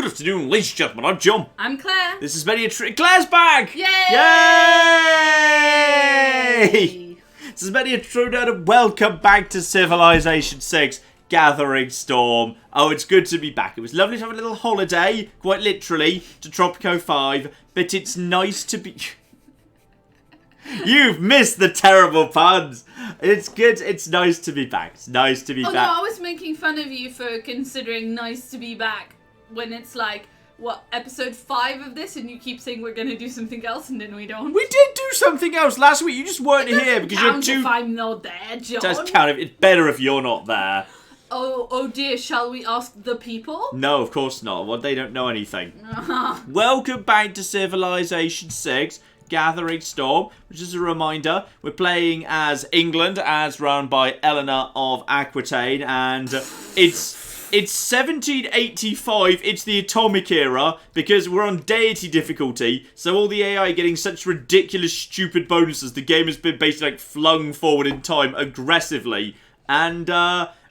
Good afternoon, ladies and gentlemen. I'm John. I'm Claire. This is many a Claire's back! Yay! Yay! This is many a true nerd, and welcome back to Civilization 6 Gathering Storm. Oh, it's good to be back. It was lovely to have a little holiday, quite literally, to Tropico 5, but it's nice to be... You've missed the terrible puns. It's good. It's nice to be back. It's nice to be back. No, I was making fun of you for considering nice to be back when it's like, what, episode 5 of this, and you keep saying we're going to do something else, and then we don't. We did do something else last week. You just weren't here because you're too... if I'm not there, John. Just count. It's better if you're not there. Oh dear, shall we ask the people? No, of course not. Well, they don't know anything. Welcome back to Civilization 6. Gathering Storm, which is a reminder, we're playing as England, as run by Eleanor of Aquitaine, and it's 1785, it's the atomic era, because we're on deity difficulty, so all the AI are getting such ridiculous, stupid bonuses. The game has been basically like flung forward in time aggressively, and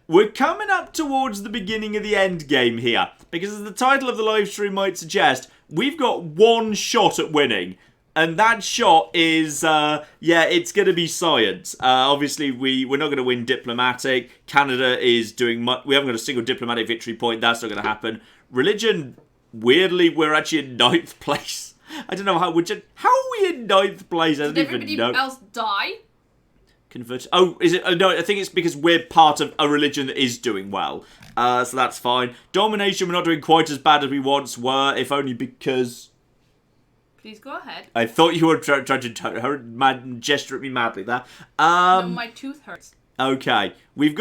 we're coming up towards the beginning of the end game here, because as the title of the live stream might suggest, we've got one shot at winning. And that shot is, it's going to be science. Obviously, we're not going to win diplomatic. Canada is doing much. We haven't got a single diplomatic victory point. That's not going to happen. Religion, weirdly, we're actually in 9th place. I don't know how are we in 9th place? I don't even know. Did everybody else die? Convert. Oh, is it? No, I think it's because we're part of a religion that is doing well. So that's fine. Domination, we're not doing quite as bad as we once were, if only because... Please go ahead. I thought you were trying to gesture at me madly there. No, my tooth hurts. Okay. We're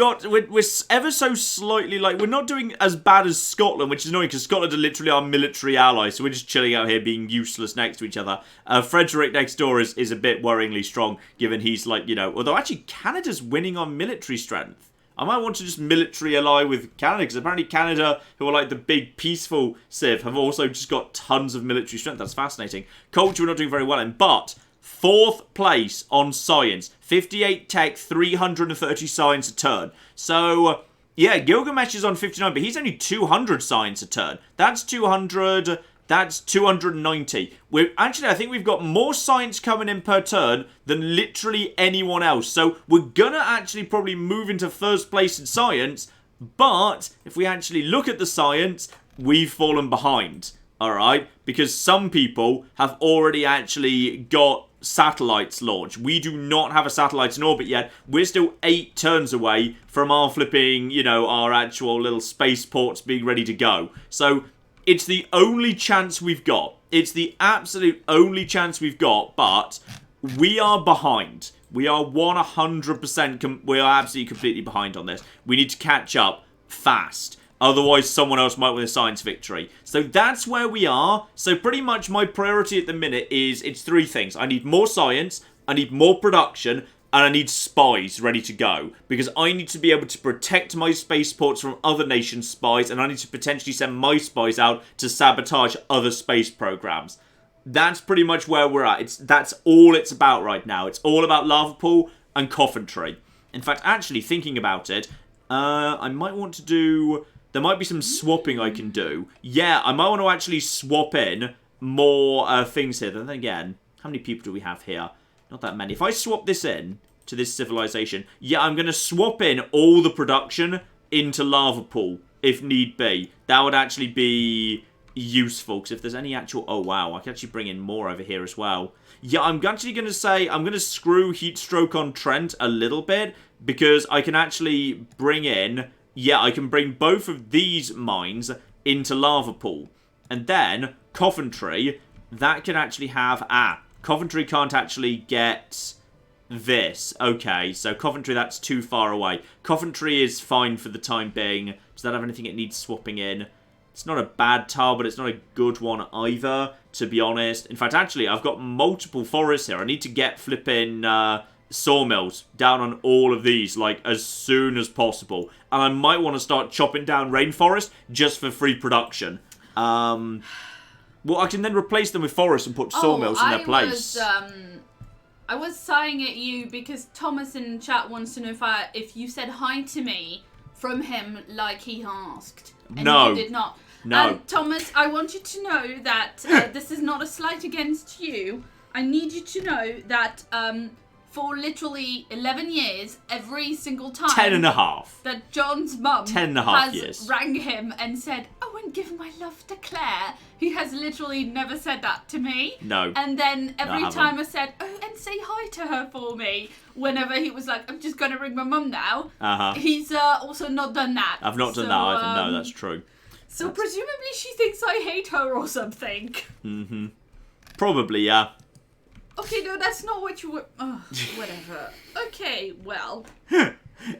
ever so slightly like, we're not doing as bad as Scotland, which is annoying because Scotland are literally our military allies, so we're just chilling out here being useless next to each other. Frederick next door is a bit worryingly strong, given he's like, although actually Canada's winning on military strength. I might want to just military ally with Canada, because apparently Canada, who are like the big peaceful civ, have also just got tons of military strength. That's fascinating. Culture we're not doing very well in, but 4th place on science. 58 tech, 330 science a turn. So, yeah, Gilgamesh is on 59, but he's only 200 science a turn. That's 200... That's 290. I think we've got more science coming in per turn than literally anyone else. So we're gonna actually probably move into 1st place in science. But if we actually look at the science, we've fallen behind. Alright? Because some people have already actually got satellites launched. We do not have a satellite in orbit yet. We're still 8 turns away from our flipping, our actual little spaceports being ready to go. So... it's the only chance we've got. It's the absolute only chance we've got, but we are behind. We are 100%, we are absolutely completely behind on this. We need to catch up fast. Otherwise, someone else might win a science victory. So that's where we are. So pretty much my priority at the minute it's 3 things. I need more science, I need more production, and I need spies ready to go. Because I need to be able to protect my spaceports from other nations' spies. And I need to potentially send my spies out to sabotage other space programs. That's pretty much where we're at. That's all it's about right now. It's all about Lava Pool and Coventry. In fact, actually, thinking about it, I might want to do... there might be some swapping I can do. Yeah, I might want to actually swap in more things here. Then again, how many people do we have here? Not that many. If I swap this in to this civilization, yeah, I'm going to swap in all the production into Lava Pool, if need be. That would actually be useful, because if there's any actual... oh, wow, I can actually bring in more over here as well. Yeah, I'm actually going to say I'm going to screw Heat Stroke on Trent a little bit, because I can actually bring in... yeah, I can bring both of these mines into Lava Pool. And then, Coventry, that can actually have... Coventry can't actually get this. Okay, so Coventry, that's too far away. Coventry is fine for the time being. Does that have anything it needs swapping in? It's not a bad tile, but it's not a good one either, to be honest. In fact, actually, I've got multiple forests here. I need to get flipping sawmills down on all of these, like, as soon as possible. And I might want to start chopping down rainforest just for free production. Well, I can then replace them with forests and put sawmills in their place. I was sighing at you because Thomas in chat wants to know if you said hi to me from him like he asked. And no. you did not. No. Thomas, I want you to know that this is not a slight against you. I need you to know that for literally 11 years, every single time 10.5. that John's mum 10.5 has years. rang him and said, "Oh, and give my love to Claire," he has literally never said that to me. No. And then every haven't. time I said, "Oh, and say hi to her for me," whenever he was like, "I'm just going to ring my mum now," he's also not done that. I've not done that either. No, that's true. So presumably she thinks I hate her or something. Mm-hmm. Probably, yeah. Okay, no, that's not what you were... Oh, whatever. Okay, well...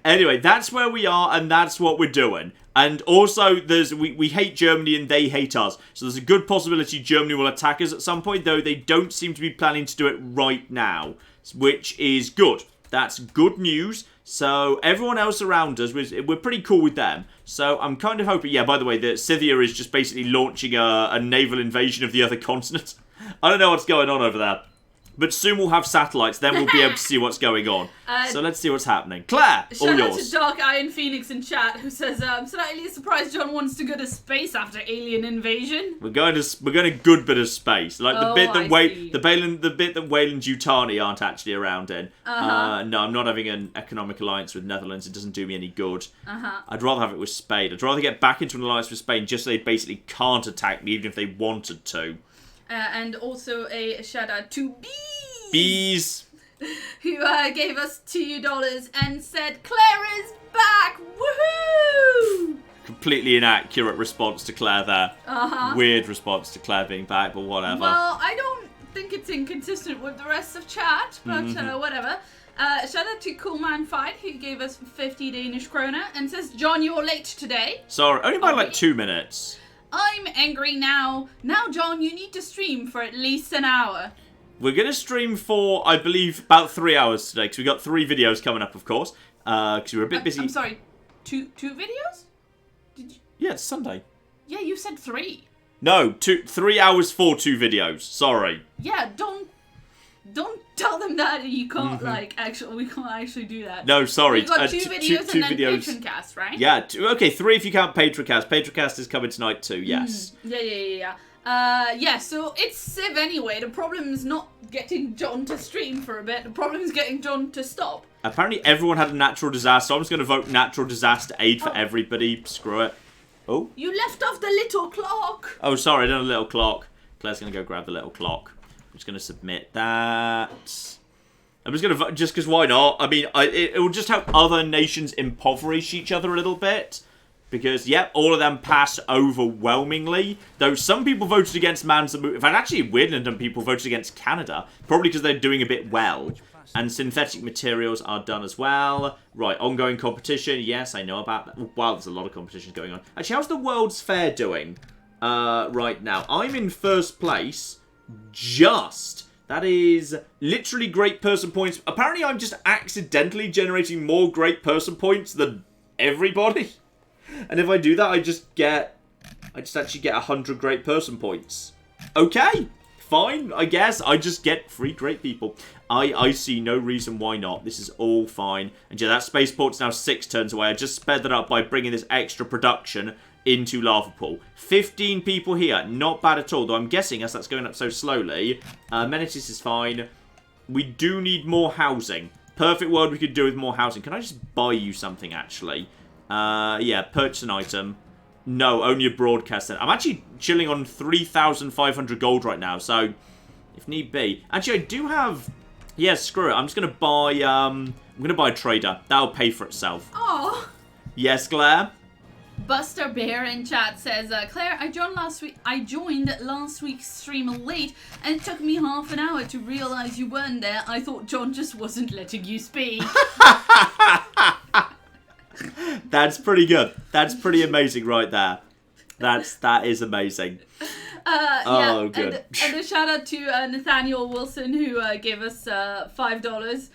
Anyway, that's where we are, and that's what we're doing. And also, we hate Germany and they hate us. So there's a good possibility Germany will attack us at some point, though they don't seem to be planning to do it right now, which is good. That's good news. So everyone else around us, we're pretty cool with them. So I'm kind of hoping... Yeah, by the way, that Scythia is just basically launching a naval invasion of the other continent. I don't know what's going on over there. But soon we'll have satellites, then we'll be able to see what's going on. So let's see what's happening. Claire, all yours. Shout out to Dark Iron Phoenix in chat, who says, I'm slightly surprised John wants to go to space after alien invasion. We're going a good bit of space, like the bit that Wayland Yutani aren't actually around in. No, I'm not having an economic alliance with Netherlands. It doesn't do me any good. I'd rather have it with Spain. I'd rather get back into an alliance with Spain just so they basically can't attack me, even if they wanted to. And also a shout out to Bees, who gave us $2 and said, "Claire is back! Woohoo!" Completely inaccurate response to Claire there. Weird response to Claire being back, but whatever. Well, I don't think it's inconsistent with the rest of chat, but whatever. Shout out to Coolman Fight, who gave us 50 Danish kroner and says, "John, you're late today." Sorry, only by like 2 minutes. I'm angry now. Now, John, you need to stream for at least an hour. We're going to stream for, I believe, about 3 hours today, because we've got 3 videos coming up, of course, because we were a bit busy. I'm sorry, two videos? Did you... Yeah, it's Sunday. Yeah, you said 3. No, 3 hours for 2 videos. Sorry. Yeah, don't tell them that you can't, we can't actually do that. No, sorry. We've got 2 videos two and then videos. Patroncast, right? Yeah, okay, 3 if you count Patroncast. Patroncast is coming tonight too, yes. Yeah. So it's Civ anyway. The problem is not getting John to stream for a bit. The problem is getting John to stop. Apparently everyone had a natural disaster. I'm just going to vote natural disaster aid for everybody. Screw it. Oh. You left off the little clock. Oh, sorry, I done a little clock. Claire's going to go grab the little clock. I'm just going to submit that. I'm just going to vote, just because why not? I mean, it will just help other nations impoverish each other a little bit. Because, yep, all of them pass overwhelmingly. Though some people voted against Man's... In fact, actually, weirdly enough, people voted against Canada. Probably because they're doing a bit well. And synthetic materials are done as well. Right, ongoing competition. Yes, I know about that. Wow, there's a lot of competitions going on. Actually, how's the World's Fair doing right now? I'm in first place. That is literally great person points. Apparently, I'm just accidentally generating more great person points than everybody. And if I do that, I just actually get 100 great person points. Okay, fine, I guess. I just get free great people. I see no reason why not. This is all fine. And yeah, that spaceport's now 6 turns away. I just sped that up by bringing this extra production into Lava Pool. 15 people here. Not bad at all, though I'm guessing as that's going up so slowly. Amenities is fine. We do need more housing. Perfect world we could do with more housing. Can I just buy you something, actually? Yeah, purchase an item. No, only a broadcast. I'm actually chilling on 3,500 gold right now, so if need be. Actually, I do have... Yeah, screw it. I'm just going to buy, I'm going to buy a trader. That'll pay for itself. Oh. Yes, Claire? Buster Bear in chat says, Claire, I joined last week's stream late, and it took me half an hour to realise you weren't there. I thought John just wasn't letting you speak. That's pretty good. That's pretty amazing right there. That is amazing. Yeah, good. And a shout out to Nathaniel Wilson, who gave us $5.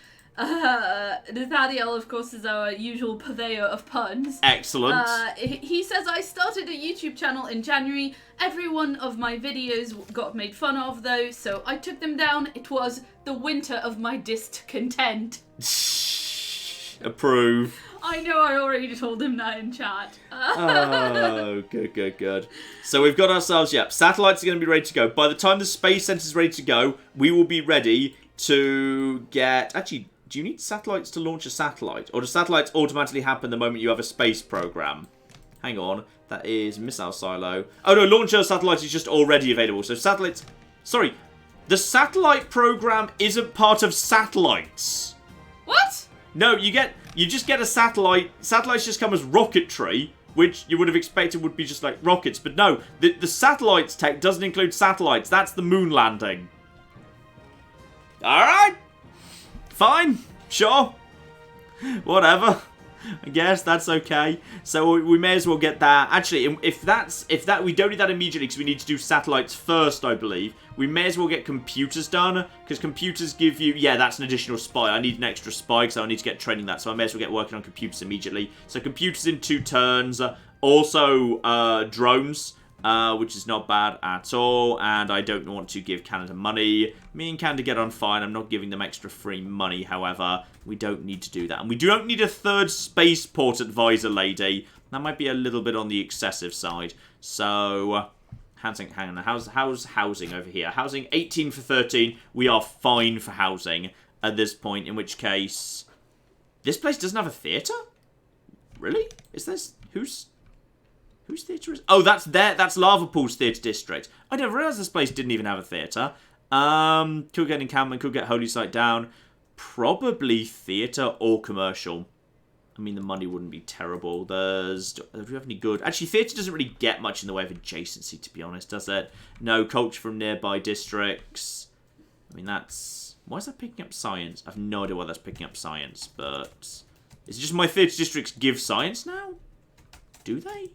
Nathaniel, of course, is our usual purveyor of puns. Excellent. He says, I started a YouTube channel in January. Every one of my videos got made fun of, though, so I took them down. It was the winter of my discontent. Approve. I know, I already told him that in chat. Oh, good. So we've got ourselves, satellites are going to be ready to go. By the time the space center's ready to go, we will be ready to get... Actually, do you need satellites to launch a satellite? Or do satellites automatically happen the moment you have a space program? Hang on. That is missile silo. Oh, no, launcher satellite is just already available. So satellites... Sorry. The satellite program isn't part of satellites. What? No, you just get a satellite. Satellites just come as rocketry, which you would have expected would be just like rockets. But no, the satellites tech doesn't include satellites. That's the moon landing. Alright. Fine. Sure. Whatever. I guess that's okay. So we may as well get that. Actually, if that we don't need that immediately because we need to do satellites first, I believe. We may as well get computers done because computers give you... Yeah, that's an additional spy. I need an extra spy because I need to get training that. So I may as well get working on computers immediately. So computers in 2 turns. Also, drones, which is not bad at all. And I don't want to give Canada money. Me and Canada get on fine. I'm not giving them extra free money, however. We don't need to do that. And we don't need a 3rd spaceport advisor lady. That might be a little bit on the excessive side. So... Hang on. How's housing over here? Housing 18 for 13. We are fine for housing at this point, in which case... This place doesn't have a theatre? Really? Is this... Whose theatre is... Oh, that's Lava Pool's theatre district. I didn't realise this place didn't even have a theatre. Could get encampment, could get Holy Site down. Probably theatre or commercial. I mean, the money wouldn't be terrible. Do we have any good... Actually, theatre doesn't really get much in the way of adjacency, to be honest, does it? No, culture from nearby districts. I mean, that's... Why is that picking up science? I have no idea why that's picking up science, but... Is it just my theatre districts give science now? Do they?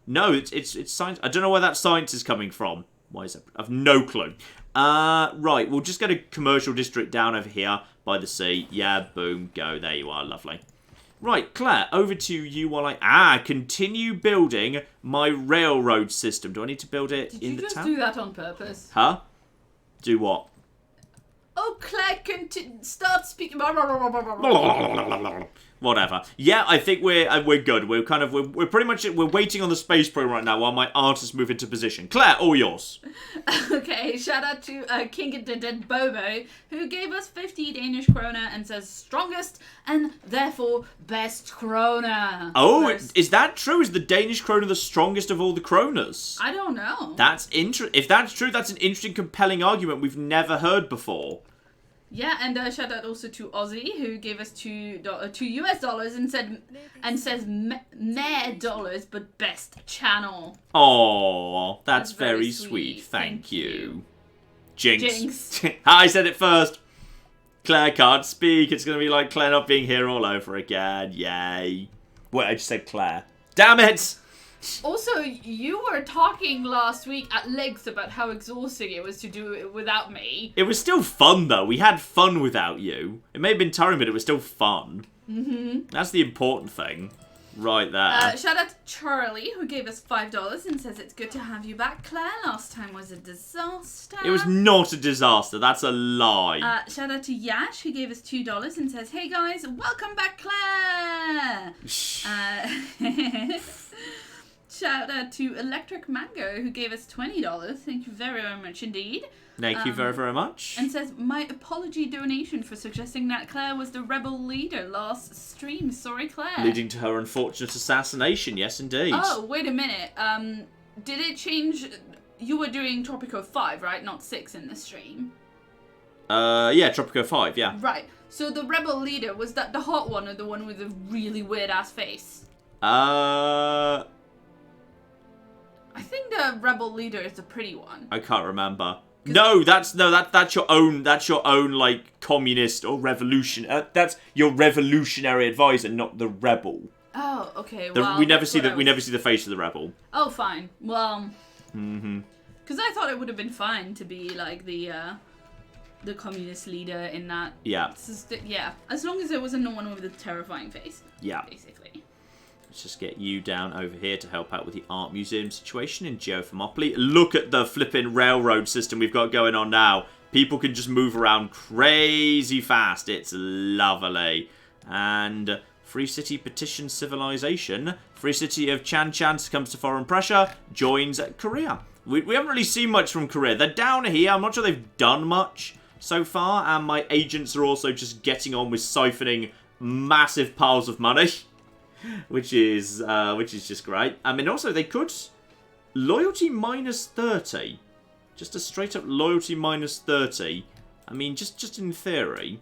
No, it's science. I don't know where that science is coming from. Why is that? I have no clue. Right, we'll just get a commercial district down over here by the sea. Yeah, boom, go. There you are, lovely. Right, Claire, over to you while I... continue building my railroad system. Do I need to build it in the town? Did you just do that on purpose? Huh? Do what? Oh, Claire, start speaking... Whatever. Yeah, I think we're good. We're pretty much... We're waiting on the space program right now while my artists move into position. Claire, all yours. Okay, shout out to King Dead Bobo, who gave us 50 Danish kroner and says strongest and therefore best kroner. Oh, is that true? Is the Danish kroner the strongest of all the kroners? I don't know. If that's true, that's an interesting, compelling argument we've never heard before. Yeah, and shout out also to Ozzy, who gave us $2 US and says mere dollars, but best channel. Oh, that's very sweet. Thank you. Jinx. I said it first. Claire can't speak. It's going to be like Claire not being here all over again. Yay. Wait, I just said Claire. Damn it! Also, you were talking last week at length about how exhausting it was to do it without me. It was still fun, though. We had fun without you. It may have been tiring, but it was still fun. Mm-hmm. That's the important thing. Right there. Shout out to Charlie, who gave us $5 and says it's good to have you back, Claire. Last time was a disaster. It was not a disaster. That's a lie. Shout out to Yash, who gave us $2 and says, hey guys, welcome back, Claire. Shout out to Electric Mango, who gave us $20. Thank you very, very much indeed. Thank you very, very much. And says, my apology donation for suggesting that Claire was the rebel leader last stream. Sorry, Claire. Leading to her unfortunate assassination. Yes, indeed. Oh, wait a minute. Did it change? You were doing Tropico 5, right? Not 6 in the stream. Yeah, Tropico 5, yeah. Right. So the rebel leader, was that the hot one or the one with the really weird-ass face? I think the rebel leader is the pretty one. I can't remember. No, that's your own like communist or revolution. That's your revolutionary advisor, not the rebel. Oh, okay. Well, we never see the face of the rebel. Oh, fine. Well, because I thought it would have been fine to be like the communist leader in that. Yeah. Yeah. As long as there wasn't no one with a terrifying face. Yeah. Basically. Let's just get you down over here to help out with the art museum situation in Geothermopylae. Look at the flipping railroad system we've got going on now. People can just move around crazy fast. It's lovely. And Free City petitions civilization. Free City of Chan Chan succumbs to foreign pressure. Joins Korea. We haven't really seen much from Korea. They're down here. I'm not sure they've done much so far. And my agents are also just getting on with siphoning massive piles of money. Which is just great. I mean, also, they could... Loyalty minus 30. Just a straight up loyalty minus 30. I mean, just in theory.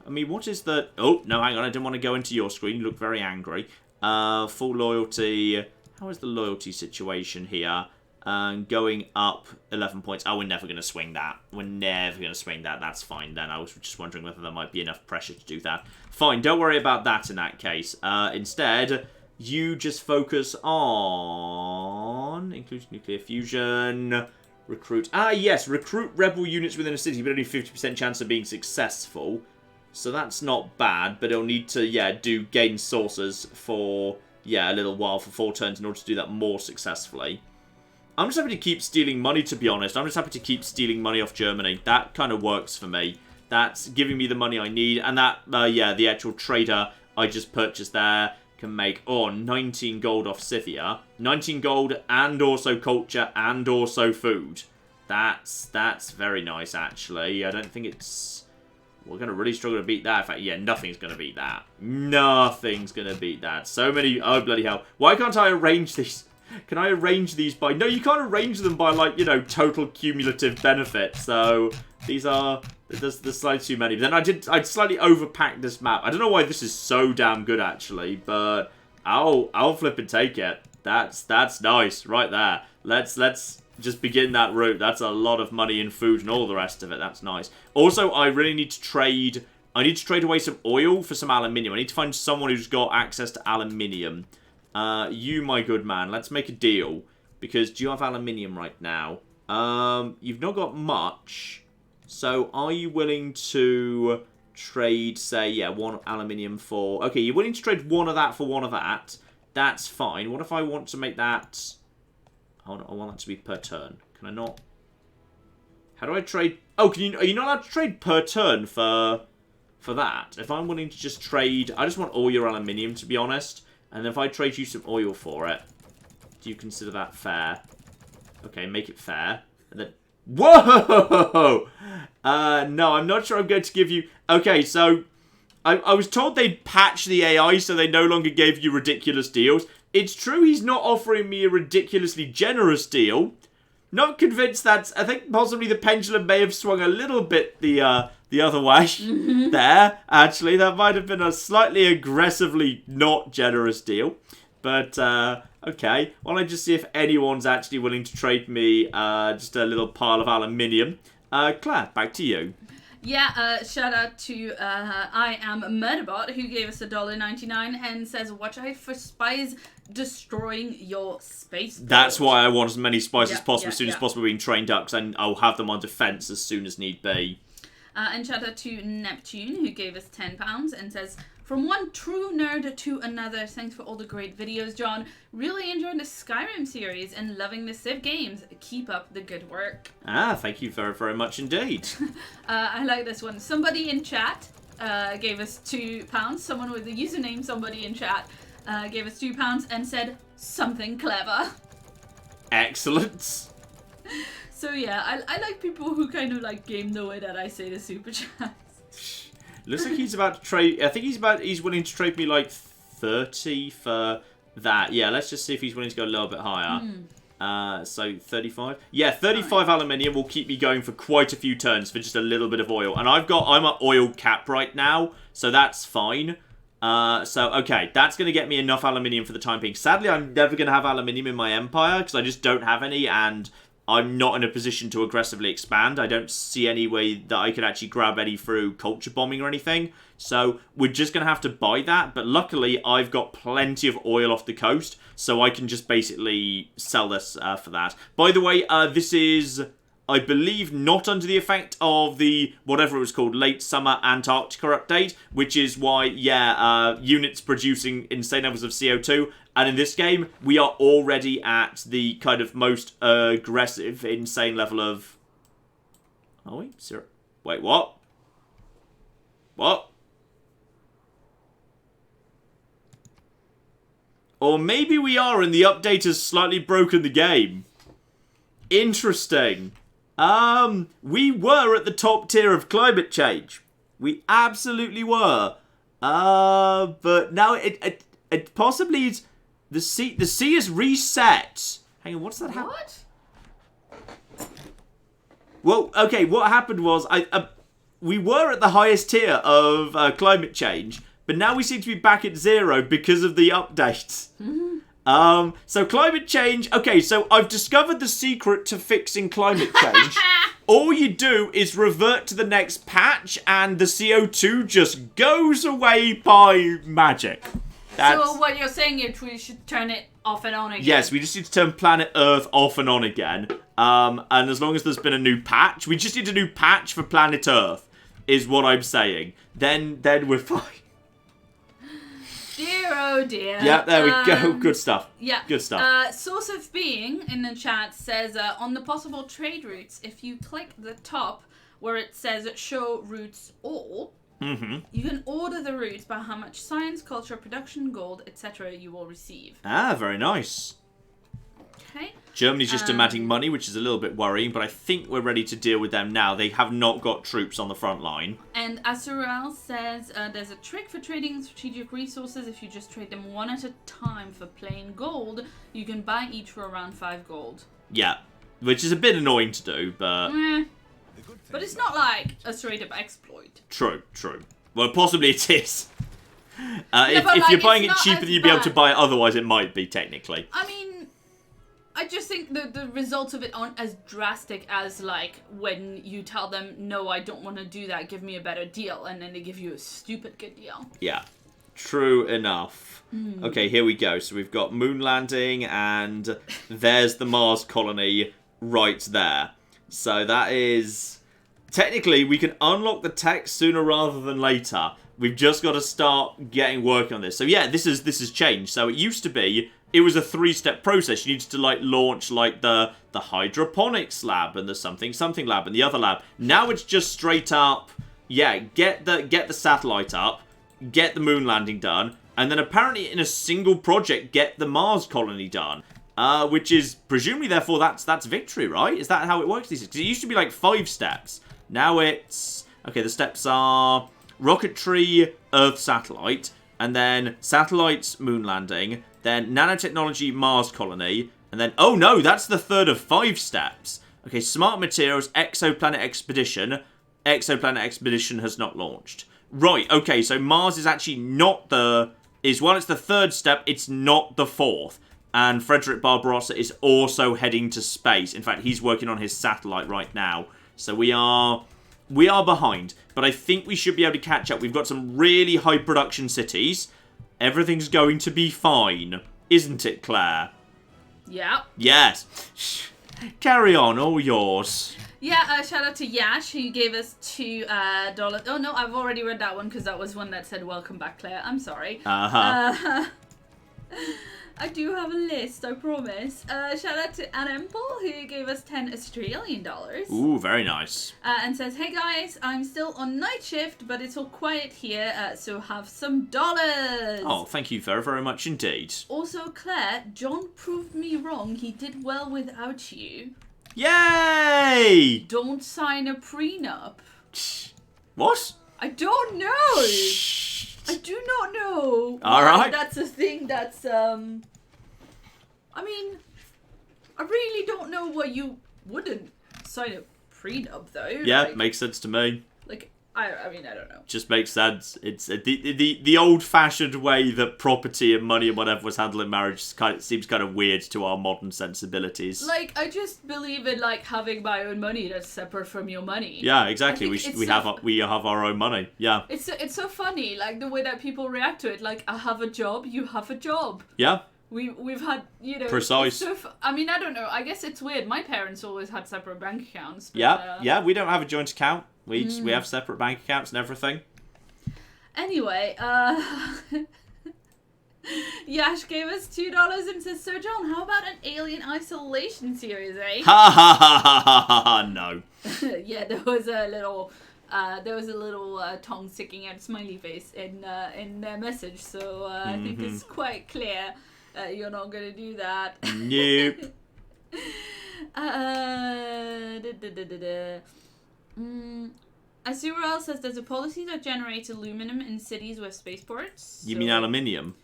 I mean, what is the... Oh, no, hang on. I didn't want to go into your screen. You look very angry. Full loyalty. How is the loyalty situation here? Going up 11 points. Oh, we're never going to swing that. We're never going to swing that. That's fine then. I was just wondering whether there might be enough pressure to do that. Fine, don't worry about that in that case. Instead, you just focus on... Including nuclear fusion... Recruit. Ah, yes. Recruit rebel units within a city, but only 50% chance of being successful. So that's not bad, but it'll need to, yeah, do gain sources for, yeah, a little while, for 4 turns in order to do that more successfully. I'm just happy to keep stealing money, to be honest. I'm just happy to keep stealing money off Germany. That kind of works for me. That's giving me the money I need. And that, yeah, the actual trader I just purchased there can make, 19 gold off Scythia. 19 gold and also culture and also food. That's very nice, actually. I don't think it's... We're going to really struggle to beat that. In fact, yeah, nothing's going to beat that. Nothing's going to beat that. So many... Oh, bloody hell. Why can't I arrange these? Can I arrange these by... No, you can't arrange them by, like, you know, total cumulative benefit. So, these are... There's slightly too many. But then I'd slightly overpacked this map. I don't know why this is so damn good, actually. But I'll flip and take it. That's nice right there. Let's just begin that route. That's a lot of money in food and all the rest of it. That's nice. Also, I really need to trade... I need to trade away some oil for some aluminium. I need to find someone who's got access to aluminium. You, my good man, let's make a deal. Because do you have aluminium right now? You've not got much. So, are you willing to trade, say, yeah, 1 aluminium for... Okay, you're willing to trade 1 of that for 1 of that. That's fine. What if I want to make that... Hold on, I want that to be per turn. Can I not... How do I trade... Oh, are you not allowed to trade per turn for that? If I'm willing to just trade... I just want all your aluminium, to be honest. And if I trade you some oil for it, do you consider that fair? Okay, make it fair. And then... Whoa! No, I'm not sure I'm going to give you... Okay, so... I was told they'd patch the AI so they no longer gave you ridiculous deals. It's true he's not offering me a ridiculously generous deal. Not convinced that... I think possibly the pendulum may have swung a little bit the other way. There, actually. That might have been a slightly aggressively not generous deal. But, okay. Why don't I just see if anyone's actually willing to trade me just a little pile of aluminium. Claire, back to you. Yeah, shout out to I Am Murderbot, who gave us $1.99 and says, watch out for spies destroying your space. That's why I want as many spies as possible, as soon as possible being trained up, because I'll have them on defense as soon as need be. And shout out to Neptune, who gave us £10 and says, from one true nerd to another, thanks for all the great videos, John. Really enjoying the Skyrim series and loving the Civ games. Keep up the good work. Ah, thank you very, very much indeed. I like this one. Somebody in chat gave us £2. Someone with the username somebody in chat gave us £2 and said something clever. Excellent. So yeah, I like people who kind of like game the way that I say the super chat. Looks like he's about to trade... I think he's willing to trade me like 30 for that. Yeah, let's just see if he's willing to go a little bit higher. So 35? Yeah, 35 aluminium will keep me going for quite a few turns for just a little bit of oil. And I'm at oil cap right now, so that's fine. So, okay, that's going to get me enough aluminium for the time being. Sadly, I'm never going to have aluminium in my empire, because I just don't have any, and I'm not in a position to aggressively expand. I don't see any way that I could actually grab any through culture bombing or anything. So we're just going to have to buy that. But luckily, I've got plenty of oil off the coast. So I can just basically sell this for that. By the way, this is, I believe, not under the effect of the, whatever it was called, late summer Antarctica update. Which is why, yeah, units producing insane levels of CO2. And in this game, we are already at the kind of most aggressive, insane level of... Are we? Wait, what? What? Or maybe we are and the update has slightly broken the game. Interesting. We were at the top tier of climate change. We absolutely were. But now it possibly is... The sea is reset. Hang on, what's that happen? What? Well, okay, what happened was we were at the highest tier of climate change, but now we seem to be back at 0 because of the updates. So climate change... Okay, so I've discovered the secret to fixing climate change. All you do is revert to the next patch and the CO2 just goes away by magic. So what you're saying is we should turn it off and on again? Yes, we just need to turn planet Earth off and on again. And as long as there's been a new patch, we just need a new patch for planet Earth, is what I'm saying. Then we're fine. Dear oh dear. Yeah, there we go. Good stuff. Yeah. Good stuff. Source of Being in the chat says, on the possible trade routes, if you click the top where it says show routes all, you can order the routes by how much science, culture, production, gold, etc. you will receive. Ah, very nice. Okay. Germany's just demanding money, which is a little bit worrying, but I think we're ready to deal with them now. They have not got troops on the front line. And Azurel says there's a trick for trading strategic resources. If you just trade them one at a time for plain gold, you can buy each for around 5 gold. Yeah, which is a bit annoying to do, but... But it's not like a straight-up exploit. True. Well, possibly it is. If like, you're buying it not cheaper as than you'd be able to bad. buy it otherwise, it might be, technically. I mean, I just think the results of it aren't as drastic as, like, when you tell them, no, I don't want to do that, give me a better deal, and then they give you a stupid good deal. Yeah, true enough. Okay, here we go. So we've got moon landing, and there's the Mars colony right there. So that is... Technically, we can unlock the tech sooner rather than later. We've just got to start getting working on this. So yeah, this has changed. So it used to be, it was a 3-step process. You needed to like launch like the hydroponics lab and the something lab and the other lab. Now it's just straight up, yeah, get the satellite up, get the moon landing done, and then apparently in a single project get the Mars colony done. Which is presumably therefore that's victory, right? Is that how it works? Because it used to be like 5 steps. Now it's... Okay, the steps are rocketry, Earth satellite, and then satellites, moon landing, then nanotechnology, Mars colony, and then... Oh no, that's the 3rd of 5 steps. Okay, smart materials, exoplanet expedition. Exoplanet expedition has not launched. Right, okay, so Mars is actually not the... While it's the 3rd step, it's not the 4th. And Frederick Barbarossa is also heading to space. In fact, he's working on his satellite right now. So we are behind. But I think we should be able to catch up. We've got some really high production cities. Everything's going to be fine. Isn't it, Claire? Yeah. Yes. Carry on, all yours. Yeah, shout out to Yash, who gave us $2. Oh, no, I've already read that one because that was one that said, welcome back, Claire. I'm sorry. I do have a list, I promise. Shout out to Anempel, who gave us $10 Australian. Ooh, very nice. And says, hey guys, I'm still on night shift, but it's all quiet here, so have some dollars. Oh, thank you very, very much indeed. Also, Claire, John proved me wrong. He did well without you. Yay! Don't sign a prenup. What? I don't know. I do not know. Alright. That's a thing that's, I mean, I really don't know why you wouldn't sign a prenup, though. Yeah, like, makes sense to me. Like, I mean, I don't know. Just makes sense. It's the old-fashioned way that property and money and whatever was handled in marriage seems kind of weird to our modern sensibilities. Like, I just believe in, like, having my own money that's separate from your money. Yeah, exactly. We have our own money. Yeah. It's so funny, like, the way that people react to it. Like, I have a job, you have a job. Yeah. We've had, you know... Precise. I mean, I don't know. I guess it's weird. My parents always had separate bank accounts. But, yeah, we don't have a joint account. We have separate bank accounts and everything. Anyway, Yash gave us $2 and says, so John, how about an Alien Isolation series, eh? Ha ha ha ha ha ha, no. Yeah, there was a little tongue sticking out smiley face in their message, so I think it's quite clear. You're not gonna do that. Nope. Azurel says there's a policy that generates aluminum in cities with spaceports. You mean aluminium?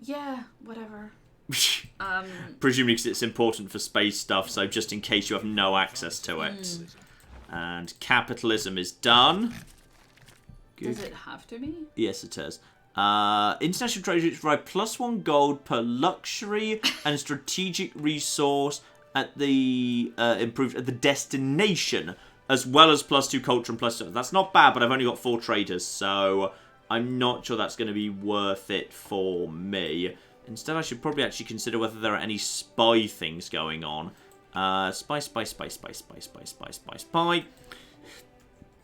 Yeah, whatever. Presumably because it's important for space stuff, so just in case you have no access to it. And capitalism is done. Good. Does it have to be? Yes, it is. International trade routes provide +1 gold per luxury and strategic resource at the improved at the destination, as well as +2 culture and +2. That's not bad, but I've only got 4 traders, so I'm not sure that's going to be worth it for me. Instead, I should probably actually consider whether there are any spy things going on. Spy.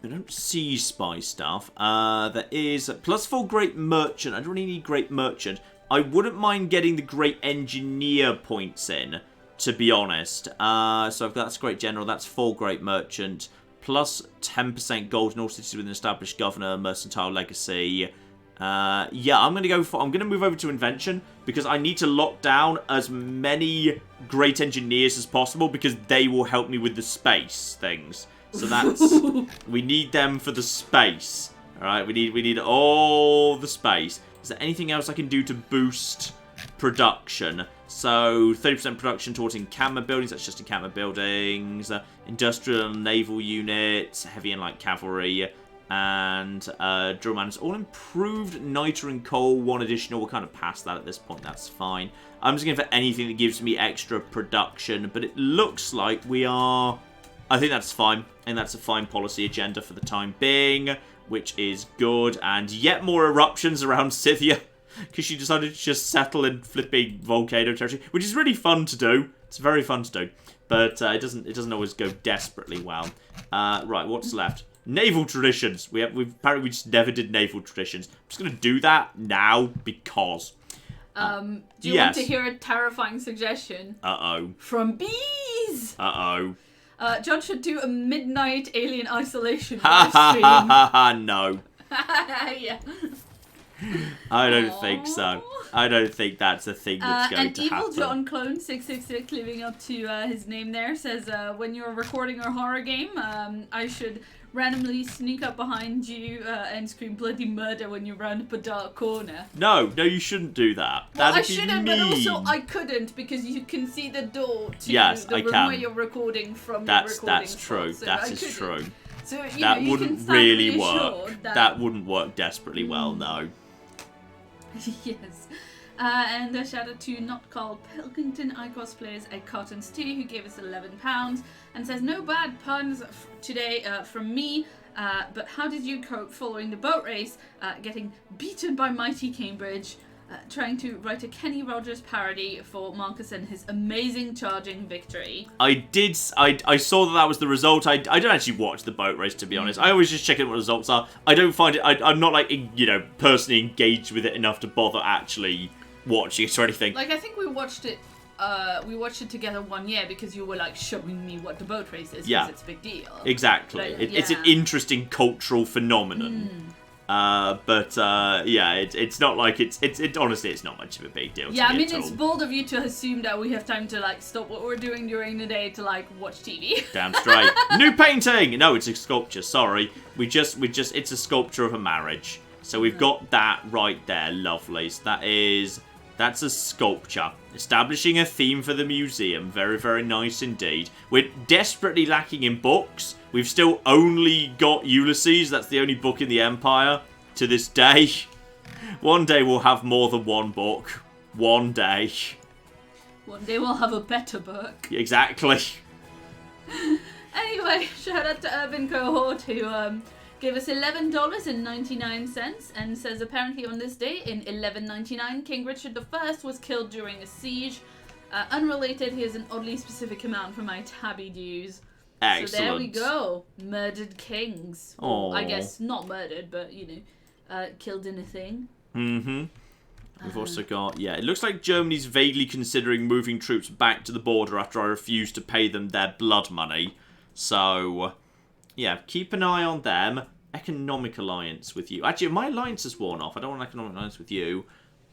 I don't see spy stuff. There is +4 Great Merchant. I don't really need Great Merchant. I wouldn't mind getting the Great Engineer points in, to be honest. So I've got that's Great General. That's 4 Great Merchant. Plus 10% gold in all cities with an established governor, mercantile legacy. Yeah, I'm gonna move over to Invention because I need to lock down as many Great Engineers as possible because they will help me with the space things. So that's we need them for the space. All right, we need all the space. Is there anything else I can do to boost production? So 30% production towards encampment buildings. That's just encampment buildings. Industrial and naval units, heavy and light cavalry, and drill manners. All improved niter and coal. 1 additional. We're kind of past that at this point. That's fine. I'm just going for anything that gives me extra production. But it looks like we are. I think that's fine. And that's a fine policy agenda for the time being, which is good. And yet more eruptions around Scythia, because she decided to just settle in flipping volcano territory, which is really fun to do. It's very fun to do, but it doesn't always go desperately well. Right, what's left? Naval Traditions. Apparently we just never did Naval Traditions. I'm just gonna do that now because. Do you want to hear a terrifying suggestion? From bees. John should do a midnight alien isolation livestream. No. Yeah. I don't think so. I don't think that's a thing that's going to happen. And Evil John Clone 666, living up to his name there, says when you're recording a horror game, I should randomly sneak up behind you and scream bloody murder when you round up a dark corner. No, you shouldn't do that. Well, I shouldn't, but also I couldn't because you can see the door to the room where you're recording from your recording That's true. So that is true. So, that wouldn't really work. That wouldn't work desperately well, no. Yes. And a shout out to Not Called Pilkington I cosplays at Cottons Tea, who gave us £11 and says no bad puns today from me, but how did you cope following the boat race, getting beaten by mighty Cambridge, trying to write a Kenny Rogers parody for Marcus and his amazing charging victory? I saw that was the result. I don't actually watch the boat race, to be honest. I always just check out what the results are. I don't find it, I'm not like, personally engaged with it enough to bother actually watching it or anything. Like, I think we watched it together one year because you were like showing me what the boat race is because it's a big deal. Exactly. It's an interesting cultural phenomenon. It's not like it's honestly it's not much of a big deal. Yeah, I mean it's bold of you to assume that we have time to like stop what we're doing during the day to like watch TV. Damn straight. New painting. No, it's a sculpture. Sorry, we just it's a sculpture of a marriage. So we've got that right there. Lovely. So that's a sculpture. Establishing a theme for the museum. Very, very nice indeed. We're desperately lacking in books. We've still only got Ulysses. That's the only book in the Empire to this day. One day we'll have more than one book. One day. One day we'll have a better book. Exactly. Anyway, shout out to Urban Cohort who gave us $11.99 and says apparently on this day in 1199, King Richard I was killed during a siege. Unrelated, here's an oddly specific amount for my tabby dues. Excellent. So there we go. Murdered kings. Or, I guess not murdered, but, killed in a thing. Mm-hmm. We've also got, it looks like Germany's vaguely considering moving troops back to the border after I refuse to pay them their blood money. So, keep an eye on them. Economic alliance with you. Actually, my alliance has worn off. I don't want an economic alliance with you.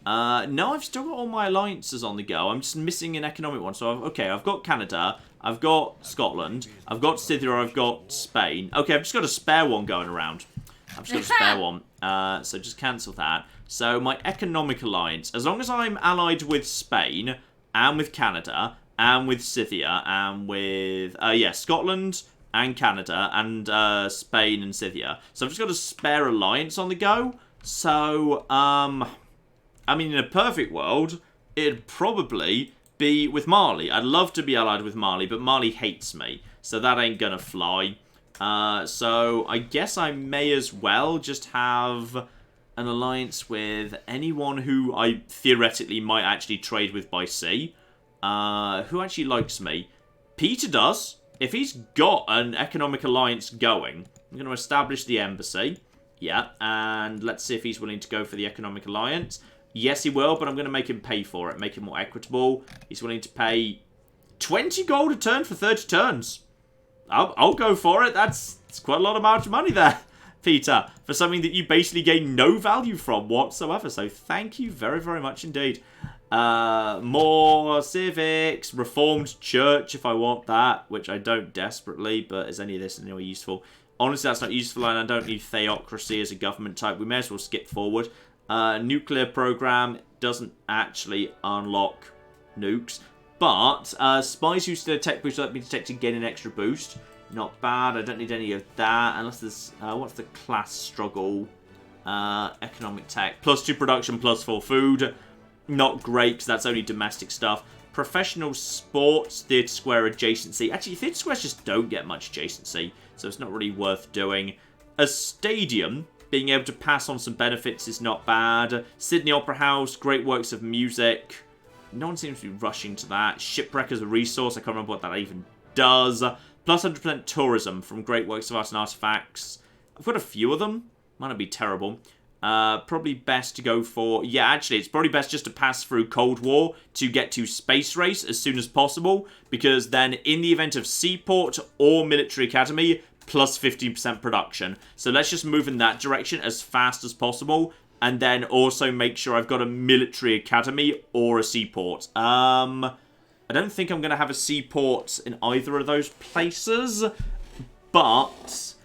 No, I've still got all my alliances on the go. I'm just missing an economic one. So, I've got Canada, I've got Scotland, I've got Scythia, I've got Spain. Okay, I've just got a spare one going around. I've just got a spare one. So just cancel that. So my economic alliance, as long as I'm allied with Spain, and with Canada, and with Scythia, and with, Scotland, and Canada, and Spain and Scythia. So I've just got a spare alliance on the go. So, I mean, in a perfect world, it'd probably be with Mali. I'd love to be allied with Mali, but Mali hates me. So that ain't gonna fly. So I guess I may as well just have an alliance with anyone who I theoretically might actually trade with by sea. Who actually likes me? Peter does. If he's got an economic alliance going, I'm going to establish the embassy. Yeah, and let's see if he's willing to go for the economic alliance. Yes, he will, but I'm going to make him pay for it, make it more equitable. He's willing to pay 20 gold a turn for 30 turns. I'll go for it. That's quite a lot amount of money there, Peter, for something that you basically gain no value from whatsoever. So thank you very, very much indeed. More civics, reformed church if I want that, which I don't desperately, but is any of this in any way useful? Honestly, that's not useful, and I don't need theocracy as a government type. We may as well skip forward. Nuclear program doesn't actually unlock nukes, but spies who still tech boost let me detect and gain an extra boost. Not bad. I don't need any of that unless there's what's the class struggle? Economic tech +2 production +4 food. Not great because that's only domestic stuff. Professional sports, theatre square adjacency. Actually, theatre squares just don't get much adjacency, so it's not really worth doing. A stadium, being able to pass on some benefits is not bad. Sydney Opera House, great works of music. No one seems to be rushing to that. Shipwreck as a resource, I can't remember what that even does. Plus 100% tourism from great works of art and artifacts. I've got a few of them. Might not be terrible. Probably best to go for... Yeah, actually, it's probably best just to pass through Cold War to get to Space Race as soon as possible, because then in the event of Seaport or Military Academy, plus 15% production. So let's just move in that direction as fast as possible, and then also make sure I've got a Military Academy or a Seaport. I don't think I'm going to have a Seaport in either of those places, but...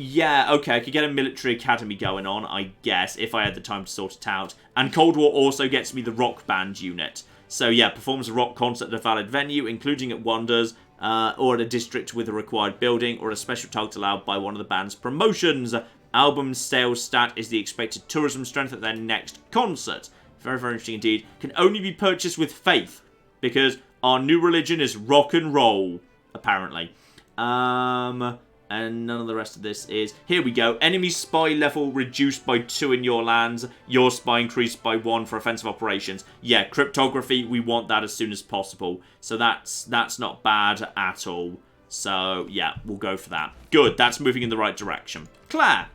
Yeah, okay, I could get a military academy going on, I guess, if I had the time to sort it out. And Cold War also gets me the rock band unit. So yeah, performs a rock concert at a valid venue, including at Wonders, or at a district with a required building, or a special target allowed by one of the band's promotions. Album sales stat is the expected tourism strength at their next concert. Very, very interesting indeed. Can only be purchased with faith, because our new religion is rock and roll, apparently. And none of the rest of this is... Here we go. Enemy spy level reduced by 2 in your lands. Your spy increased by 1 for offensive operations. Yeah, cryptography, we want that as soon as possible. So that's not bad at all. So, yeah, we'll go for that. Good, that's moving in the right direction. Claire!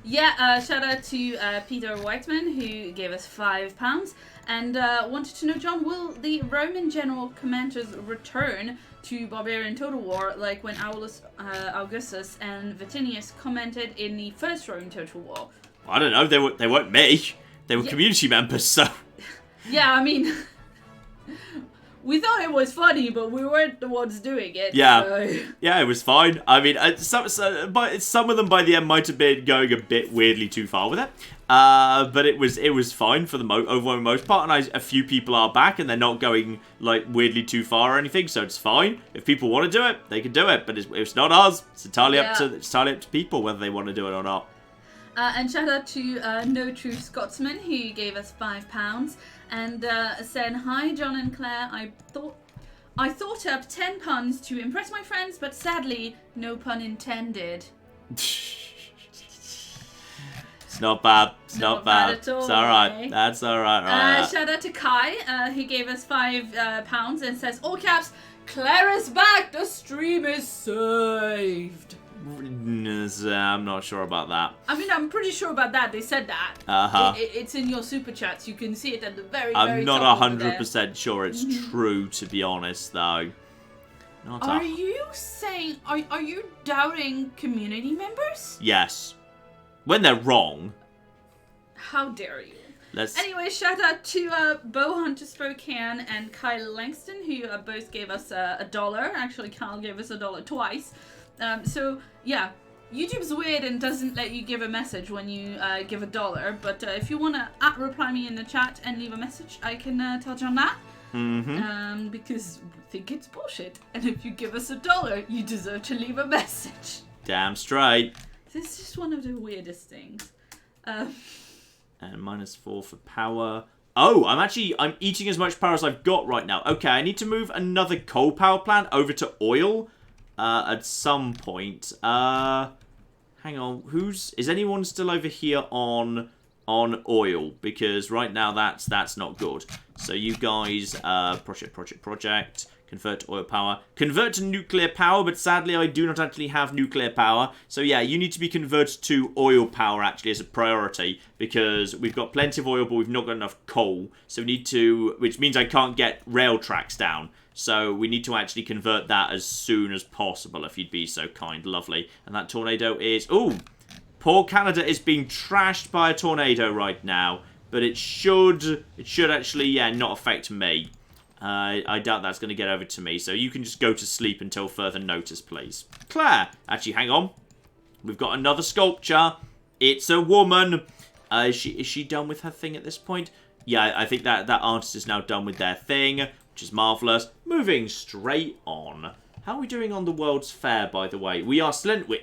Yeah, shout out to Peter Whiteman, who gave us £5. And wanted to know, John, will the Roman general commanders return to Barbarian Total War, like when Augustus and Vatinius commented in the first Roman Total War? I don't know, they weren't me. They were community members, so... Yeah, I mean... We thought it was funny, but we weren't the ones doing it. Yeah, so. Yeah, it was fine. I mean, some of them by the end might have been going a bit weirdly too far with it. But it was fine for the overwhelming most part, and a few people are back, and they're not going like weirdly too far or anything, so it's fine. If people want to do it, they can do it, but it's not us. It's entirely up to people whether they want to do it or not. And shout out to No True Scotsman, who gave us £5 and said, "Hi John and Claire, I thought up 10 puns to impress my friends, but sadly, no pun intended." It's not bad. It's not bad. At all, it's alright. eh? That's alright. Shout out to Kai, who gave us £5 and says, all caps, "Claire is back, the stream is saved." I'm not sure about that. I mean, I'm pretty sure about that. They said that. It's in your super chats. You can see it at the very top. I'm not 100% sure it's true, to be honest, though. Are you saying... Are you doubting community members? Yes. When they're wrong. How dare you? Anyway, shout out to Bo Hunter Spokane and Kyle Langston, who both gave us $1. Actually, Kyle gave us $1 twice. So, yeah, YouTube's weird and doesn't let you give a message when you give $1. But if you want to reply me in the chat and leave a message, I can tell John that. Mm-hmm. Because we think it's bullshit. And if you give us $1, you deserve to leave a message. Damn straight. This is just one of the weirdest things. And -4 for power. Oh, I'm eating as much power as I've got right now. Okay, I need to move another coal power plant over to oil at some point. Hang on, is anyone still over here on oil? Because right now that's not good. So you guys, project. Convert to oil power. Convert to nuclear power, but sadly I do not actually have nuclear power. So yeah, you need to be converted to oil power actually as a priority, because we've got plenty of oil, but we've not got enough coal. So we need to, which means I can't get rail tracks down. So we need to actually convert that as soon as possible, if you'd be so kind. Lovely. And that tornado is, ooh, poor Canada is being trashed by a tornado right now, but it should actually, yeah, not affect me. I doubt that's going to get over to me, so you can just go to sleep until further notice, please. Claire! Actually, hang on. We've got another sculpture. It's a woman. Is she done with her thing at this point? Yeah, I think that artist is now done with their thing, which is marvellous. Moving straight on. How are we doing on the World's Fair, by the way? We're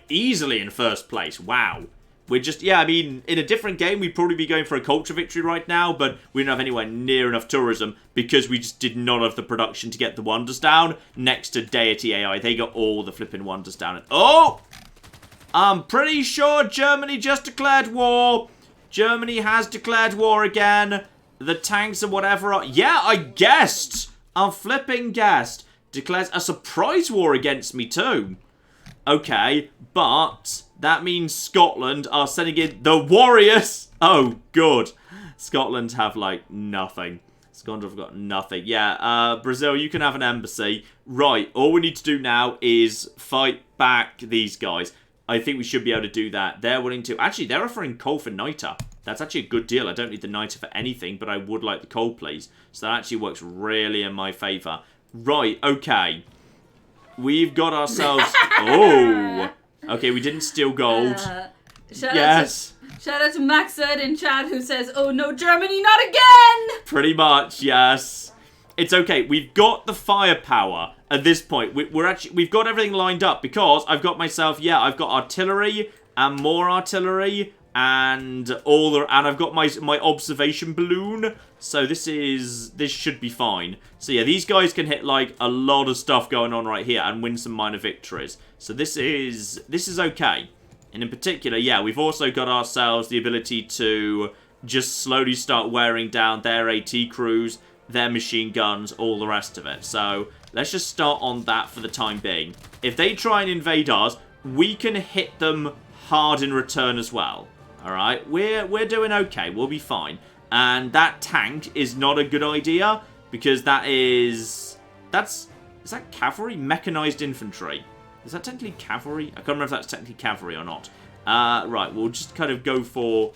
easily in first place. Wow. We're just, yeah, I mean, in a different game, we'd probably be going for a culture victory right now, but we don't have anywhere near enough tourism because we just did not have the production to get the wonders down. Next to Deity AI, they got all the flipping wonders down. Oh! I'm pretty sure Germany just declared war. Germany has declared war again. The tanks and whatever are... Yeah, I guessed. I'm flipping guessed. Declares a surprise war against me too. Okay, but... that means Scotland are sending in the warriors. Oh, good. Scotland have, like, nothing. Scotland have got nothing. Yeah, Brazil, you can have an embassy. Right, all we need to do now is fight back these guys. I think we should be able to do that. They're willing to... actually, they're offering coal for niter. That's actually a good deal. I don't need the niter for anything, but I would like the coal, please. So that actually works really in my favour. Right, okay. We've got ourselves... oh... okay, we didn't steal gold. Shout out to Maxed in chat who says, "Oh no, Germany, not again!" Pretty much, yes. It's okay. We've got the firepower at this point. We've got everything lined up because I've got myself. Yeah, I've got artillery and more artillery and I've got my observation balloon. So this should be fine. So yeah, these guys can hit like a lot of stuff going on right here and win some minor victories. So this is okay. And in particular, yeah, we've also got ourselves the ability to just slowly start wearing down their AT crews, their machine guns, all the rest of it. So let's just start on that for the time being. If they try and invade us, we can hit them hard in return as well. Alright, we're doing okay, we'll be fine. And that tank is not a good idea, because is that cavalry? Mechanized infantry. Is that technically cavalry? I can't remember if that's technically cavalry or not. Right, we'll just kind of go for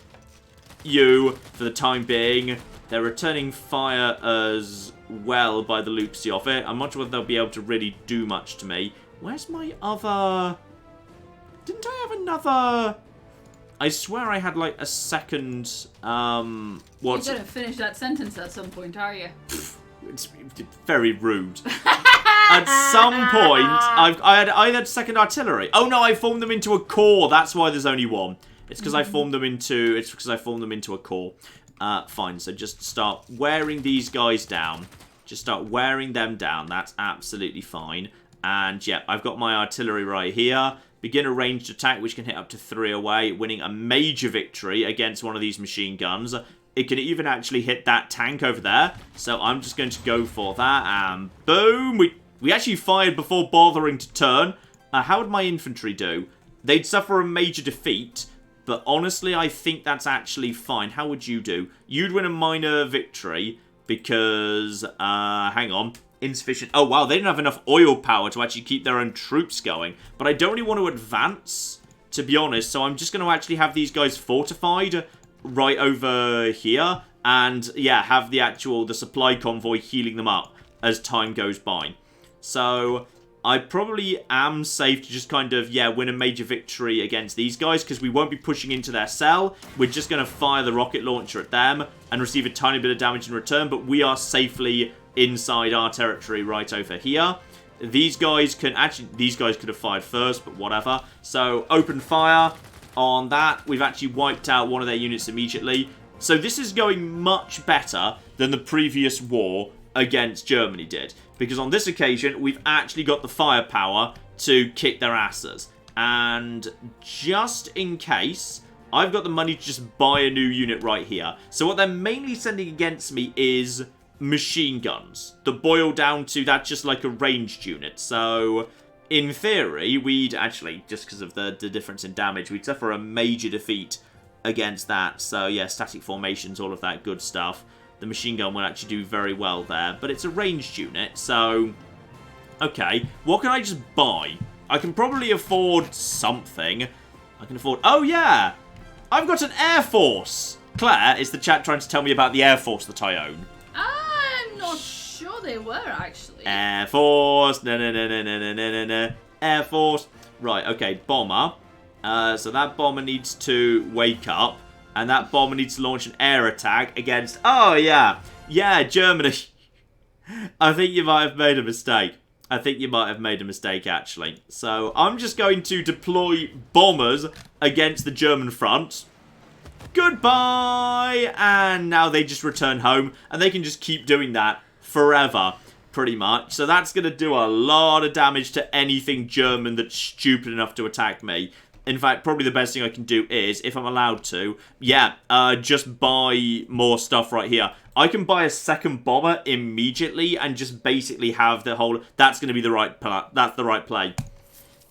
you for the time being. They're returning fire as well by the loopsy of it. I'm not sure whether they'll be able to really do much to me. Where's my other... didn't I have another... I swear I had like a second, You're gonna finish that sentence at some point, are you? It's very rude. At some point, I had second artillery. Oh no, I formed them into a core. That's why there's only one. It's because I formed them into. It's because I formed them into a core. Fine. So just start wearing these guys down. Just start wearing them down. That's absolutely fine. And yeah, I've got my artillery right here. Begin a ranged attack, which can hit up to 3 away, winning a major victory against one of these machine guns. It can even actually hit that tank over there. So I'm just going to go for that. And boom! We actually fired before bothering to turn. How would my infantry do? They'd suffer a major defeat. But honestly, I think that's actually fine. How would you do? You'd win a minor victory because... hang on. Insufficient. Oh, wow. They didn't have enough oil power to actually keep their own troops going. But I don't really want to advance, to be honest. So I'm just going to actually have these guys fortified right over here. and, yeah, have the supply convoy healing them up as time goes by. So I probably am safe to just kind of, win a major victory against these guys, because we won't be pushing into their cell. We're just going to fire the rocket launcher at them and receive a tiny bit of damage in return, but we are safely inside our territory right over here. These guys could have fired first, but whatever. So open fire on that. We've actually wiped out one of their units immediately. So this is going much better than the previous war against Germany did, because on this occasion we've actually got the firepower to kick their asses. And just in case, I've got the money to just buy a new unit right here. So what they're mainly sending against me is machine guns that boil down to that's just like a ranged unit. So in theory, we'd actually, just because of the difference in damage, we'd suffer a major defeat against that. So yeah, static formations, all of that good stuff. The machine gun will actually do very well there, but it's a ranged unit, so okay, what can I just buy? I can probably afford something. I can afford, oh yeah, I've got an Air Force. Claire, is the chat trying to tell me about the Air Force that I own? I'm not sure they were, actually. Air Force, no. Air Force. Right, okay, bomber. So that bomber needs to wake up, and that bomber needs to launch an air attack against, oh yeah, Germany. I think you might have made a mistake. Actually. So I'm just going to deploy bombers against the German front. Goodbye! And now they just return home, and they can just keep doing that forever, pretty much. So that's going to do a lot of damage to anything German that's stupid enough to attack me. In fact, probably the best thing I can do is, if I'm allowed to, just buy more stuff right here. I can buy a second bomber immediately and just basically have the whole... That's going to be the right play.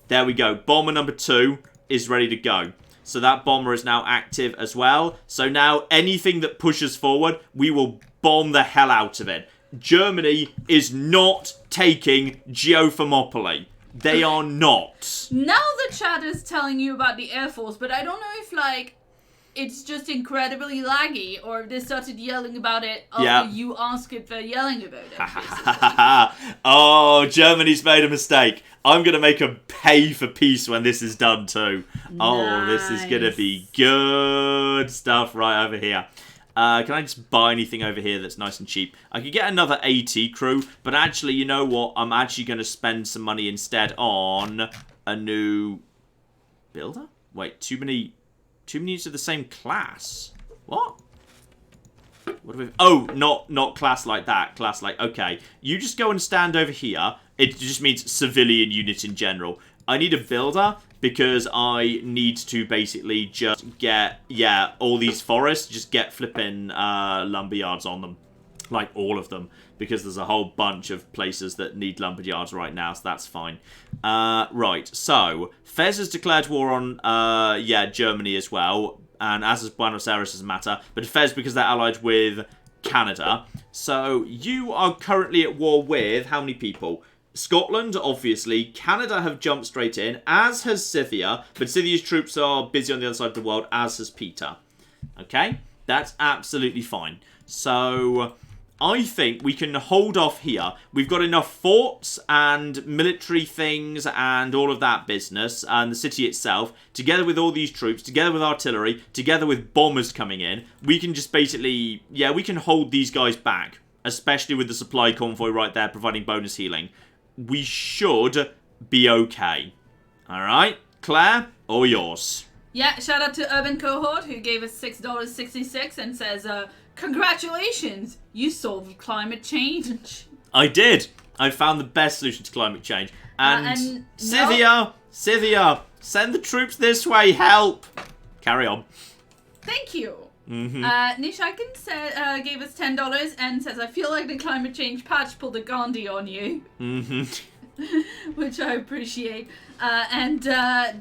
There we go. Bomber number 2 is ready to go. So that bomber is now active as well. So now anything that pushes forward, we will bomb the hell out of it. Germany is not taking Geothermopylae. They are not. Now the chat is telling you about the Air Force, but I don't know if, like, it's just incredibly laggy, or if they started yelling about it after you asked if they're yelling about it. Oh, Germany's made a mistake. I'm going to make them pay for peace when this is done too. Nice. Oh, this is going to be good stuff right over here. Can I just buy anything over here that's nice and cheap? I could get another AT crew, but actually, you know what? I'm actually going to spend some money instead on a new builder? Wait, too many units of the same class. What? What do we... Oh, not class like that. Class like... Okay, you just go and stand over here. It just means civilian units in general. I need a builder because I need to basically just get, all these forests, just get flipping lumberyards on them. Like, all of them. Because there's a whole bunch of places that need lumberyards right now, so that's fine. Right, so, Fez has declared war on, Germany as well. And as is Buenos Aires, doesn't matter. But Fez, because they're allied with Canada. So, you are currently at war with how many people? Scotland, obviously. Canada have jumped straight in, as has Scythia. But Scythia's troops are busy on the other side of the world, as has Peter. Okay? That's absolutely fine. So, I think we can hold off here. We've got enough forts and military things and all of that business, and the city itself, together with all these troops, together with artillery, together with bombers coming in. We can just basically, we can hold these guys back, especially with the supply convoy right there providing bonus healing. We should be okay. Alright, Claire, all yours. Yeah, shout out to Urban Cohort, who gave us $6.66 and says, congratulations, you solved climate change. I did. I found the best solution to climate change. And Scythia, send the troops this way, help. Carry on. Thank you. Nishakin gave us $10 and says, I feel like the climate change patch pulled a Gandhi on you. Which I appreciate. And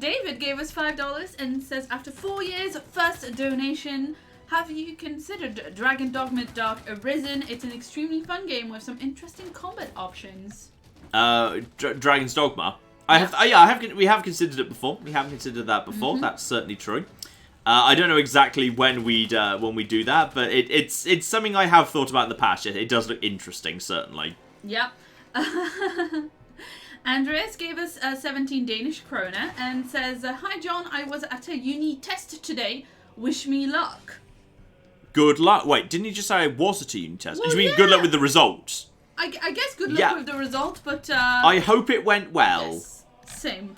David gave us $5 and says, after 4 years, first donation. Have you considered Dragon Dogma Dark Arisen? It's an extremely fun game with some interesting combat options. Dragon's Dogma? We have considered it before. We have considered that before. That's certainly true. I don't know exactly when we do that, but it's something I have thought about in the past. It does look interesting, certainly. Yep. Andreas gave us 17 Danish krone and says, "Hi John, I was at a uni test today. Wish me luck." Good luck. Wait, didn't you just say I was at a uni test? Well, You mean yeah. good luck with the results? I guess good luck with the result, but I hope it went well. yes. Same.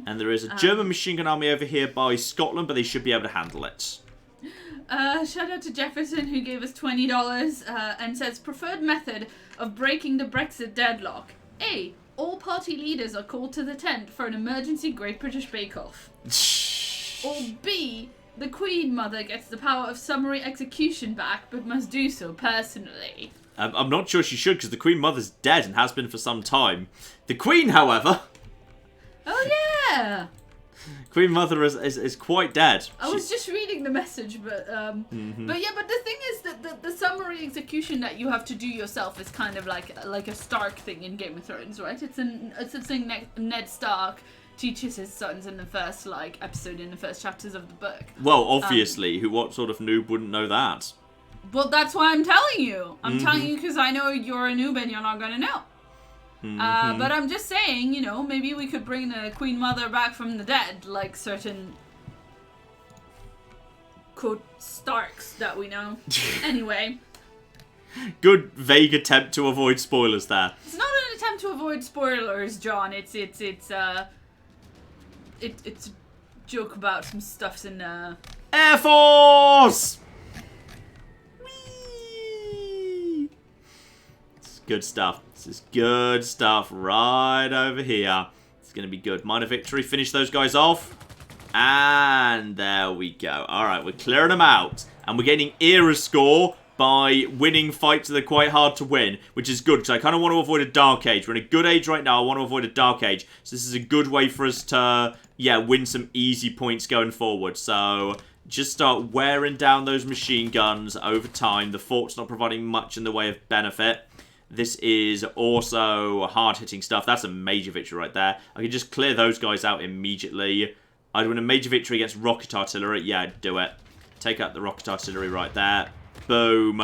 And there is a German machine gun army over here by Scotland, but they should be able to handle it. Shout out to Jefferson, who gave us $20 and says, "Preferred method of breaking the Brexit deadlock. A. All party leaders are called to the tent for an emergency Great British Bake Off. Or B. The Queen Mother gets the power of summary execution back, but must do so personally." I'm not sure she should, because the Queen Mother's dead and has been for some time. The Queen, however... Oh, yeah! Queen Mother is quite dead. I was just reading the message, but the thing is that the summary execution that you have to do yourself is kind of like a Stark thing in Game of Thrones, right? It's a thing Ned Stark teaches his sons in the first episode in the first chapters of the book. Well, obviously, what sort of noob wouldn't know that? Well, that's why I'm telling you. I'm telling you because I know you're a noob and you're not gonna know. But I'm just saying, maybe we could bring the Queen Mother back from the dead, like certain quote Starks that we know. Anyway. Good vague attempt to avoid spoilers there. It's not an attempt to avoid spoilers, John. It's a joke about some stuffs in Air Force! Whee! It's good stuff. This is good stuff right over here. It's going to be good. Minor victory. Finish those guys off. And there we go. Alright, we're clearing them out. And we're getting era score by winning fights that are quite hard to win, which is good, because I kind of want to avoid a dark age. We're in a good age right now. I want to avoid a dark age. So this is a good way for us to, win some easy points going forward. So just start wearing down those machine guns over time. The fort's not providing much in the way of benefit. This is also hard-hitting stuff. That's a major victory right there. I can just clear those guys out immediately. I'd win a major victory against rocket artillery. Yeah, I'd do it. Take out the rocket artillery right there. Boom.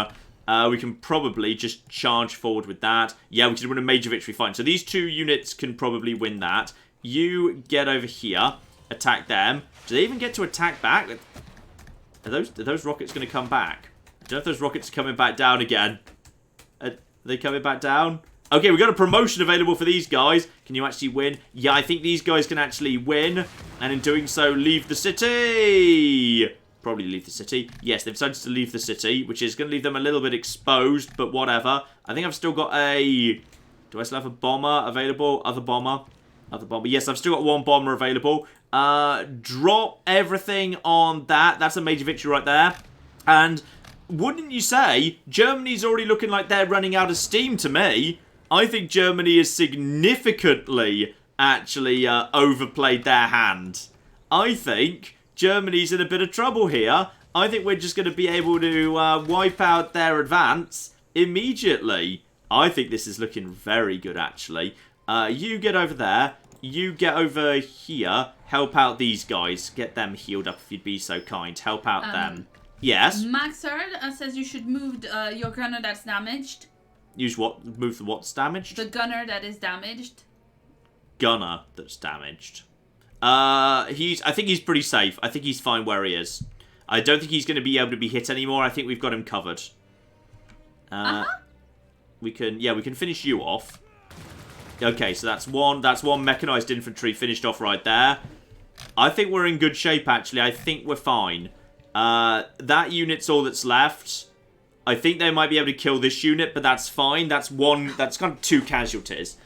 We can probably just charge forward with that. Yeah, we can win a major victory. Fine. So these two units can probably win that. You get over here. Attack them. Do they even get to attack back? Are those rockets going to come back? I don't know if those rockets are coming back down again. Are they coming back down? Okay, we've got a promotion available for these guys. Can you actually win? Yeah, I think these guys can actually win. And in doing so, leave the city. Probably leave the city. Yes, they've decided to leave the city, which is going to leave them a little bit exposed, but whatever. I think I've still got a... Do I still have a bomber available? Other bomber. Yes, I've still got one bomber available. Drop everything on that. That's a major victory right there. And wouldn't you say, Germany's already looking like they're running out of steam to me. I think Germany has significantly actually overplayed their hand. I think Germany's in a bit of trouble here. I think we're just going to be able to wipe out their advance immediately. I think this is looking very good, actually. You get over there. You get over here. Help out these guys. Get them healed up if you'd be so kind. Help out them. Yes? Maxard says you should move your gunner that's damaged. Use what? Move the what's damaged? The gunner that is damaged. Gunner that's damaged. I think he's pretty safe. I think he's fine where he is. I don't think he's going to be able to be hit anymore. I think we've got him covered. We can finish you off. Okay, so that's one mechanized infantry finished off right there. I think we're in good shape, actually. I think we're fine. That unit's all that's left. I think they might be able to kill this unit, but that's fine. That's kind of two casualties.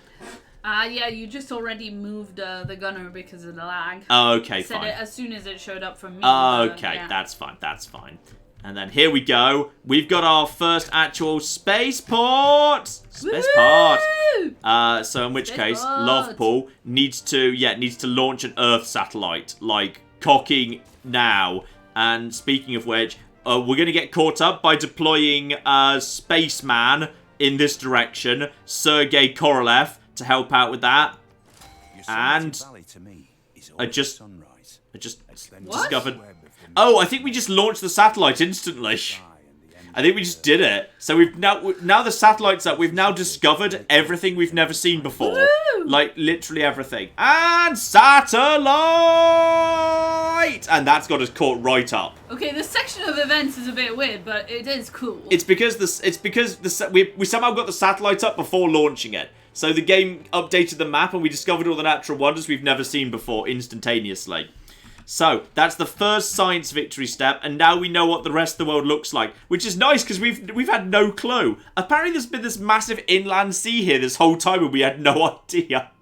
Yeah, you just already moved the gunner because of the lag. Okay, Said fine. it as soon as it showed up from me. Okay, yeah. that's fine. And then here we go. We've got our first actual spaceport. Spaceport. So in which case, Lovepool needs to launch an Earth satellite, like cocking now. And speaking of which, we're going to get caught up by deploying Spaceman in this direction, Sergei Korolev, to help out with that. And I just discovered Oh, I think we just launched the satellite instantly. I think we just did it. So we've now the satellite's up. We've now discovered everything we've never seen before. Woo! Like, literally everything. And satellite! And that's got us caught right up. Okay, this section of events is a bit weird, but it is cool. It's because we somehow got the satellite up before launching it. So the game updated the map and we discovered all the natural wonders we've never seen before instantaneously. So, that's the first science victory step, and now we know what the rest of the world looks like. Which is nice, because we've had no clue. Apparently there's been this massive inland sea here this whole time, and we had no idea.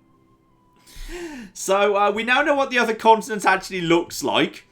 So, we now know what the other continent actually looks like,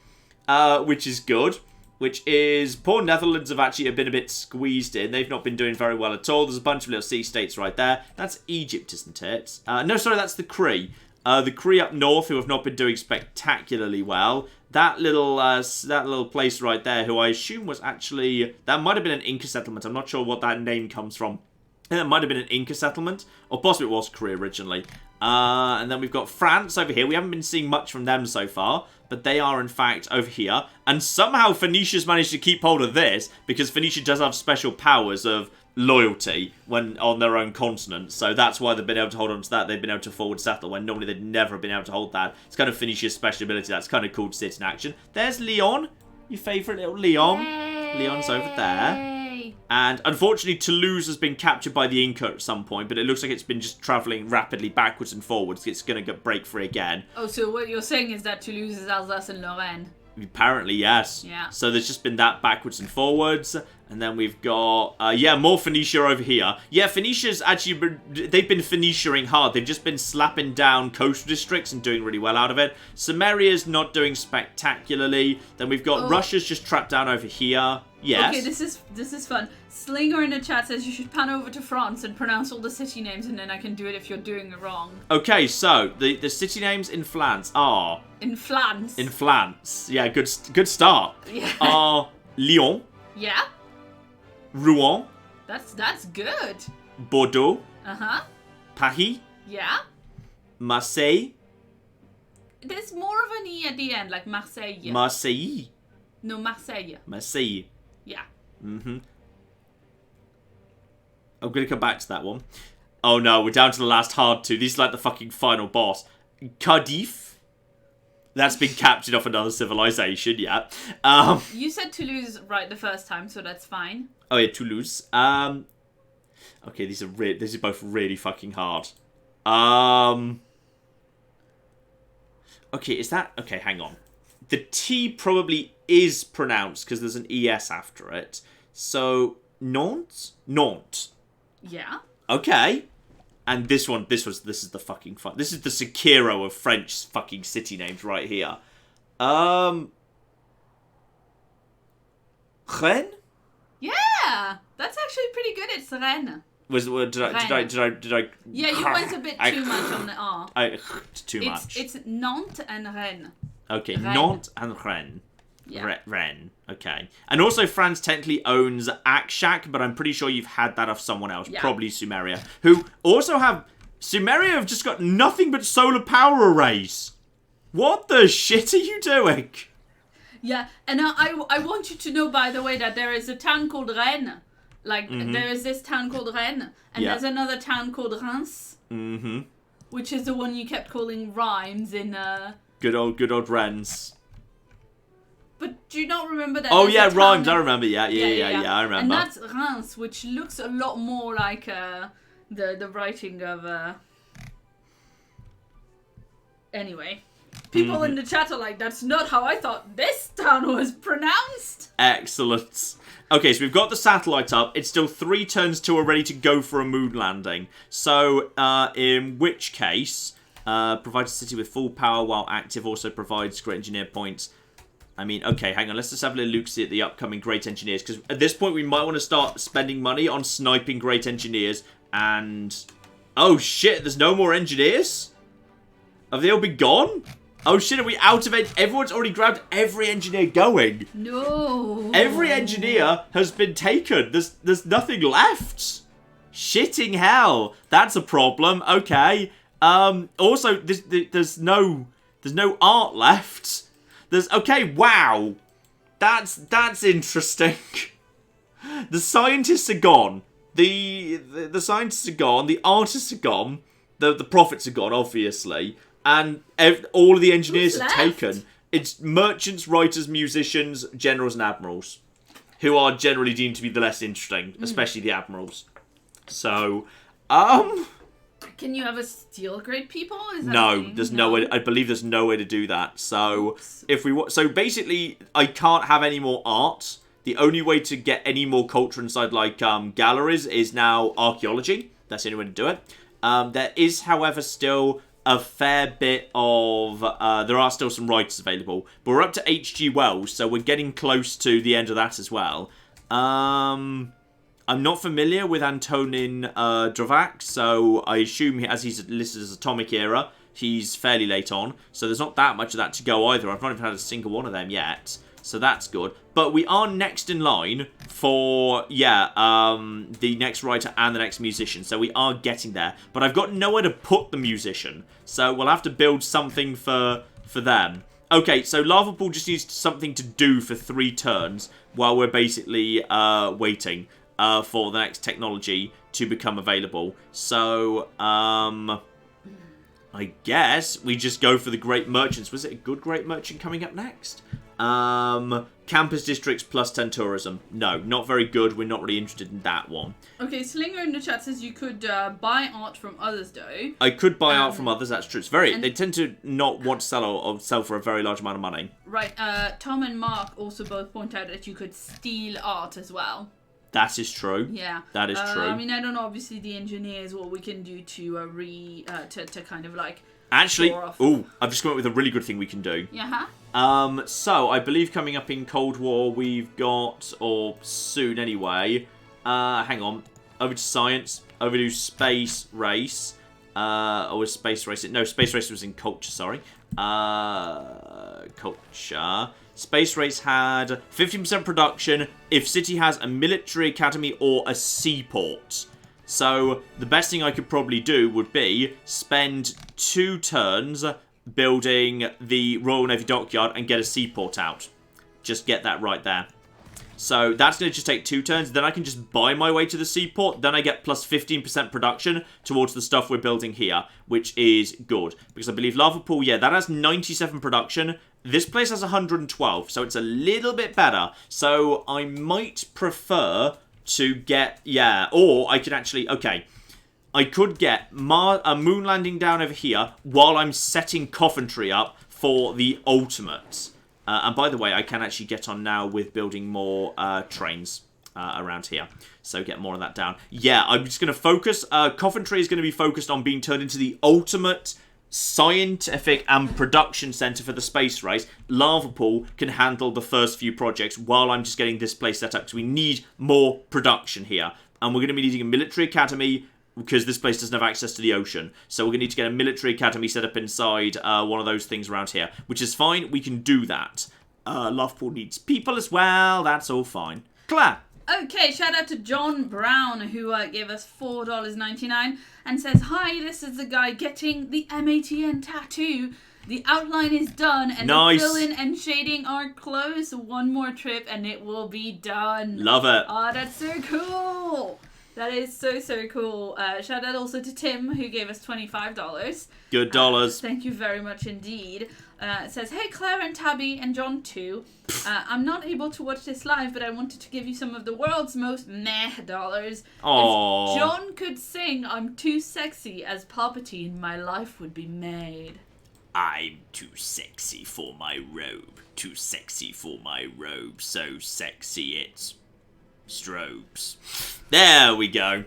which is good. Which is, poor Netherlands have actually been a bit squeezed in. They've not been doing very well at all. There's a bunch of little sea states right there. That's Egypt, isn't it? No, sorry, that's the Cree. The Cree up north, who have not been doing spectacularly well. That little place right there, who I assume was actually... That might have been an Inca settlement. I'm not sure what that name comes from. I think that might have been an Inca settlement. Or possibly it was Cree originally. And then we've got France over here. We haven't been seeing much from them so far. But they are, in fact, over here. And somehow Phoenicia's managed to keep hold of this. Because Phoenicia does have special powers of loyalty when on their own continent, so that's why they've been able to hold on to that. They've been able to forward settle when normally they'd never been able to hold that. It's kind of Phoenicia's special ability. That's kind of cool to see it in action. There's Leon, your favourite little Leon. Yay. Leon's over there. And unfortunately Toulouse has been captured by the Inca at some point, but it looks like it's been just travelling rapidly backwards and forwards. It's going to break free again. Oh, so what you're saying is that Toulouse is Alsace and Lorraine? Apparently, yes. Yeah. So there's just been that backwards and forwards. And then we've got, more Phoenicia over here. Yeah, Phoenicia's actually, they've been Phoeniciaing hard. They've just been slapping down coastal districts and doing really well out of it. Sumeria's not doing spectacularly. Then we've got Russia's just trapped down over here. Yes. Okay, this is fun. Slinger in the chat says you should pan over to France and pronounce all the city names, and then I can do it if you're doing it wrong. Okay, so the city names in France are... In France. In France. Yeah, good start. Yeah. Are Lyon. Yeah. Rouen. That's good. Bordeaux. Uh-huh. Paris. Yeah. Marseille. There's more of an E at the end, like Marseille. Marseille. No, Marseille. Marseille. Yeah. Mm-hmm. I'm going to come back to that one. Oh no, we're down to the last hard two. These are like the fucking final boss. Cardiff. That's been captured off another civilization, yeah. You said Toulouse right the first time, so that's fine. Oh yeah, Toulouse. Okay, these are both really fucking hard. Okay, is that... Okay, hang on. The T probably is pronounced because there's an ES after it. So, Nantes? Nantes. Yeah. Okay. And this is the fucking fun. This is the Sekiro of French fucking city names right here. Rennes? Yeah, that's actually pretty good. It's Rennes. Did I? Yeah, you went a bit too much on the R. Too much. It's Nantes and Rennes. Okay, Rennes. Nantes and Rennes. Yeah. Rennes. Okay. And also France technically owns Akshak, but I'm pretty sure you've had that off someone else. Yeah. Probably Sumeria. Who also have... Sumeria have just got nothing but solar power arrays. What the shit are you doing? Yeah, and I want you to know, by the way, that there is a town called Rennes. Like, there is this town called Rennes, and there's another town called Reims. Mm-hmm. Which is the one you kept calling Rhymes in... Good old Rennes. But do you not remember that? Oh yeah, Rhymes. I remember. Yeah, I remember. And that's Reims, which looks a lot more like the writing of. Anyway, people in the chat are like, "That's not how I thought this town was pronounced." Excellent. Okay, so we've got the satellite up. It's still 3 turns till we're ready to go for a moon landing. So, in which case, provides a city with full power while active. Also provides great engineer points. I mean, okay, hang on. Let's just have a little look at the upcoming great engineers. Because at this point, we might want to start spending money on sniping great engineers. And... Oh, shit. There's no more engineers? Have they all been gone? Oh, shit. Are we out of it? Everyone's already grabbed every engineer going. No. Every engineer has been taken. There's nothing left. Shitting hell. That's a problem. Okay. Also, there's no art left. Okay, wow. That's interesting. The scientists are gone. The scientists are gone. The artists are gone. The prophets are gone, obviously. And all of the engineers are taken. It's merchants, writers, musicians, generals, and admirals, who are generally deemed to be the less interesting, especially the admirals. So, Can you ever steal great people? Is that no, there's no way. I believe there's no way to do that. So, so basically, I can't have any more art. The only way to get any more culture inside, like galleries, is now archaeology. That's the only way to do it. There is, however, still a fair bit of... there are still some writers available. But we're up to H.G. Wells, so we're getting close to the end of that as well. I'm not familiar with Antonin Dvořák, so I assume as he's listed as Atomic Era, he's fairly late on. So there's not that much of that to go either. I've not even had a single one of them yet. So that's good. But we are next in line for, the next writer and the next musician. So we are getting there. But I've got nowhere to put the musician. So we'll have to build something for them. Okay, so Lava Pool just needs something to do for 3 turns while we're basically waiting for the next technology to become available. So, I guess we just go for the Great Merchants. Was it a good Great Merchant coming up next? Campus districts plus 10 tourism. No, not very good. We're not really interested in that one. Okay, Slinger in the chat says you could buy art from others, though. I could buy art from others, that's true. It's they tend to not want to sell or sell for a very large amount of money. Right, Tom and Mark also both point out that you could steal art as well. That is true. Yeah. That is true. I mean, I don't know, obviously, the engineers, what we can do to to kind of like... Actually, I've just come up with a really good thing we can do. Yeah. So I believe coming up in Cold War we've got, or soon anyway, hang on, over to science, over to space race, or was space race, no, space race was in culture, sorry, culture. Space race had 15% production if city has a military academy or a seaport. So the best thing I could probably do would be spend 2 turns building the Royal Navy dockyard and get a seaport out. Just get that right there. So that's going to just take 2 turns. Then I can just buy my way to the seaport. Then I get plus 15% production towards the stuff we're building here, which is good. Because I believe Lava Pool, yeah, that has 97 production. This place has 112, so it's a little bit better. So I might prefer to get, or I could actually, I could get a moon landing down over here while I'm setting Coventry up for the ultimate. And by the way, I can actually get on now with building more trains around here. So get more of that down. Yeah, I'm just going to focus. Coventry is going to be focused on being turned into the ultimate scientific and production center for the space race. Lava Pool can handle the first few projects while I'm just getting this place set up, because we need more production here. And we're going to be needing a military academy, because this place doesn't have access to the ocean. So we're going to need to get a military academy set up inside one of those things around here, which is fine. We can do that. Lava Pool needs people as well. That's all fine. Claire. Okay, shout out to John Brown, who gave us $4.99 and says, "Hi, this is the guy getting the MATN tattoo. The outline is done, and the fill-in and shading are close. One more trip, and it will be done." Love it. Oh, that's so cool. That is so, so cool. Shout out also to Tim, who gave us $25. Good dollars. Thank you very much indeed. It says, "Hey Claire and Tabby and John too. I'm not able to watch this live, but I wanted to give you some of the world's most meh dollars. Aww. If John could sing 'I'm Too Sexy' as Palpatine, my life would be made." I'm too sexy for my robe. Too sexy for my robe. So sexy it's strobes. There we go.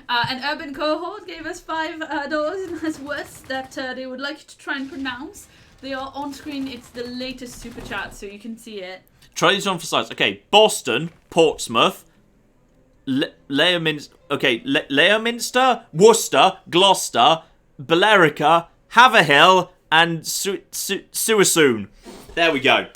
An urban cohort gave us $5 and has words that they would like to try and pronounce. They are on screen. It's the latest super chat, so you can see it. Try these on for size. Okay, Boston, Portsmouth, Leominster, Worcester, Gloucester, Billerica, Haverhill, and Suasoon. There we go.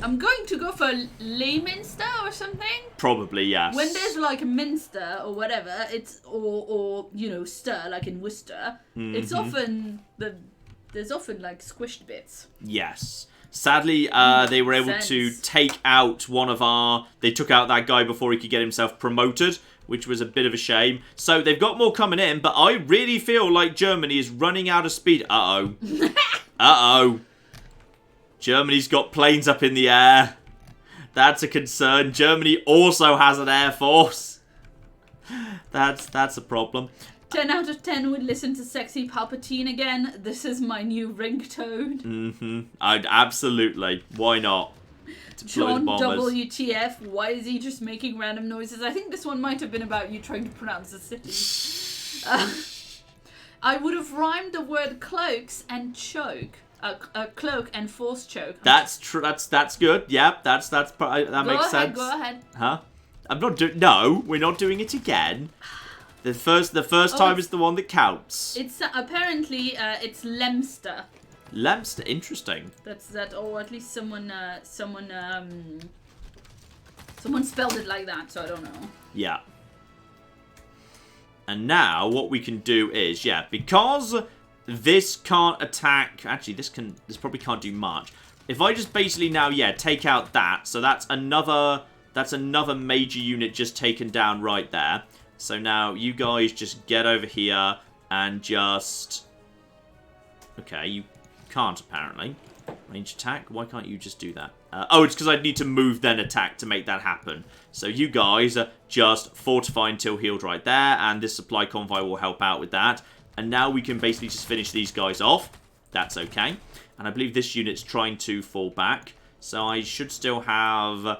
I'm going to go for Leominster or something. Probably, yes. When there's like Minster or whatever, it's or you know, Stir, like in Worcester, it's often there's often like squished bits. Yes. Sadly, they were able to take out one of our... They took out that guy before he could get himself promoted, which was a bit of a shame. So they've got more coming in, but I really feel like Germany is running out of speed. Uh-oh. Uh-oh. Germany's got planes up in the air. That's a concern. Germany also has an air force. That's a problem. 10 out of 10 would listen to Sexy Palpatine again. This is my new ringtone. Mm-hmm. Absolutely. Why not? John WTF, why is he just making random noises? I think this one might have been about you trying to pronounce the city. I would have rhymed the word cloaks and choke. Cloak and force choke. That's true. That's good. Yeah, that makes sense. Go ahead. Huh? I'm not doing... No, we're not doing it again. The first time is the one that counts. It's apparently it's Lemster. Lemster, interesting. That's that, or at least someone spelled it like that. So I don't know. Yeah. And now what we can do is, because this can't attack. Actually, this probably can't do much. If I just basically now, take out that, so that's another major unit just taken down right there. So now you guys just get over here and just... Okay, you can't apparently. Range attack? Why can't you just do that? It's because I'd need to move then attack to make that happen. So you guys just fortify until healed right there, and this supply convoy will help out with that. And now we can basically just finish these guys off. That's okay. And I believe this unit's trying to fall back. So I should still have,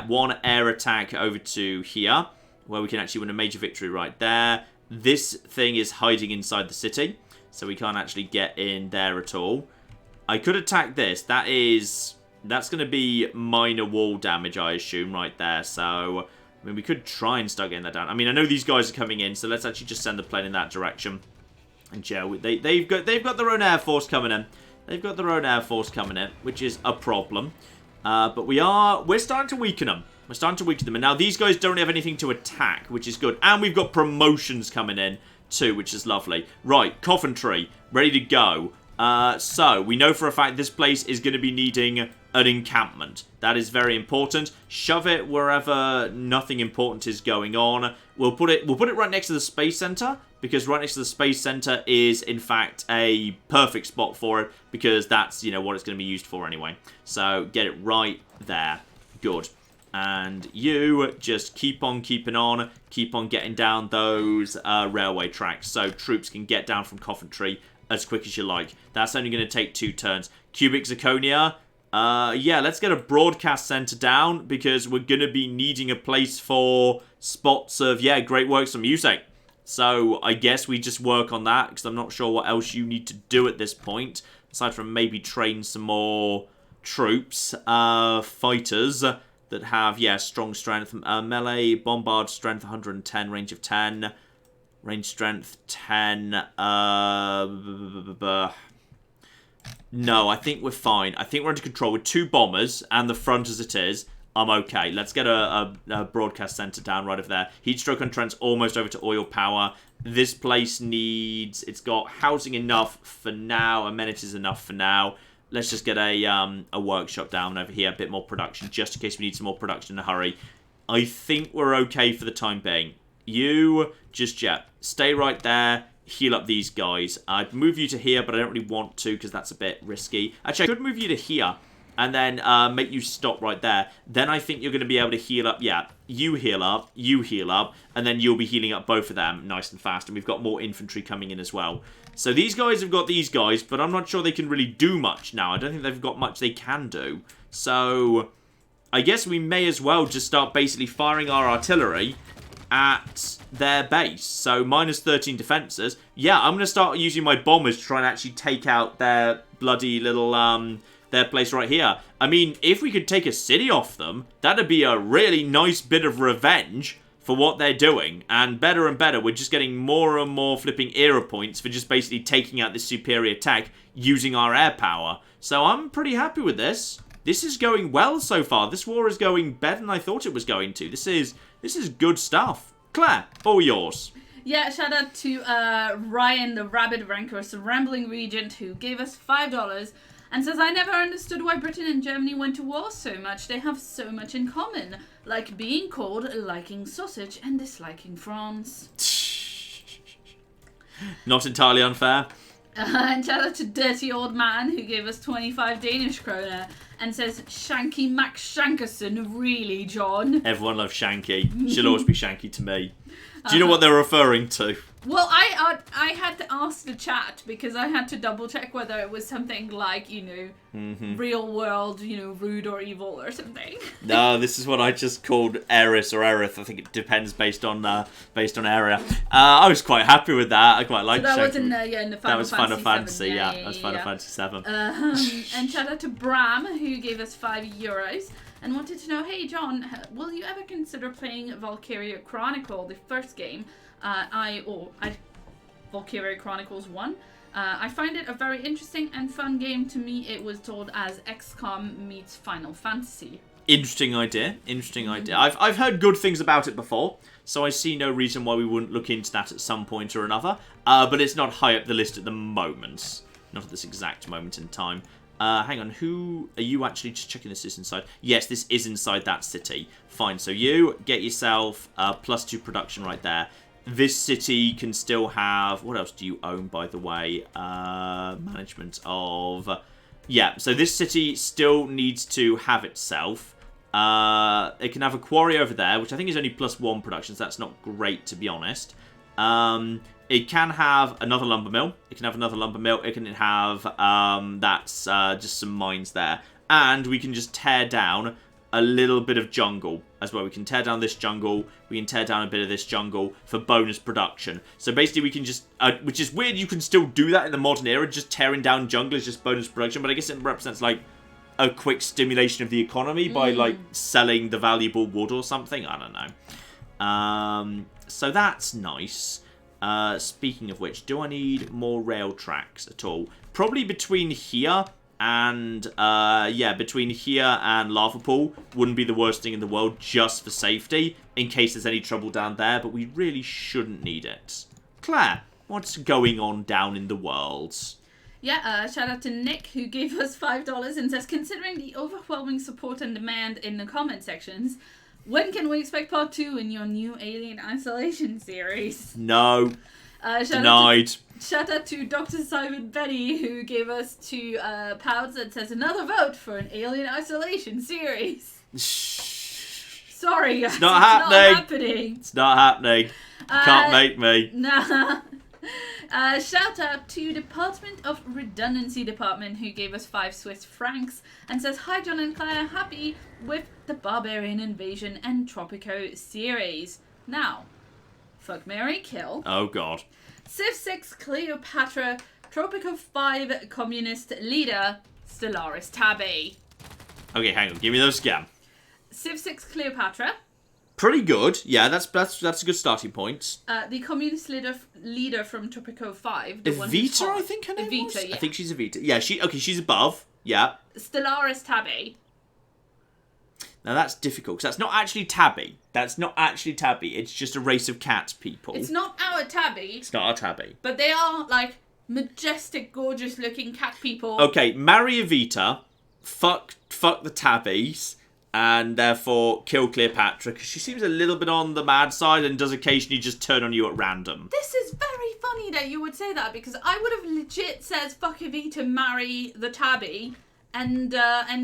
one air attack over to here, where we can actually win a major victory right there. This thing is hiding inside the city, so we can't actually get in there at all. I could attack this. That's going to be minor wall damage, I assume, right there. So, I mean, we could try and start getting that down. I mean, I know these guys are coming in, so let's actually just send the plane in that direction. And they've got their own air force coming in. They've got their own air force coming in, which is a problem. But we're starting to weaken them. We're starting to weaken them. And now these guys don't have anything to attack, which is good. And we've got promotions coming in too, which is lovely. Right, Coventry, ready to go. So, we know for a fact this place is going to be needing an encampment. That is very important. Shove it wherever nothing important is going on. We'll put it right next to the Space Center, because right next to the Space Center is, in fact, a perfect spot for it, because that's, what it's going to be used for anyway. So, get it right there. Good. And you just keep on keeping on. Keep on getting down those railway tracks, so troops can get down from Coventry as quick as you like. That's only going to take 2 turns. Cubic Zirconia. Let's get a broadcast center down, because we're going to be needing a place for spots of, great works of music. So I guess we just work on that, because I'm not sure what else you need to do at this point, aside from maybe train some more troops, fighters that have, strong strength. Melee, bombard, strength 110, range of 10. Range strength 10. No, I think we're fine. I think we're under control with 2 bombers and the front as it is. I'm okay. Let's get a broadcast center down right over there. Heat stroke on Trent's almost over to oil power. This place needs... It's got housing enough for now. Amenities enough for now. Let's just get a workshop down over here. A bit more production, just in case we need some more production in a hurry. I think we're okay for the time being. You just, stay right there. Heal up these guys. I'd move you to here, but I don't really want to, because that's a bit risky. Actually, I could move you to here, and then make you stop right there. Then I think you're going to be able to heal up. You heal up, and then you'll be healing up both of them nice and fast. And we've got more infantry coming in as well. So these guys have got these guys, but I'm not sure they can really do much now. I don't think they've got much they can do. So I guess we may as well just start basically firing our artillery at their base. So minus 13 defenses. I'm going to start using my bombers to try and actually take out their bloody little their place right here. I mean, if we could take a city off them, that'd be a really nice bit of revenge for what they're doing. And better, we're just getting more and more flipping era points for just basically taking out this superior tech using our air power. So I'm pretty happy with this. This is going well so far. This war is going better than I thought it was going to. This is good stuff. Claire, all yours. Shout out to Ryan, the Rabbit Rancorous, the Rambling Regent, who gave us $5. and says, I never understood why Britain and Germany went to war so much. They have so much in common, like being called liking sausage and disliking France. Not entirely unfair. And shout out to Dirty Old Man, who gave us 25 Danish kroner, and says, Shanky Max Shankerson, really, John? Everyone loves Shanky. She'll always be Shanky to me. Do you know what they're referring to? Well, I had to ask the chat because I had to double check whether it was something like, real world, rude or evil or something. No, this is what I just called Eris or Erith. I think it depends based on area. I was quite happy with that. I quite liked that Shanky. Was in the Final Final Fantasy. Yeah, That was Final Fantasy 7. And shout out to Bram, who gave us €5 and wanted to know, hey John, will you ever consider playing Valkyria Chronicle, the first game? Valkyria Chronicles 1. I find it a very interesting and fun game. To me, it was told as XCOM meets Final Fantasy. Interesting idea. I've heard good things about it before, so I see no reason why we wouldn't look into that at some point or another. But it's not high up the list at the moment. Not at this exact moment in time. Hang on, who are you actually just checking this is inside? Yes, this is inside that city. Fine, so you get yourself +2 production right there. This city can still have... What else do you own, by the way? Management of... Yeah, so this city still needs to have itself. It can have a quarry over there, which I think is only +1 production, so that's not great, to be honest. It can have another lumber mill. It can have that's just some mines there. And we can just tear down a little bit of jungle as well. We can tear down this jungle. We can tear down a bit of this jungle for bonus production. So basically we can just... which is weird, you can still do that in the modern era. Just tearing down jungle is just bonus production. But I guess it represents like a quick stimulation of the economy by like selling the valuable wood or something. I don't know. So that's nice. Speaking of which, do I need more rail tracks at all? Probably between here and between here and Lava Pool wouldn't be the worst thing in the world, just for safety, in case there's any trouble down there, but we really shouldn't need it. Claire, what's going on down in the world? Yeah, shout out to Nick, who gave us $5 and says, considering the overwhelming support and demand in the comment sections, when can we expect part 2 in your new Alien Isolation series? No. Denied. Shout out to Dr. Simon Benny, who gave us £2 and says, another vote for an Alien Isolation series. Sorry, guys. It's not happening. It's not happening. You can't make me. Nah. Shout out to Department of Redundancy Department, who gave us 5 Swiss francs and says, hi John and Claire, happy with the Barbarian Invasion and Tropico series. Now, fuck, marry, kill. Oh god. Civ 6 Cleopatra, Tropico 5 Communist Leader, Stellaris Tabby. Okay, hang on, give me those again. Civ 6 Cleopatra. Pretty good. Yeah, that's a good starting point. The communist leader from Tropico 5. The Evita, I think her name was? Yeah. I think she's Evita. Yeah, she's above. Yeah. Stellaris Tabby. Now that's difficult, because that's not actually Tabby. It's just a race of cat people. It's not our Tabby. But they are, like, majestic, gorgeous-looking cat people. Okay, marry Evita, fuck the Tabbies, and therefore kill Cleopatra, because she seems a little bit on the mad side and does occasionally just turn on you at random. This is very funny that you would say that, because I would have legit said fuck Evita, marry the Tabby, and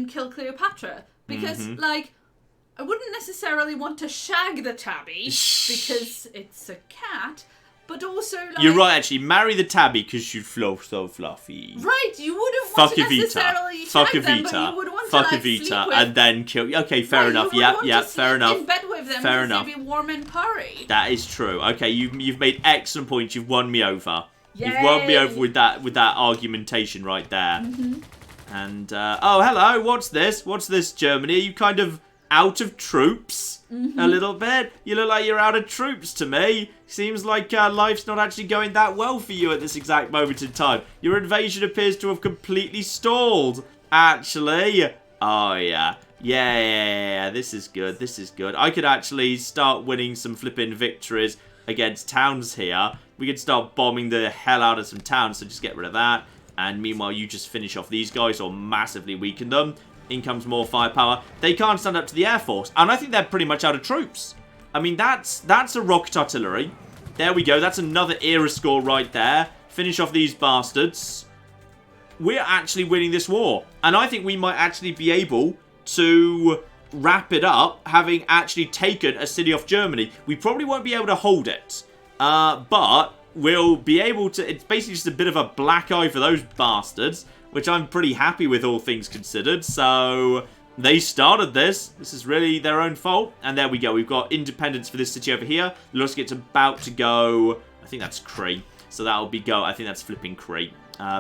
kill Cleopatra. Because, like, I wouldn't necessarily want to shag the Tabby, because it's a cat, but also, like... You're right, actually. Marry the Tabby, because she'd flow so fluffy. Right, you wouldn't want to necessarily shag them, but you would want to, like, sleep with... and then kill... Okay, fair enough. Yeah, fair enough. In bed with them, fair enough. They'd be warm and purry. That is true. Okay, you've made excellent points. You've won me over. Yay. You've won me over with that argumentation right there. Mm-hmm. And, oh, hello, what's this, Germany? Are you kind of out of troops? Mm-hmm. A little bit? You look like you're out of troops to me. Seems like life's not actually going that well for you at this exact moment in time. Your invasion appears to have completely stalled, actually. Oh, yeah. Yeah, this is good. I could actually start winning some flipping victories against towns here. We could start bombing the hell out of some towns, so just get rid of that. And meanwhile, you just finish off these guys or massively weaken them. In comes more firepower. They can't stand up to the Air Force. And I think they're pretty much out of troops. I mean, that's a rocket artillery. There we go. That's another era score right there. Finish off these bastards. We're actually winning this war. And I think we might actually be able to wrap it up, having actually taken a city off Germany. We probably won't be able to hold it. But we'll be able to... It's basically just a bit of a black eye for those bastards, which I'm pretty happy with, all things considered. So they started this. This is really their own fault. And there we go. We've got independence for this city over here. Looks like it's about to go... I think that's Cree. So that'll be go... I think that's flipping Cree,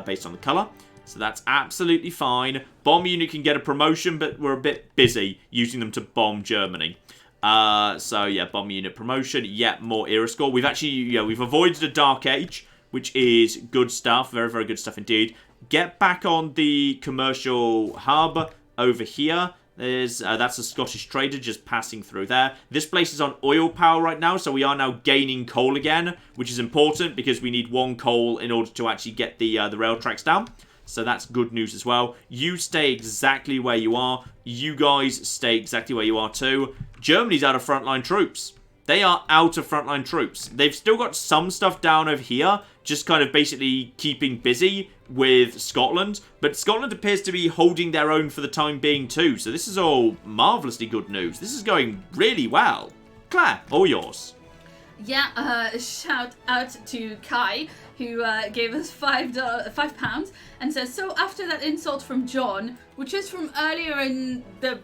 based on the colour. So that's absolutely fine. Bomb unit can get a promotion, but we're a bit busy using them to bomb Germany. So yeah, bomb unit promotion. Yeah, more era score. We've actually, yeah, we've avoided a dark age, which is good stuff. Very, very good stuff indeed. Get back on the commercial hub over here. There's that's a Scottish trader just passing through there. This place is on oil power right now, so we are now gaining coal again, which is important because we need 1 coal in order to actually get the rail tracks down. So that's good news as well. You stay exactly where you are. You guys stay exactly where you are too. Germany's out of frontline troops. They are out of frontline troops. They've still got some stuff down over here, just kind of basically keeping busy with Scotland. But Scotland appears to be holding their own for the time being too. So this is all marvellously good news. This is going really well. Claire, all yours. Yeah, shout out to Kai, who gave us £5 and says, so after that insult from John, which is from earlier in the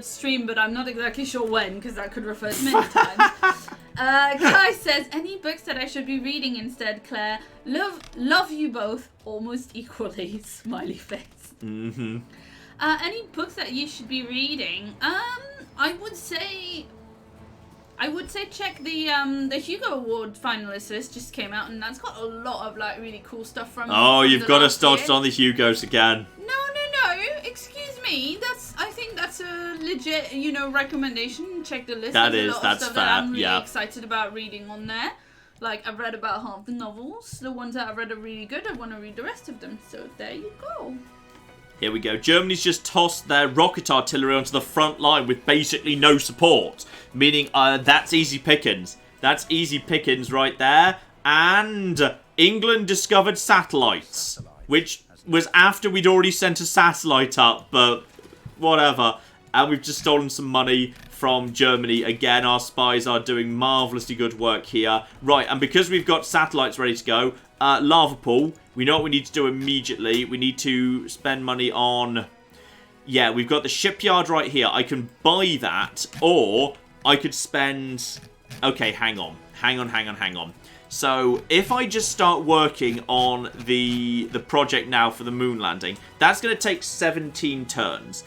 stream, but I'm not exactly sure when, because that could refer to many times. Kai says, any books that I should be reading instead, Claire? Love you both almost equally, smiley face. Mm-hmm. Any books that you should be reading? I would say check the Hugo Award finalist list just came out, and that's got a lot of like really cool stuff from. Oh, you've got to start start on the Hugos again. No. Excuse me. I think that's a legit, recommendation. Check the list. That's a lot of stuff fair. that I'm really yeah. excited about reading on there. Like, I've read about half the novels. The ones that I've read are really good. I want to read the rest of them. So there you go. Here we go. Germany's just tossed their rocket artillery onto the front line with basically no support. Meaning that's easy pickings. That's easy pickings right there. And England discovered satellites. Which was after we'd already sent a satellite up. But whatever. And we've just stolen some money from Germany. Again, our spies are doing marvellously good work here. Right, and because we've got satellites ready to go, lava pool, we know what we need to do immediately. We need to spend money on... Yeah, we've got the shipyard right here. I can buy that, or I could spend... Okay, hang on. So, if I just start working on the project now for the moon landing, that's going to take 17 turns.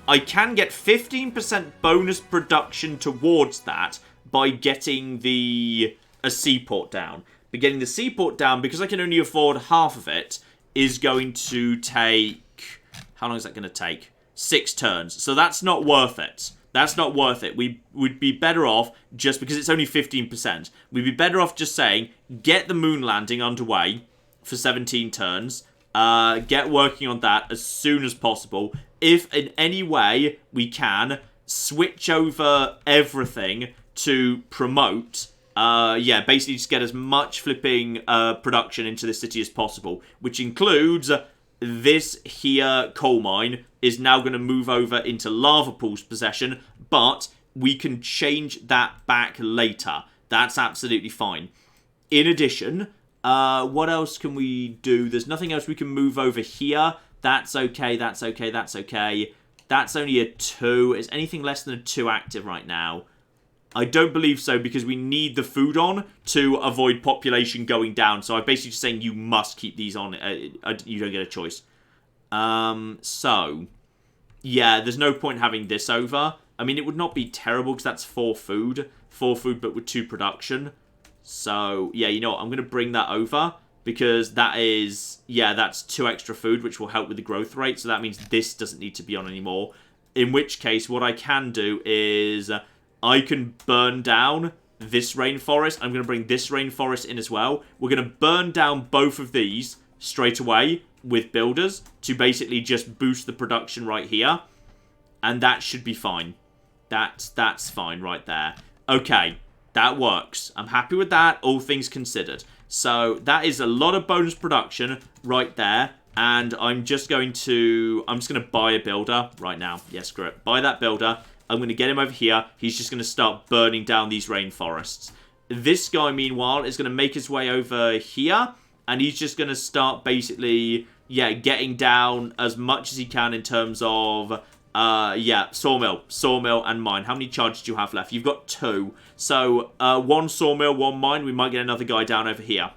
I can get 15% bonus production towards that by getting a seaport down. But getting the seaport down, because I can only afford half of it, is going to take... How long is that going to take? 6 turns. So that's not worth it. That's not worth it. We would be better off, just because it's only 15%, we'd be better off just saying, get the moon landing underway for 17 turns. Get working on that as soon as possible. If in any way we can, switch over everything to promote... basically just get as much flipping production into the city as possible, which includes this here coal mine is now going to move over into Lava Pool's possession, but we can change that back later. That's absolutely fine. In addition, what else can we do? There's nothing else we can move over here. That's okay. That's only a 2. Is anything less than a 2 active right now? I don't believe so, because we need the food on to avoid population going down. So I'm basically just saying you must keep these on. You don't get a choice. So, yeah, there's no point having this over. I mean, it would not be terrible because that's 4 food. 4 food, but with 2 production. So, yeah, you know what? I'm going to bring that over because that is, yeah, that's 2 extra food, which will help with the growth rate. So that means this doesn't need to be on anymore. In which case, what I can do is... I can burn down this rainforest. I'm going to bring this rainforest in as well. We're going to burn down both of these straight away. with builders to basically just boost the production right here. And that should be fine. That's fine right there. Okay, that works. I'm happy with that, all things considered. So that is a lot of bonus production right there. And I'm just going to buy a builder right now. Yes, screw it. Buy that builder. I'm going to get him over here. He's just going to start burning down these rainforests. This guy, meanwhile, is going to make his way over here. And he's just going to start basically, getting down as much as he can in terms of, sawmill and mine. How many charges do you have left? You've got 2. So, 1 sawmill, 1 mine. We might get another guy down over here.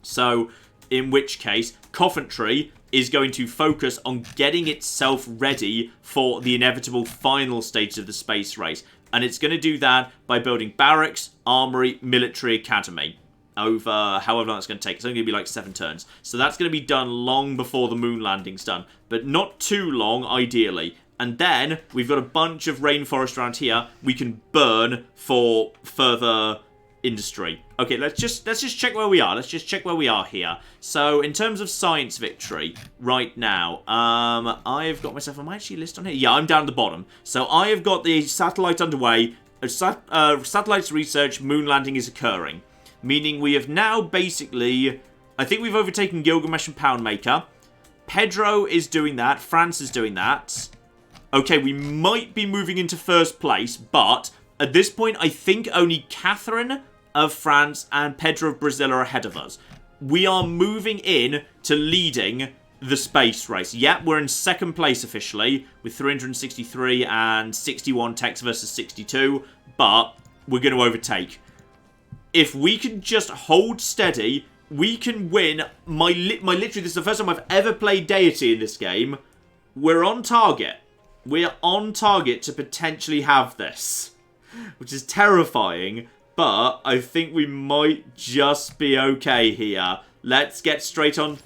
So, in which case, Coventry is going to focus on getting itself ready for the inevitable final stage of the space race. And it's going to do that by building barracks, armory, military academy. Over however long it's going to take. It's only going to be like 7 turns. So that's going to be done long before the moon landing's done. But not too long, ideally. And then we've got a bunch of rainforest around here we can burn for further industry. Okay, let's just check where we are. Let's just check where we are here. So in terms of science victory right now, I've got myself. Am I actually listed on here? Yeah, I'm down at the bottom. So I have got the satellite underway. Satellites research. Moon landing is occurring. Meaning we have now basically, I think we've overtaken Gilgamesh and Poundmaker. Pedro is doing that. France is doing that. Okay, we might be moving into first place, but at this point, I think only Catherine of France and Pedro of Brazil are ahead of us. We are moving in to leading the space race. Yep, we're in second place officially with 363 and 61 techs versus 62, but we're going to overtake. If we can just hold steady, we can win. Literally, this is the first time I've ever played Deity in this game. We're on target. We're on target to potentially have this, which is terrifying, but I think we might just be okay here. Let's get straight on,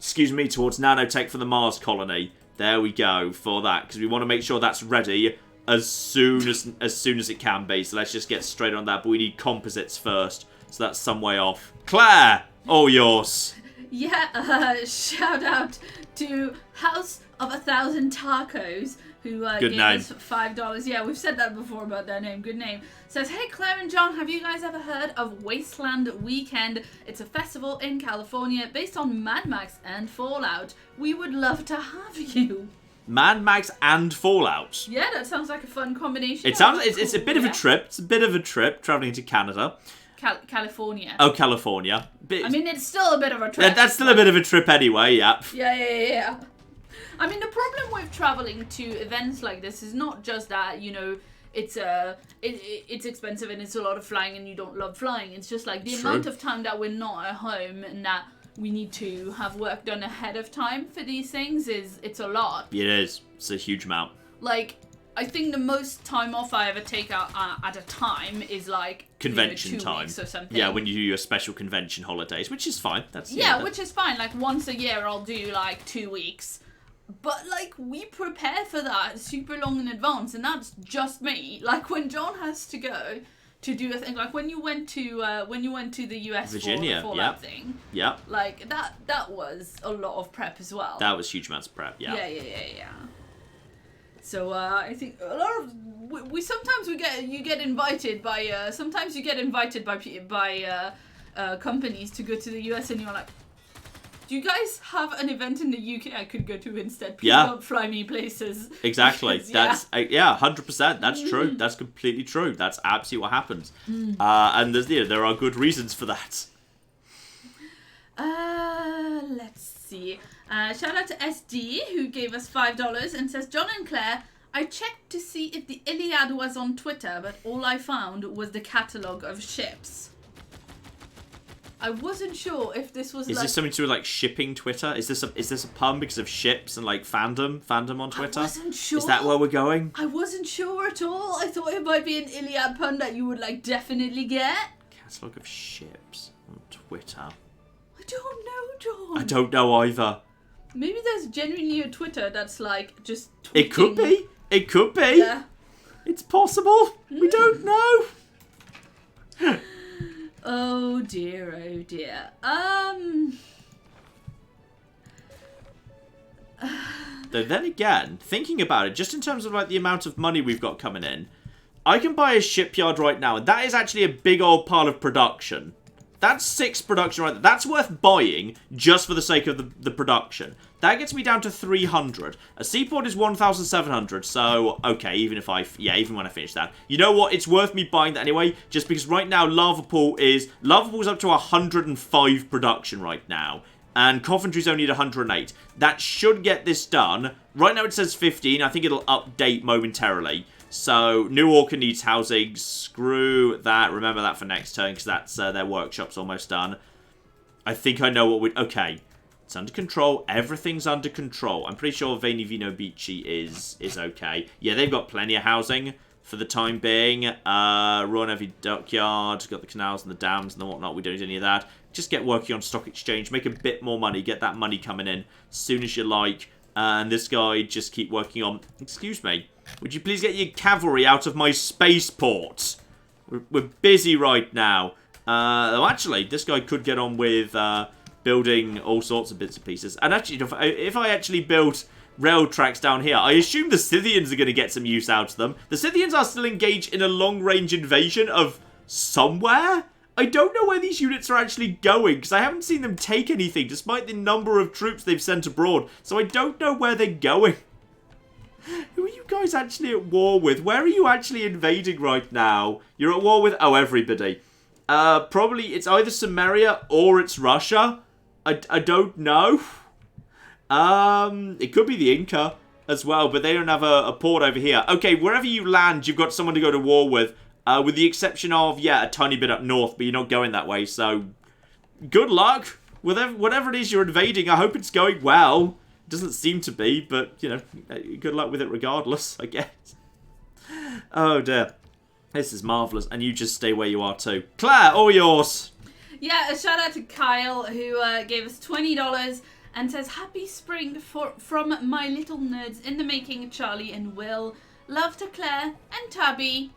towards Nanotech for the Mars colony. There we go for that, because we want to make sure that's ready as soon as it can be. So let's just get straight on that, but we need composites first, so that's some way off. Claire, all yours. Yeah, shout out to House of 1,000 Tacos, who gave us $5. Yeah, we've said that before about their name. Good name. Says, hey, Claire and John, have you guys ever heard of Wasteland Weekend? It's a festival in California based on Mad Max and Fallout. We would love to have you. Mad Max and Fallout. Yeah, that sounds like a fun combination. It sounds. It's a bit of a trip. It's a bit of a trip traveling to Canada. California. Oh, California. I mean, it's still a bit of a trip. That's still a bit of a trip anyway. Yeah. Yeah. I mean, the problem with traveling to events like this is not just that, it's expensive and it's a lot of flying and you don't love flying. It's just like the amount of time that we're not at home and that we need to have work done ahead of time for these things it's a lot. It is. It's a huge amount. Like, I think the most time off I ever take out at a time is like convention 2 time weeks or something. Yeah, when you do your special convention holidays, which is fine. Which is fine. Like once a year I'll do like 2 weeks. But like we prepare for that super long in advance, and that's just me. Like when John has to go to do a thing, like when you went to the US Virginia, for the Fallout thing. Yeah. Like that was a lot of prep as well. That was huge amounts of prep. Yeah. Yeah. So I think a lot of you get invited by companies to go to the US, and you're like, do you guys have an event in the UK I could go to instead? Please don't fly me places. Exactly. Because, that's 100%. That's true. That's completely true. That's absolutely what happens. And there are good reasons for that. Let's see. Shout out to SD who gave us $5 and says, John and Claire, I checked to see if the Iliad was on Twitter, but all I found was the catalogue of ships. I wasn't sure if this was Is this something to do with like shipping Twitter? Is this a pun because of ships and like fandom on Twitter? I wasn't sure. Is that where we're going? I wasn't sure at all. I thought it might be an Iliad pun that you would like definitely get. Catalogue of ships on Twitter. I don't know, John. I don't know either. Maybe there's genuinely a Twitter that's like just tweeting. It could be. It could be. Yeah. It's possible. We don't know. Oh dear. Though then again, thinking about it, just in terms of like the amount of money we've got coming in, I can buy a shipyard right now, and that is actually a big old pile of production. That's 6 production right there. That's worth buying just for the sake of the production. That gets me down to 300. A seaport is 1,700, so, okay, even when I finish that. You know what? It's worth me buying that anyway, just because right now Lava Pool's up to 105 production right now. And Coventry's only at 108. That should get this done. Right now it says 15. I think it'll update momentarily. So, New Orca needs housing. Screw that. Remember that for next turn, because that's their workshop's almost done. I think I know what we... Okay. It's under control. Everything's under control. I'm pretty sure Veni Vino Beachy is okay. Yeah, they've got plenty of housing for the time being. Royal Navy Dockyard. Got the canals and the dams and the whatnot. We don't need any of that. Just get working on Stock Exchange. Make a bit more money. Get that money coming in as soon as you like. And this guy, just keep working on... Excuse me. Would you please get your cavalry out of my spaceport? We're busy right now. Oh, actually, this guy could get on with building all sorts of bits and pieces. And actually, if I actually build rail tracks down here, I assume the Scythians are going to get some use out of them. The Scythians are still engaged in a long-range invasion of somewhere? I don't know where these units are actually going, because I haven't seen them take anything, despite the number of troops they've sent abroad. So I don't know where they're going. Who are you guys actually at war with? Where are you actually invading right now? You're at war with... Oh, everybody. Probably it's either Samaria or it's Russia. I don't know. It could be the Inca as well, but they don't have a port over here. Okay, wherever you land, you've got someone to go to war with the exception of, yeah, a tiny bit up north, but you're not going that way, so good luck. Whatever it is you're invading, I hope it's going well. Doesn't seem to be, but, you know, good luck with it regardless, I guess. Oh, dear. This is marvellous, and you just stay where you are, too. Claire, all yours! Yeah, a shout out to Kyle, who gave us $20 and says, Happy spring from my little nerds in the making, Charlie and Will. Love to Claire, and Tabby,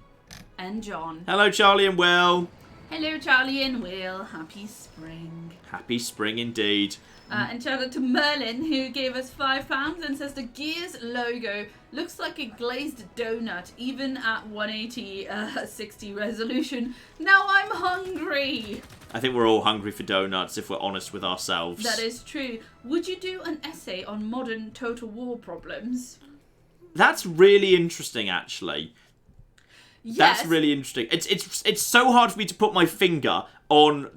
and John. Hello, Charlie and Will. Hello, Charlie and Will. Happy spring. Happy spring, indeed. And shout out to Merlin, who gave us £5 and says the Gears logo looks like a glazed donut, even at 180 60 resolution. Now I'm hungry. I think we're all hungry for donuts, if we're honest with ourselves. That is true. Would you do an essay on modern total war problems? That's really interesting, actually. Yes. That's really interesting. It's so hard for me to put my finger on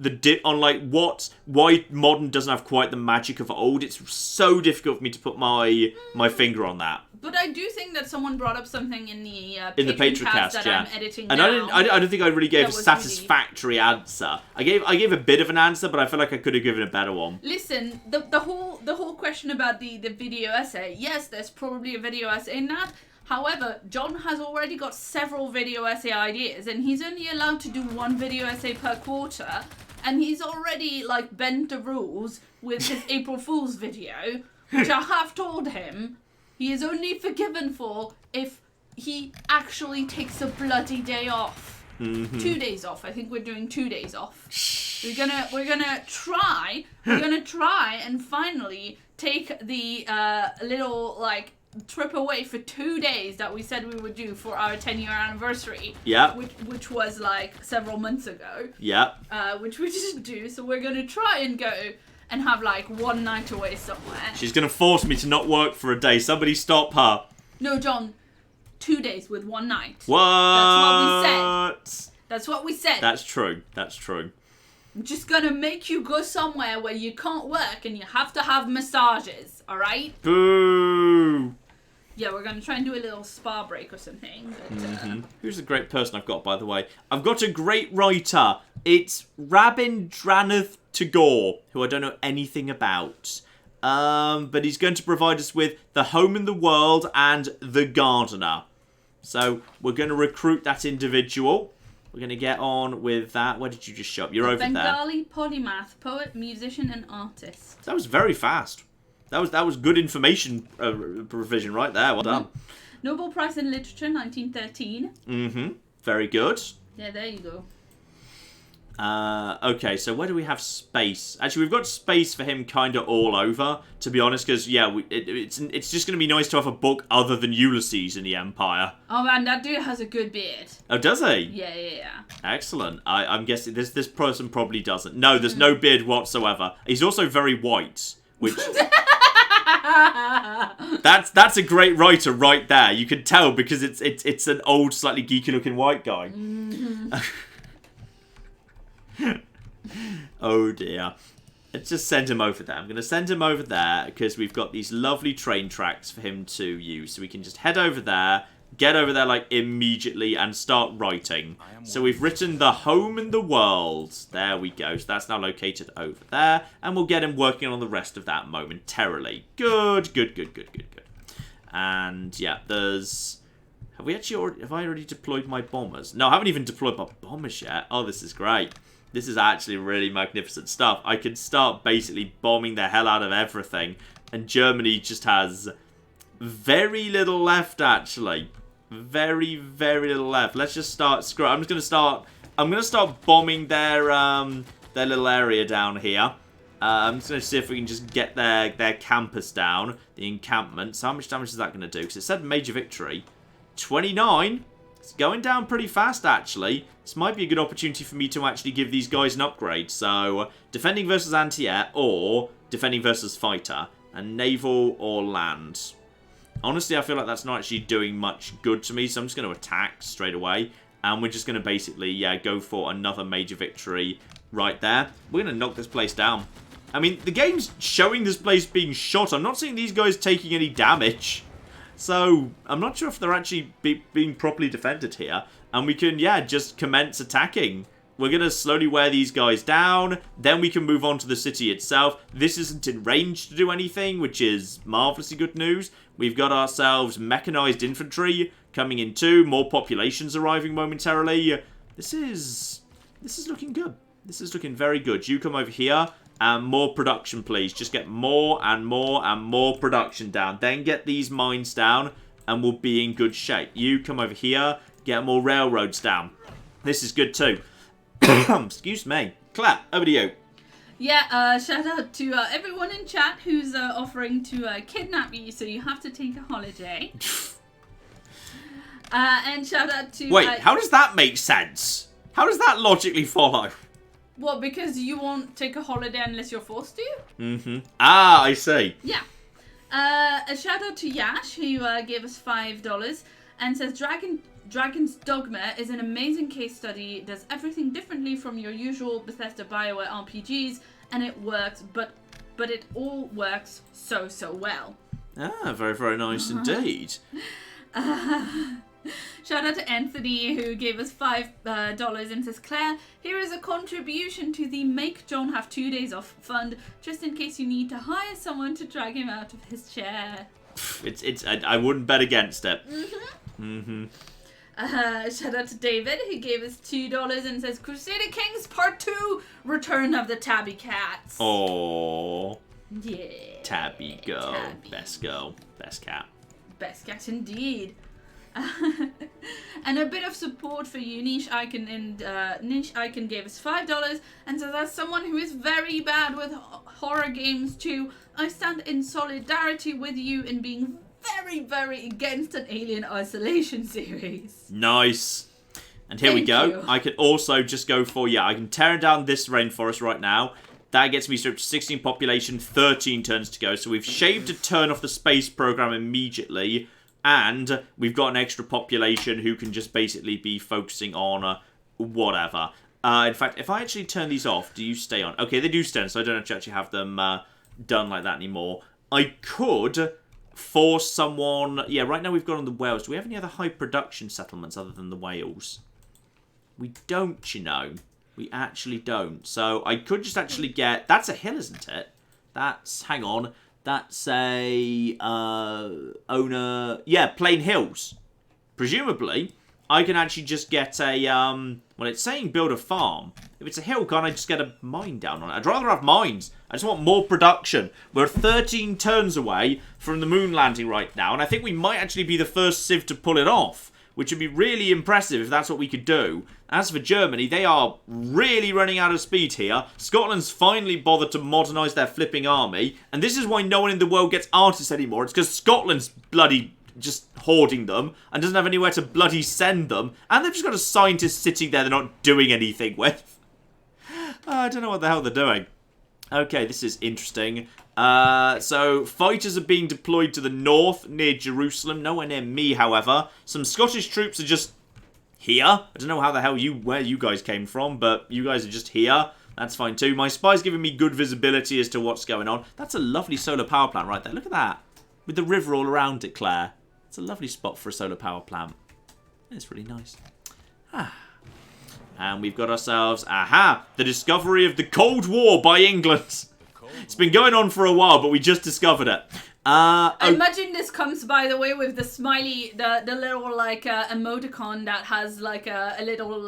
why modern doesn't have quite the magic of old. It's so difficult for me to put my finger on that. But I do think that someone brought up something in the Patreon cast that yeah. I'm editing and now. I don't think I really gave a satisfactory answer. I gave a bit of an answer, but I feel like I could have given a better one. Listen, the whole question about the video essay. Yes, there's probably a video essay in that. However, John has already got several video essay ideas, and he's only allowed to do one video essay per quarter, and he's already, bent the rules with his April Fool's video, which I have told him he is only forgiven for if he actually takes a bloody day off. Mm-hmm. 2 days off. I think we're doing 2 days off. We're gonna try and finally take the little, trip away for 2 days that we said we would do for our 10-year anniversary. Yeah. Which was several months ago. Yeah. Which we didn't do, so we're gonna try and go and have 1 night away somewhere. She's gonna force me to not work for a day. Somebody stop her. No, John. 2 days with 1 night. What? That's what we said. That's true. That's true. I'm just gonna make you go somewhere where you can't work and you have to have massages, alright? Boo! Yeah, we're going to try and do a little spa break or something. But, Who's the great person I've got, by the way? I've got a great writer. It's Rabindranath Tagore, who I don't know anything about. But he's going to provide us with The Home in the World and The Gardener. So we're going to recruit that individual. We're going to get on with that. Where did you just show up? You're over there. Bengali polymath, poet, musician, and artist. That was very fast. That was good information provision right there. Well done. Nobel Prize in Literature, 1913. Very good. Yeah, there you go. Okay, so where do we have space? Actually, we've got space for him kind of all over, to be honest, because, yeah, it's just going to be nice to have a book other than Ulysses in the Empire. Oh, man, that dude has a good beard. Oh, does he? Yeah. Excellent. I'm guessing this person probably doesn't. No, there's no beard whatsoever. He's also very white, which... That's a great writer right there. You can tell because it's an old, slightly geeky-looking white guy. Oh dear. Let's just send him over there. I'm going to send him over there because we've got these lovely train tracks for him to use. So we can just head over there, get over there like immediately and start writing. So we've written the home and the world. There we go. So that's now located over there. And we'll get him working on the rest of that momentarily. Good. And yeah, there's... Have I already deployed my bombers? No, I haven't even deployed my bombers yet. Oh, this is great. This is actually really magnificent stuff. I can start basically bombing the hell out of everything. And Germany just has very little left, actually. Very little left. Let's just start... I'm going to start bombing their little area down here. I'm just going to see if we can just get their campus down. The encampment. So how much damage is that going to do? Because it said major victory. 29. It's going down pretty fast, actually. This might be a good opportunity for me to actually give these guys an upgrade. So, defending versus anti-air or defending versus fighter. And naval or land. Honestly, I feel like that's not actually doing much good to me. So I'm just going to attack straight away. And we're just going to basically, yeah, go for another major victory right there. We're going to knock this place down. I mean, the game's showing this place being shot. I'm not seeing these guys taking any damage. So, I'm not sure if they're actually being properly defended here. And we can, yeah, just commence attacking. We're going to slowly wear these guys down. Then we can move on to the city itself. This isn't in range to do anything, which is marvelously good news. We've got ourselves mechanized infantry coming in too. More populations arriving momentarily. This is looking good. This is looking very good. You come over here. And more production, please. Just get more and more and more production down. Then get these mines down, and we'll be in good shape. You come over here, get more railroads down. This is good too. Excuse me. Claire, over to you. Yeah, shout out to everyone in chat who's offering to kidnap you, so you have to take a holiday. And shout out to... Wait, how does that make sense? How does that logically follow? Well, because you won't take a holiday unless you're forced to? Mm-hmm. Ah, I see. Yeah. A shout out to Yash, who gave us $5 and says, Dragon's Dogma is an amazing case study, does everything differently from your usual Bethesda BioWare RPGs, and it works, but it all works so well. Ah, very nice indeed. Shout out to Anthony, who gave us $5 and says, Claire, here is a contribution to the Make John Have 2 Days Off fund, just in case you need to hire someone to drag him out of his chair. I wouldn't bet against it. Shout out to David, who gave us $2 and says, Crusader Kings Part 2, Return of the Tabby Cats. Oh, yeah. Tabby girl. Tabby. Best girl. Best cat. Best cat indeed. And a bit of support for you, Niche Icon, and Niche Icon gave us $5 and says, as someone who is very bad with horror games too, I stand in solidarity with you in being very against an Alien Isolation series. Nice. And here we go. You. I can also just go for, I can tear down this rainforest right now. That gets me straight to 16 population, 13 turns to go. So we've shaved a turn off the space program immediately. And we've got an extra population who can just basically be focusing on whatever. In fact, if I actually turn these off, do you stay on? Okay, they do stay on, so I don't have to actually have them done like that anymore. I could force someone... Yeah, right now we've got on the whales. Do we have any other high production settlements other than the whales? We don't, you know. We actually don't. So I could just actually get... That's a hill, isn't it? That's... Hang on. That's a owner... Yeah, Plain Hills. Presumably, I can actually just get a... Well, it's saying build a farm. If it's a hill, can't I just get a mine down on it? I'd rather have mines. I just want more production. We're 13 turns away from the moon landing right now, and I think we might actually be the first civ to pull it off. which would be really impressive if that's what we could do. As for Germany, they are really running out of speed here. Scotland's finally bothered to modernise their flipping army, and this is why no one in the world gets artists anymore. It's because Scotland's bloody just hoarding them and doesn't have anywhere to bloody send them, and they've just got a scientist sitting there they're not doing anything with. I don't know what the hell they're doing. Okay, this is interesting. So fighters are being deployed to the north near Jerusalem, nowhere near me, however. Some Scottish troops are just here. I don't know how the hell where you guys came from, but you guys are just here. That's fine too. My spy's giving me good visibility as to what's going on. That's a lovely solar power plant right there. Look at that. With the river all around it, Claire. It's a lovely spot for a solar power plant. It's really nice. And we've got ourselves, the discovery of the Cold War by England. It's been going on for a while, but we just discovered it. I imagine this comes, by the way, with the smiley, the little, like, emoticon that has, like, a little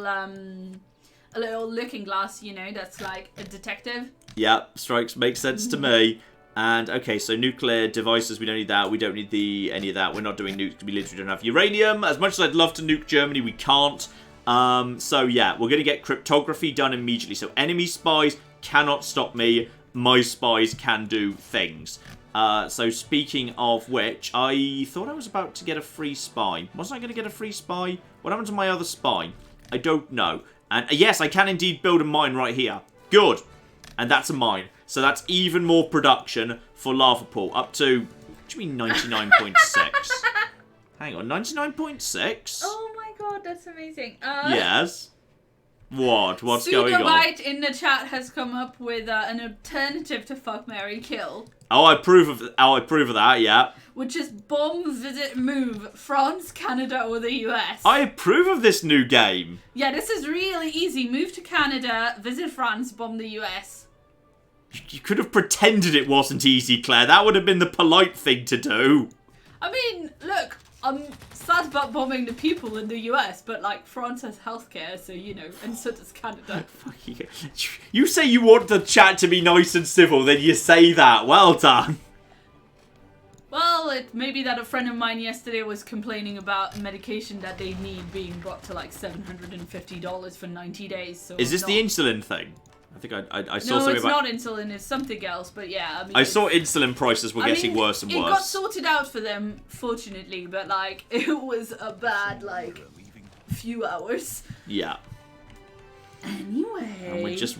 looking glass, you know, that's like a detective. Yep, makes sense to me. And, okay, so nuclear devices, we don't need that. We don't need any of that. We're not doing nukes because we literally don't have uranium. As much as I'd love to nuke Germany, we can't. So, yeah, we're going to get cryptography done immediately. So, enemy spies cannot stop me. My spies can do things. So, speaking of which, I thought I was about to get a free spy. Wasn't I going to get a free spy? What happened to my other spy? I don't know. And, yes, I can indeed build a mine right here. Good. And that's a mine. So that's even more production for lava pool. Up to, what do you mean 99.6? Hang on, 99.6? Oh my god, that's amazing. Yes. What's going on? Pseudobyte in the chat has come up with an alternative to fuck, marry, kill. Oh, I approve of that, yeah. Which is bomb, visit, move. France, Canada, or the US. I approve of this new game. Yeah, this is really easy. Move to Canada, visit France, bomb the US. You could have pretended it wasn't easy, Claire. That would have been the polite thing to do. I mean, look, I'm sad about bombing the people in the US, but, like, France has healthcare, so, you know, and so does Canada. You say you want the chat to be nice and civil, then you say that. Well done. Well, it may be that a friend of mine yesterday was complaining about medication that they need being brought to, like, $750 for 90 days, so... Is this the insulin thing? I think I saw something about... No, it's not insulin, it's something else, but yeah, I mean... I saw insulin prices were getting worse and worse. It got sorted out for them, fortunately, but, like, it was a bad, like, few hours. Yeah. Anyway... And we're just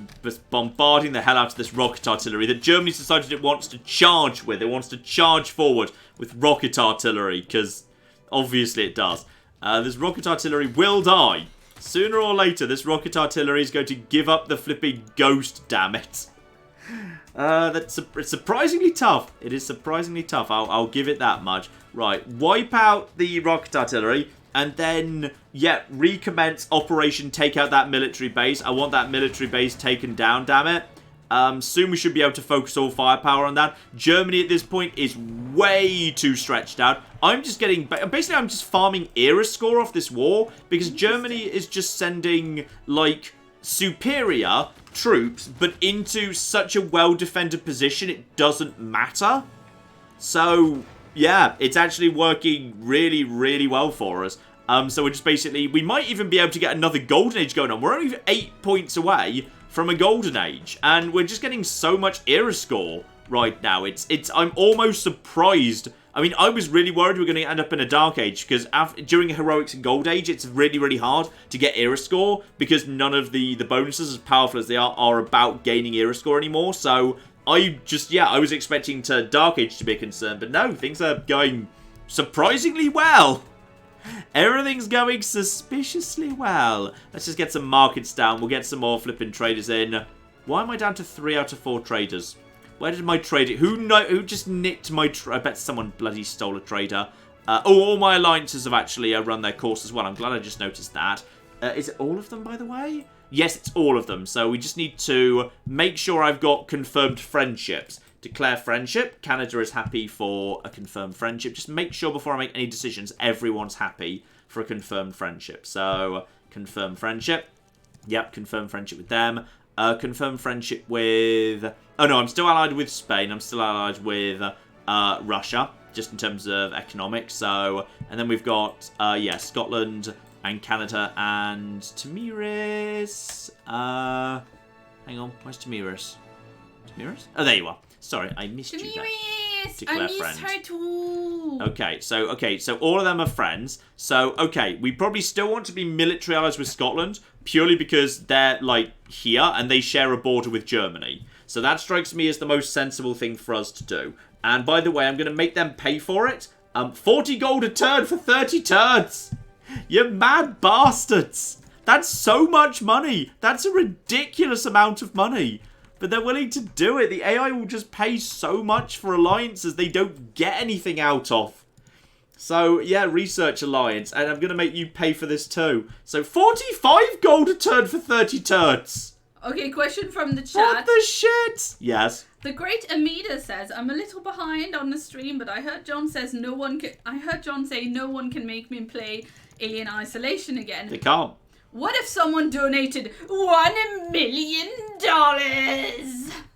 bombarding the hell out of this rocket artillery that Germany's decided it wants to charge with. It wants to charge forward with rocket artillery, because obviously it does. This rocket artillery will die. Sooner or later, this rocket artillery is going to give up the flipping ghost, damn it. It's surprisingly tough. It is surprisingly tough. I'll give it that much. Right, wipe out the rocket artillery, and then, yeah, recommence Operation Take Out That Military Base. I want that military base taken down, damn it. Soon we should be able to focus all firepower on that. Germany at this point is way too stretched out. I'm just farming era score off this war because Germany is just sending, like, superior troops, but into such a well-defended position it doesn't matter. So, yeah, it's actually working really, really well for us. So we're just basically, we might even be able to get another golden age going on. We're only 8 points away from a golden age, and we're just getting so much era score right now. I'm almost surprised. I mean, I was really worried we were going to end up in a dark age, because during heroics and gold age, it's really, really hard to get era score, because none of the bonuses, as powerful as they are about gaining era score anymore. So I was expecting dark age to be a concern, but no, things are going surprisingly well. Everything's going suspiciously well. Let's just get some markets down. We'll get some more flipping traders in. Why am I down to 3 out of 4 traders? Where did my trader... Who just nicked my... I bet someone bloody stole a trader. All my alliances have actually run their course as well. I'm glad I just noticed that. Is it all of them, by the way? Yes, it's all of them. So we just need to make sure I've got confirmed friendships. Declare friendship. Canada is happy for a confirmed friendship. Just make sure before I make any decisions, everyone's happy for a confirmed friendship. So, confirm friendship. Yep, confirm friendship with them. Confirm friendship with... Oh no, I'm still allied with Spain. I'm still allied with Russia. just in terms of economics. So, and then we've got, Scotland and Canada and Tamiris. Hang on, where's Tamiris? Tamiris? Oh, there you are. Sorry, I missed you there. I missed her too. Okay, so all of them are friends. So, okay, we probably still want to be military allies with Scotland, purely because they're, like, here, and they share a border with Germany. So that strikes me as the most sensible thing for us to do. And by the way, I'm going to make them pay for it. 40 gold a turn for 30 turns. You mad bastards. That's so much money. That's a ridiculous amount of money. But they're willing to do it. The AI will just pay so much for alliances they don't get anything out of. So, yeah, research alliance. And I'm going to make you pay for this too. So, 45 gold a turn for 30 turns. Okay, question from the chat. What the shit? Yes. The great Amida says, I'm a little behind on the stream, but I heard John say no one can make me play Alien Isolation again. They can't. What if someone donated $1 million?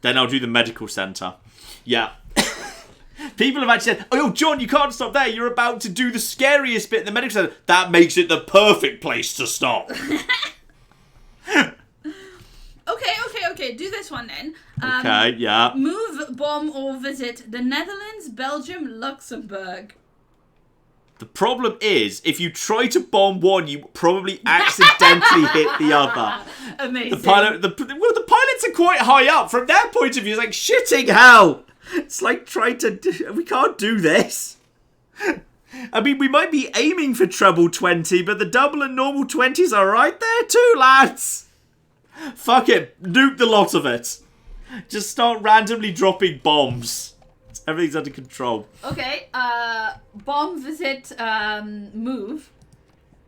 Then I'll do the medical centre. Yeah. People have actually said, oh, John, you can't stop there. You're about to do the scariest bit in the medical centre. That makes it the perfect place to stop. Okay. Do this one then. Okay, yeah. Move, bomb, or visit the Netherlands, Belgium, Luxembourg. The problem is, if you try to bomb one, you probably accidentally hit the other. Amazing. The pilots are quite high up. From their point of view, it's like, shitting hell. It's like we can't do this. I mean, we might be aiming for treble 20, but the double and normal 20s are right there too, lads. Fuck it. Nuke the lot of it. Just start randomly dropping bombs. Everything's under control. Okay, bomb, visit, move.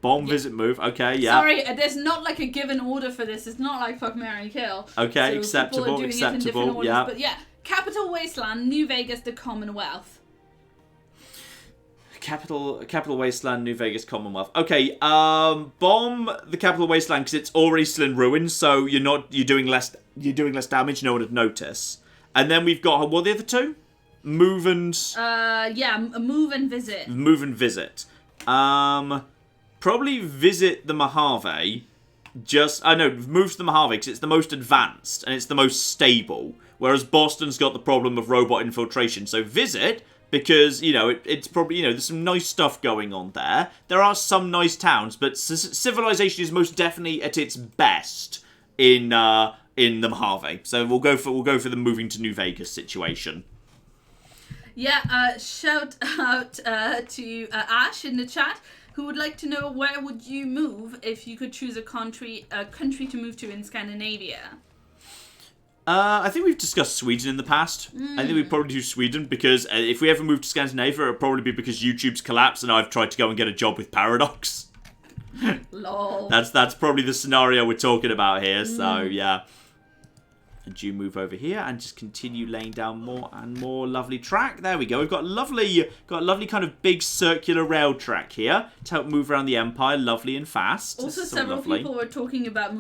Bomb, visit, move. Okay, yeah. Sorry, there's not like a given order for this. It's not like fuck, marry, kill. Okay, so acceptable, it in orders, yeah. But yeah, Capital Wasteland, New Vegas, the Commonwealth. Capital Wasteland, New Vegas, Commonwealth. Okay, bomb the Capital Wasteland because it's already still in ruins, so you're doing less damage. No one would notice. And then we've got what are the other two? Move and move and visit. Move and visit. Probably visit the Mojave. Move to the Mojave because it's the most advanced and it's the most stable. Whereas Boston's got the problem of robot infiltration. So visit. Because, it's probably, there's some nice stuff going on there. There are some nice towns, but civilization is most definitely at its best in the Mojave. So we'll go for the moving to New Vegas situation. Yeah, shout out to Ash in the chat, who would like to know where would you move if you could choose a country to move to in Scandinavia. I think we've discussed Sweden in the past. I think we'd probably do Sweden because if we ever move to Scandinavia, it'll probably be because YouTube's collapsed and I've tried to go and get a job with Paradox. Lol. That's probably the scenario we're talking about here. So yeah. And you move over here and just continue laying down more and more lovely track. There we go. We've got a lovely kind of big circular rail track here to help move around the Empire, lovely and fast. Also, several people were talking about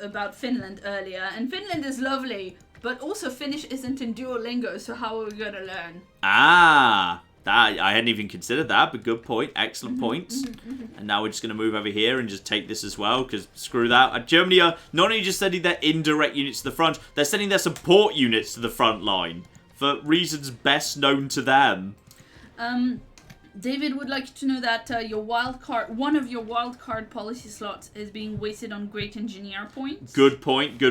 about Finland earlier, and Finland is lovely, but also Finnish isn't in Duolingo, so how are we going to learn? I hadn't even considered that, but good point. Excellent point. And now we're just going to move over here and just take this as well, because screw that. Germany are not only just sending their indirect units to the front, they're sending their support units to the front line for reasons best known to them. David would like to know that one of your wildcard policy slots is being wasted on great engineer points. Good point.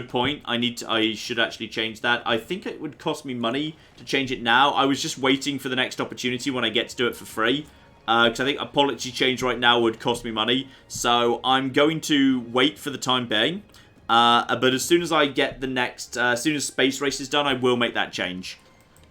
I should actually change that. I think it would cost me money to change it now. I was just waiting for the next opportunity when I get to do it for free. Because I think a policy change right now would cost me money. So I'm going to wait for the time being. But as soon as I get the next, as soon as Space Race is done, I will make that change.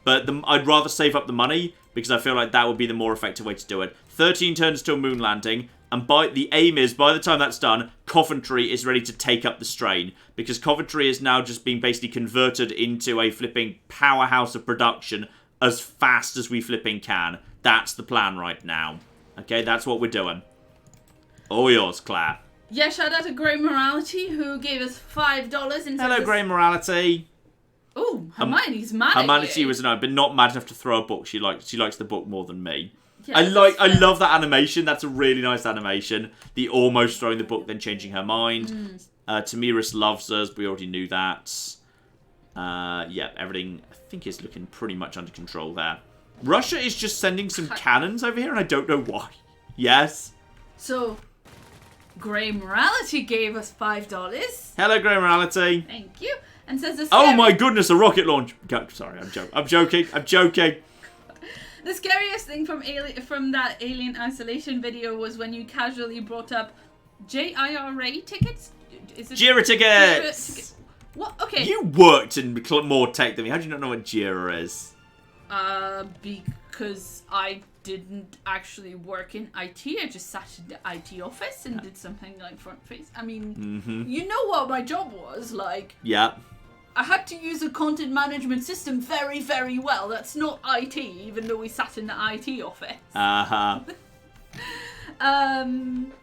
But I'd rather save up the money because I feel like that would be the more effective way to do it. 13 turns to a moon landing, and the aim is, by the time that's done, Coventry is ready to take up the strain, because Coventry is now just being basically converted into a flipping powerhouse of production as fast as we flipping can. That's the plan right now. Okay, that's what we're doing. All yours, Claire. Yeah, shout out to Grey Morality, who gave us $5 and hello, Grey Morality. Oh, Hermione's mad Hermione at you. was no, but not mad enough to throw a book. She likes the book more than me. Yeah, I love that animation. That's a really nice animation. The almost throwing the book, then changing her mind. Tamiris loves us. We already knew that. Yeah, everything I think is looking pretty much under control there. Russia is just sending some cannons over here, and I don't know why. Yes. So, Grey Morality gave us $5. Hello, Grey Morality. Thank you. And says the Oh my goodness, a rocket launch. Sorry, I'm joking. The scariest thing from that Alien Isolation video was when you casually brought up JIRA tickets. Is it JIRA tickets. What? Okay. You worked in more tech than me. How do you not know what JIRA is? Because I didn't actually work in IT. I just sat in the IT office and did something like front face. I mean, you know what my job was like. Yeah. I had to use a content management system very, very well. That's not IT, even though we sat in the IT office. And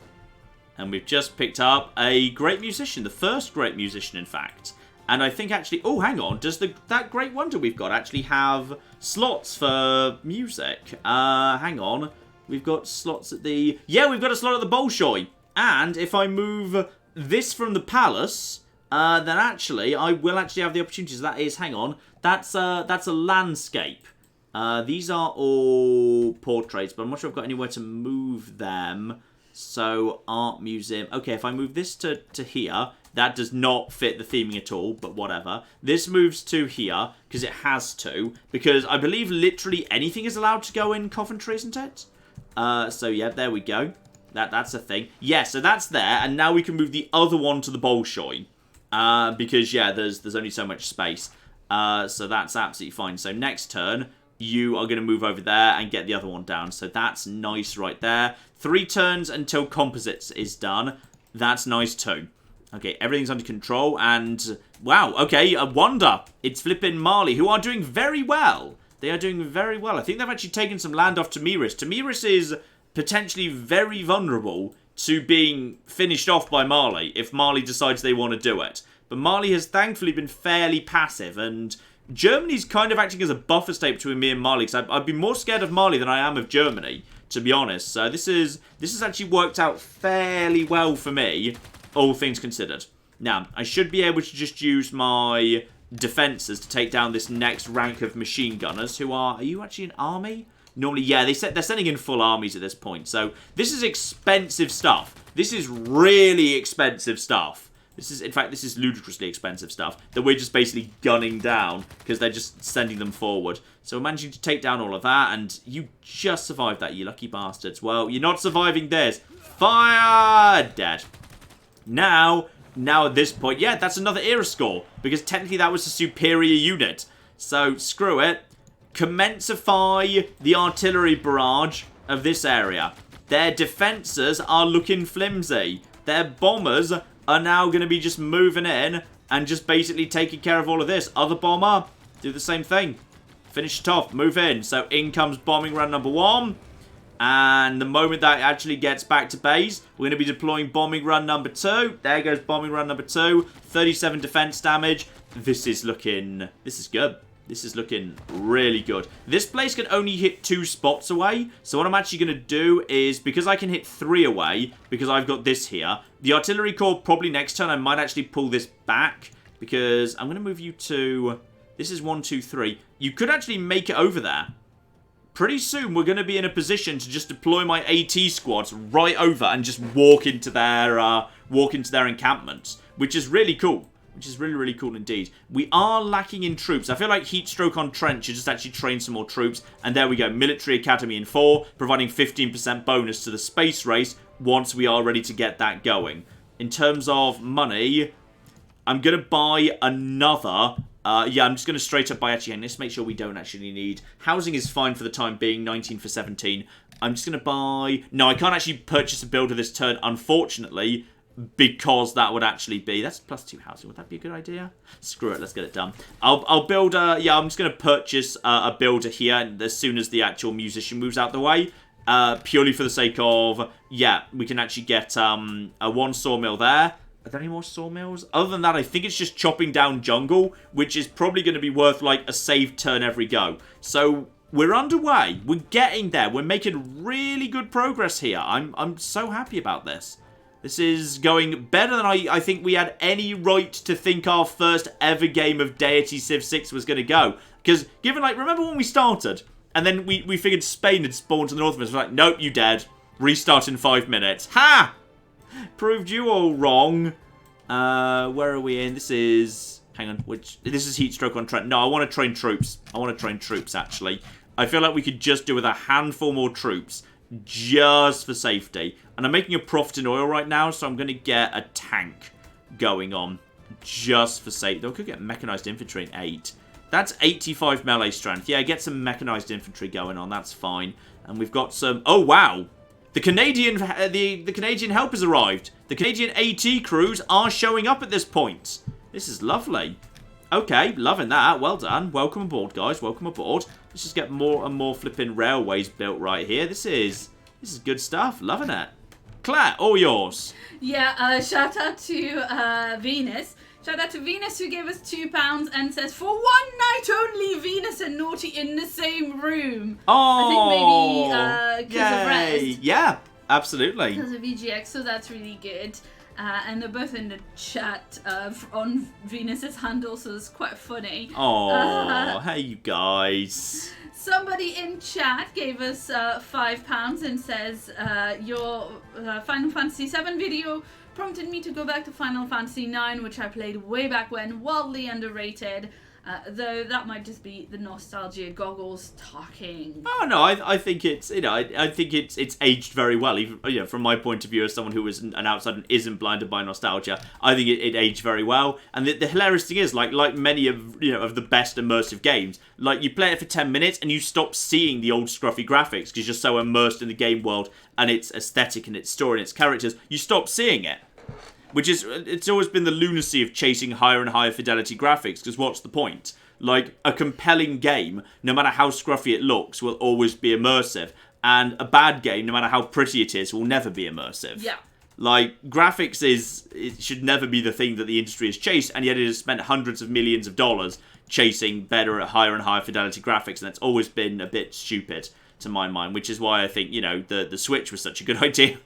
we've just picked up a great musician, the first great musician, in fact. And I think actually, oh, hang on, does that Great Wonder we've got actually have slots for music? Hang on, we've got slots at the... Yeah, we've got a slot at the Bolshoi. And if I move this from the palace... then actually, I will actually have the opportunities. That is, hang on, that's a landscape. These are all portraits, but I'm not sure I've got anywhere to move them. So, art museum. Okay, if I move this to here, that does not fit the theming at all, but whatever. This moves to here, because it has to, because I believe literally anything is allowed to go in Coventry, isn't it? So, yeah, there we go. That's a thing. Yeah, so that's there, and now we can move the other one to the Bolshoi. Because, yeah, there's only so much space. So that's absolutely fine. So next turn, you are going to move over there and get the other one down. So that's nice right there. 3 turns until composites is done. That's nice too. Okay, everything's under control. And, wow, okay, a wonder. It's flipping Mali, who are doing very well. They are doing very well. I think they've actually taken some land off Tamiris. Tamiris is potentially very vulnerable to being finished off by Mali if Mali decides they want to do it. But Mali has thankfully been fairly passive, and Germany's kind of acting as a buffer state between me and Mali, because I'd be more scared of Mali than I am of Germany, to be honest. So this has actually worked out fairly well for me, all things considered. Now, I should be able to just use my defences to take down this next rank of machine gunners, who are you actually an army? Normally, yeah, they're sending in full armies at this point. So, this is expensive stuff. This is really expensive stuff. In fact, this is ludicrously expensive stuff that we're just basically gunning down because they're just sending them forward. So, we're managing to take down all of that, and you just survived that, you lucky bastards. Well, you're not surviving this. Fire! Dead. Now at this point, yeah, that's another era score, because technically that was a superior unit. So, screw it. Commencify the artillery barrage of this area. Their defences are looking flimsy. Their bombers are now going to be just moving in and just basically taking care of all of this. Other bomber, do the same thing. Finish it off, move in. So in comes bombing run number 1. And the moment that actually gets back to base, we're going to be deploying bombing run number 2. There goes bombing run number 2. 37 defense damage. This is good. This is looking really good. This place can only hit 2 spots away. So what I'm actually going to do is, because I can hit 3 away, because I've got this here, the artillery corps probably next turn I might actually pull this back, because I'm going to move you to... This is 1, 2, 3. You could actually make it over there. Pretty soon we're going to be in a position to just deploy my AT squads right over and just walk into their encampments, which is really cool. Which is really, really cool indeed. We are lacking in troops. I feel like Heatstroke on Trent should just actually train some more troops. And there we go. Military Academy in 4, providing 15% bonus to the space race once we are ready to get that going. In terms of money, I'm going to buy another... yeah, I'm just going to straight up buy... Actually, let's make sure we don't actually need... Housing is fine for the time being, 19 for 17. I'm just going to buy... No, I can't actually purchase a builder this turn, unfortunately... Because that would actually be... That's +2 housing. Would that be a good idea? Screw it. Let's get it done. I'll build a... Yeah, I'm just going to purchase a builder here as soon as the actual musician moves out the way. Purely for the sake of... Yeah, we can actually get a 1 sawmill there. Are there any more sawmills? Other than that, I think it's just chopping down jungle, which is probably going to be worth, like, a save turn every go. So, we're underway. We're getting there. We're making really good progress here. I'm so happy about this. This is going better than I think we had any right to think our first ever game of Deity Civ 6 was going to go. Because, given, like, remember when we started? And then we figured Spain had spawned to the north of us. We're like, nope, you dead. Restart in 5 minutes. Ha! Proved you all wrong. Where are we in? This is... Hang on. This is Heatstroke on Trent. No, I want to train troops. I want to train troops, actually. I feel like we could just do with a handful more troops. Just for safety. And I'm making a profit in oil right now, so I'm going to get a tank going on. Just for safety. Though I could get mechanized infantry in 8. That's 85 melee strength. Yeah, get some mechanized infantry going on. That's fine. And we've got some... Oh, wow. The Canadian help has arrived. The Canadian AT crews are showing up at this point. This is lovely. Okay, loving that. Well done. Welcome aboard, guys. Welcome aboard. Let's just get more and more flipping railways built right here. This is good stuff. Loving it. Claire, all yours. Yeah, shout out to Venus. Shout out to Venus who gave us £2 and says, for one night only, Venus and Naughty in the same room. Oh, I think maybe because of rest. Yeah, absolutely. Because of EGX, so that's really good. And they're both in the chat on Venus's handle, so it's quite funny. Oh, hey you guys. Somebody in chat gave us £5 and says, your Final Fantasy VII video prompted me to go back to Final Fantasy IX, which I played way back when, wildly underrated. Though that might just be the nostalgia goggles talking. Oh no, I think it's I think it's aged very well. Even from my point of view as someone who is an outsider and isn't blinded by nostalgia, I think it aged very well. And the hilarious thing is, like many of of the best immersive games, like you play it for 10 minutes and you stop seeing the old scruffy graphics because you're so immersed in the game world and its aesthetic and its story and its characters, you stop seeing it. It's always been the lunacy of chasing higher and higher fidelity graphics, because what's the point? Like, a compelling game, no matter how scruffy it looks, will always be immersive. And a bad game, no matter how pretty it is, will never be immersive. Yeah. Like, graphics it should never be the thing that the industry has chased, and yet it has spent hundreds of millions of dollars chasing better, higher and higher fidelity graphics, and that's always been a bit stupid, to my mind, which is why I think, the Switch was such a good idea.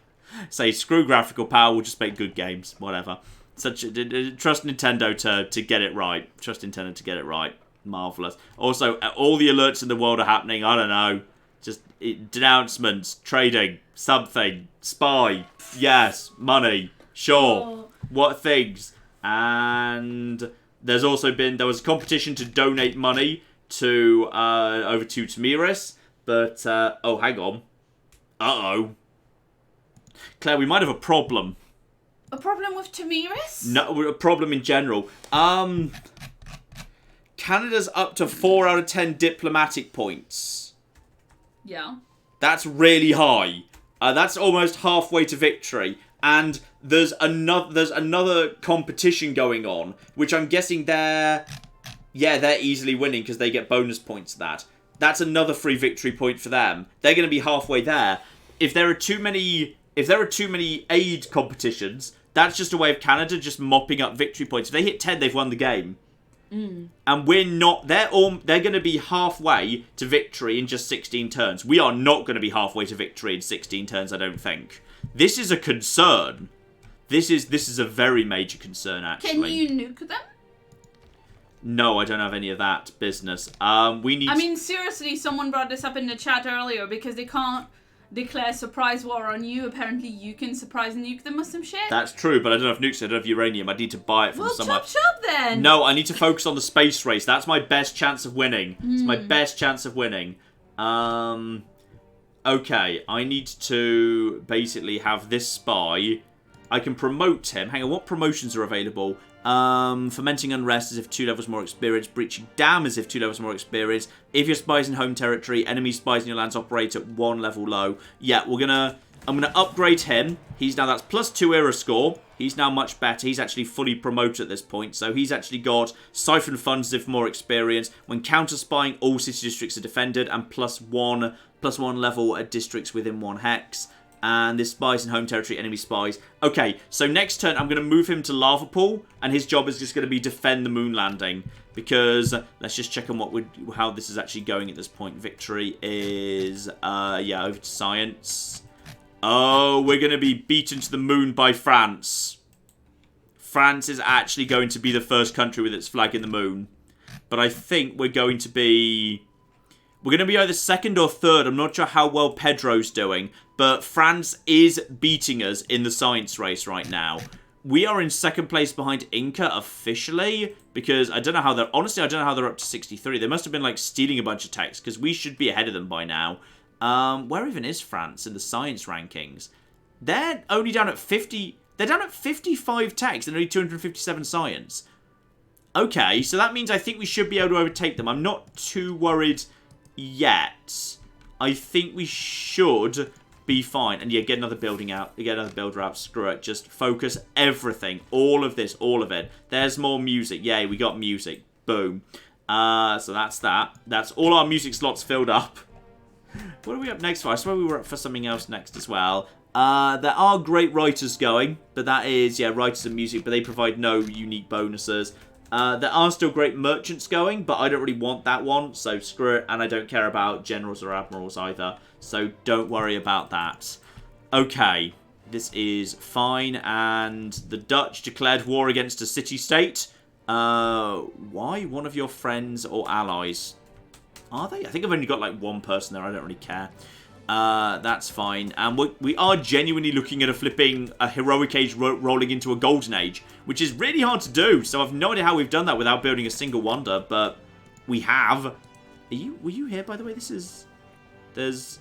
Say, screw graphical power, we'll just make good games, whatever. Trust Nintendo to get it right. Trust Nintendo to get it right. Marvellous. Also, all the alerts in the world are happening, I don't know, just denouncements, trading, something, spy, yes, money, sure, what things. And there was a competition to donate money to, over to Tamiris, but, oh, hang on. Uh-oh. Claire, we might have a problem. A problem with Tamiris? No, a problem in general. Canada's up to 4 out of 10 diplomatic points. Yeah. That's really high. That's almost halfway to victory. And there's another competition going on, which I'm guessing they're easily winning because they get bonus points to that. That's another free victory point for them. They're going to be halfway there. If there are too many aid competitions, that's just a way of Canada just mopping up victory points. If they hit 10, they've won the game. And we're not. They're going to be halfway to victory in just 16 turns. We are not going to be halfway to victory in 16 turns, I don't think. This is a concern. This is a very major concern, actually. Can you nuke them? No, I don't have any of that business. We need... I mean, seriously, someone brought this up in the chat earlier because they can't declare surprise war on you. Apparently, you can surprise nuke them or some shit. That's true, but I don't have nukes, I don't have uranium. I need to buy it from somewhere. Well, chop then! No, I need to focus on the space race. That's my best chance of winning. It's my best chance of winning. Okay, I need to basically have this spy. I can promote him. Hang on, what promotions are available? Fomenting Unrest as if 2 levels more experience. Breaching Dam as if 2 levels more experience. If your spies in home territory, enemy spies in your lands operate at 1 level low. Yeah, I'm gonna upgrade him. That's +2 era score. He's now much better. He's actually fully promoted at this point. So he's actually got Siphon Funds as if more experience. When counter-spying, all city districts are defended. And +1 level at districts within 1 hex. And this spies in home territory, enemy spies. Okay, so next turn I'm going to move him to Lava Pool, and his job is just going to be defend the moon landing. Because, let's just check on how this is actually going at this point. Victory is, yeah, over to science. Oh, we're going to be beaten to the moon by France. France is actually going to be the first country with its flag in the moon. But I think we're going to be... We're going to be either second or third. I'm not sure how well Pedro's doing. But France is beating us in the science race right now. We are in second place behind Inca officially. Because I don't know how they're... Honestly, I don't know how they're up to 63. They must have been, like, stealing a bunch of techs. Because we should be ahead of them by now. Where even is France in the science rankings? They're only down at 50... They're down at 55 techs and only 257 science. Okay, so that means I think we should be able to overtake them. I'm not too worried yet. I think we should be fine. And yeah, get another building out. Get another builder out. Screw it. Just focus everything. All of this. All of it. There's more music. Yay, we got music. Boom. So that's that. That's all our music slots filled up. What are we up next for? I swear we were up for something else next as well. There are great writers going, but that is, yeah, writers and music, but they provide no unique bonuses. There are still great merchants going, but I don't really want that one, so screw it, and I don't care about generals or admirals either, so don't worry about that. Okay, this is fine, and the Dutch declared war against a city-state. Why? One of your friends or allies? Are they? I think I've only got like one person there, I don't really care. That's fine. And we are genuinely looking at a heroic age rolling into a golden age, which is really hard to do. So I've no idea how we've done that without building a single wonder, but we have. Were you here, by the way? There's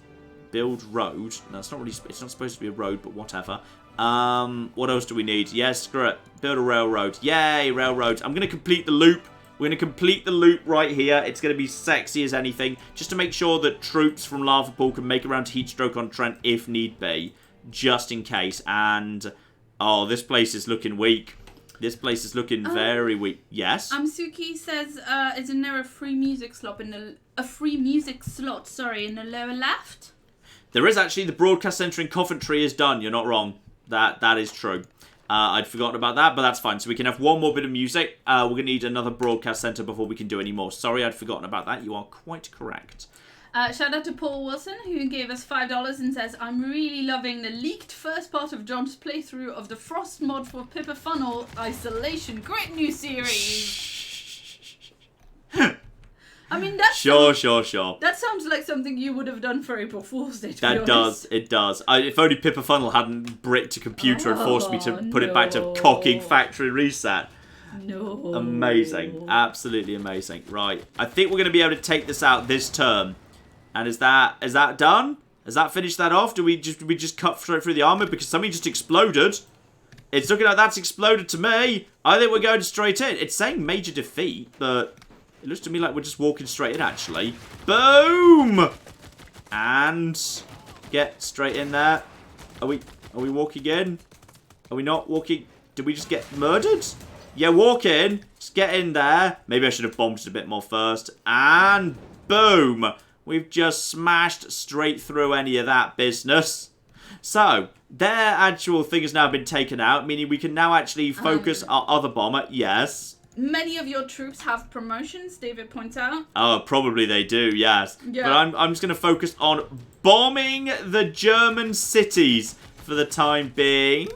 build road. No, it's not supposed to be a road, but whatever. What else do we need? Yes, screw it. Build a railroad. Yay, railroad. I'm going to complete the loop. We're going to complete the loop right here. It's going to be sexy as anything. Just to make sure that troops from Lava Pool can make around to Heatstroke on Trent if need be. Just in case. And, oh, this place is looking weak. This place is looking very weak. Yes? Suki says, isn't there a free music slot in the lower left? There is actually. The broadcast centre in Coventry is done. You're not wrong. That is true. I'd forgotten about that, but that's fine. So we can have one more bit of music. We're going to need another broadcast centre before we can do any more. Sorry, I'd forgotten about that. You are quite correct. Shout out to Paul Wilson, who gave us $5 and says, I'm really loving the leaked first part of John's playthrough of the Frost mod for Pippa Funnel Isolation. Great new series. I mean, that's... Sure. That sounds like something you would have done for April Fool's Day, to be honest. Does. It does. If only Pippa Funnel hadn't bricked a computer and forced me to put it back to cocking factory reset. No. Amazing. Absolutely amazing. Right. I think we're going to be able to take this out this turn. And is that done? Has that finished that off? Do we just cut straight through the armor? Because something just exploded. It's looking like that's exploded to me. I think we're going straight in. It's saying major defeat, but... It looks to me like we're just walking straight in, actually. Boom! And get straight in there. Are we walking in? Are we not walking? Did we just get murdered? Yeah, walk in. Just get in there. Maybe I should have bombed it a bit more first. And boom! We've just smashed straight through any of that business. So, their actual thing has now been taken out, meaning we can now actually focus our other bomber. Yes. Many of your troops have promotions, David points out. Oh, probably they do, yes. Yeah. But I'm just going to focus on bombing the German cities for the time being.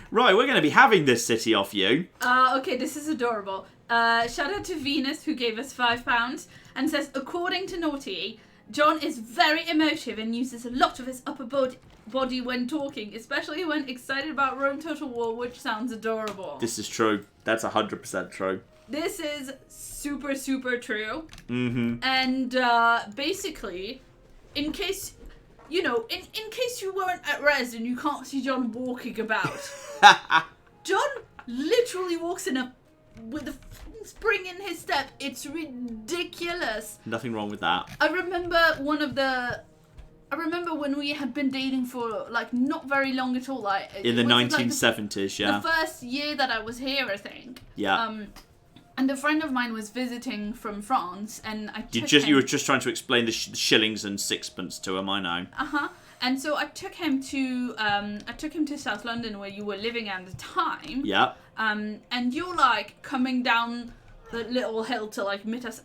Right, we're going to be having this city off you. Okay, this is adorable. Shout out to Venus, who gave us £5 and says, according to Naughty, John is very emotive and uses a lot of his upper body when talking, especially when excited about Rome Total War, which sounds adorable. This is true. That's 100% true. This is super, super true. Mm-hmm. And basically, in case, you know, in case you weren't at res and you can't see John walking about, John literally walks with a spring in his step. It's ridiculous. Nothing wrong with that. I remember when we had been dating for, like, not very long at all. Like, in the 1970s, the first year that I was here, I think. Yeah. And a friend of mine was visiting from France, and I took You were just trying to explain the shillings and sixpence to him, I know. And so I took him to South London, where you were living at the time. Yeah. And you're like coming down the little hill to like meet us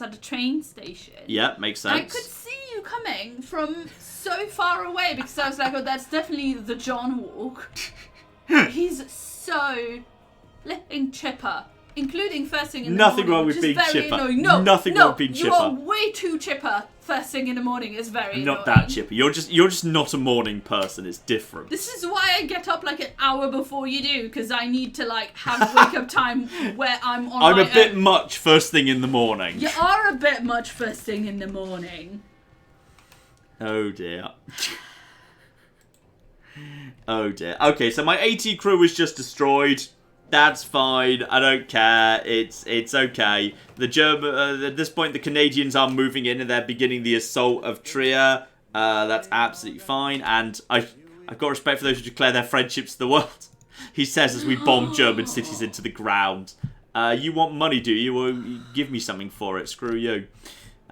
at the train station. Yeah, makes sense. I could see you coming from so far away, because I was like, oh, that's definitely the John walk. He's so flipping chipper. Including first thing in the Nothing morning. wrong with being chipper. Annoying. Nothing wrong with being you chipper. are way too chipper first thing in the morning. It's very Not annoying. that chipper. You're just not a morning person. It's different. This is why I get up like an hour before you do, because I need to like have wake up time where I'm on I'm my a bit own. much first thing in the morning. You are a bit much first thing in the morning. Oh dear. Oh dear. Okay, so my AT crew was just destroyed. That's fine. I don't care. It's okay. The German at this point, the Canadians are moving in and they're beginning the assault of Trier. That's absolutely fine. And I've got respect for those who declare their friendships to the world. He says as we bomb German cities into the ground. You want money, do you? Well, give me something for it. Screw you.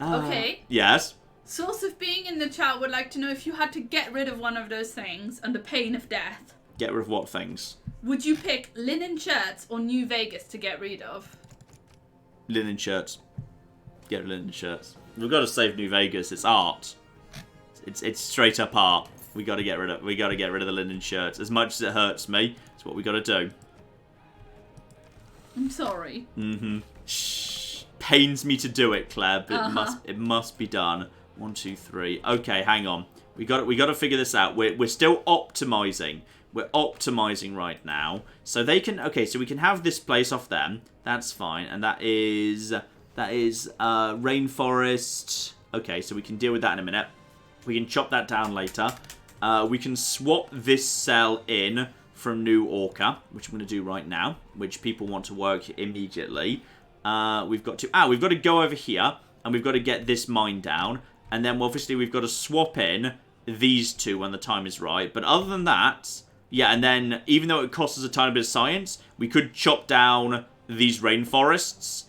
Okay. Yes. Source of Being in the chat would like to know if you had to get rid of one of those things under pain of death. Get rid of what things? Would you pick linen shirts or New Vegas to get rid of? Linen shirts. Get rid of linen shirts. We've got to save New Vegas. It's art. It's straight up art. We got to get rid of the linen shirts. As much as it hurts me, it's what we got to do. I'm sorry. Shh. Pains me to do it, Claire, but it must be done. 1, 2, 3. Okay, hang on. We got to figure this out. We're still optimizing. We're optimizing right now. So they can... Okay, so we can have this place off them. That's fine. And that is rainforest. Okay, so we can deal with that in a minute. We can chop that down later. We can swap this cell in from New Orca, which I'm going to do right now, which people want to work immediately. We've got to go over here, and we've got to get this mine down. And then, obviously, we've got to swap in these two when the time is right. But other than that... Yeah, and then, even though it costs us a tiny bit of science, we could chop down these rainforests.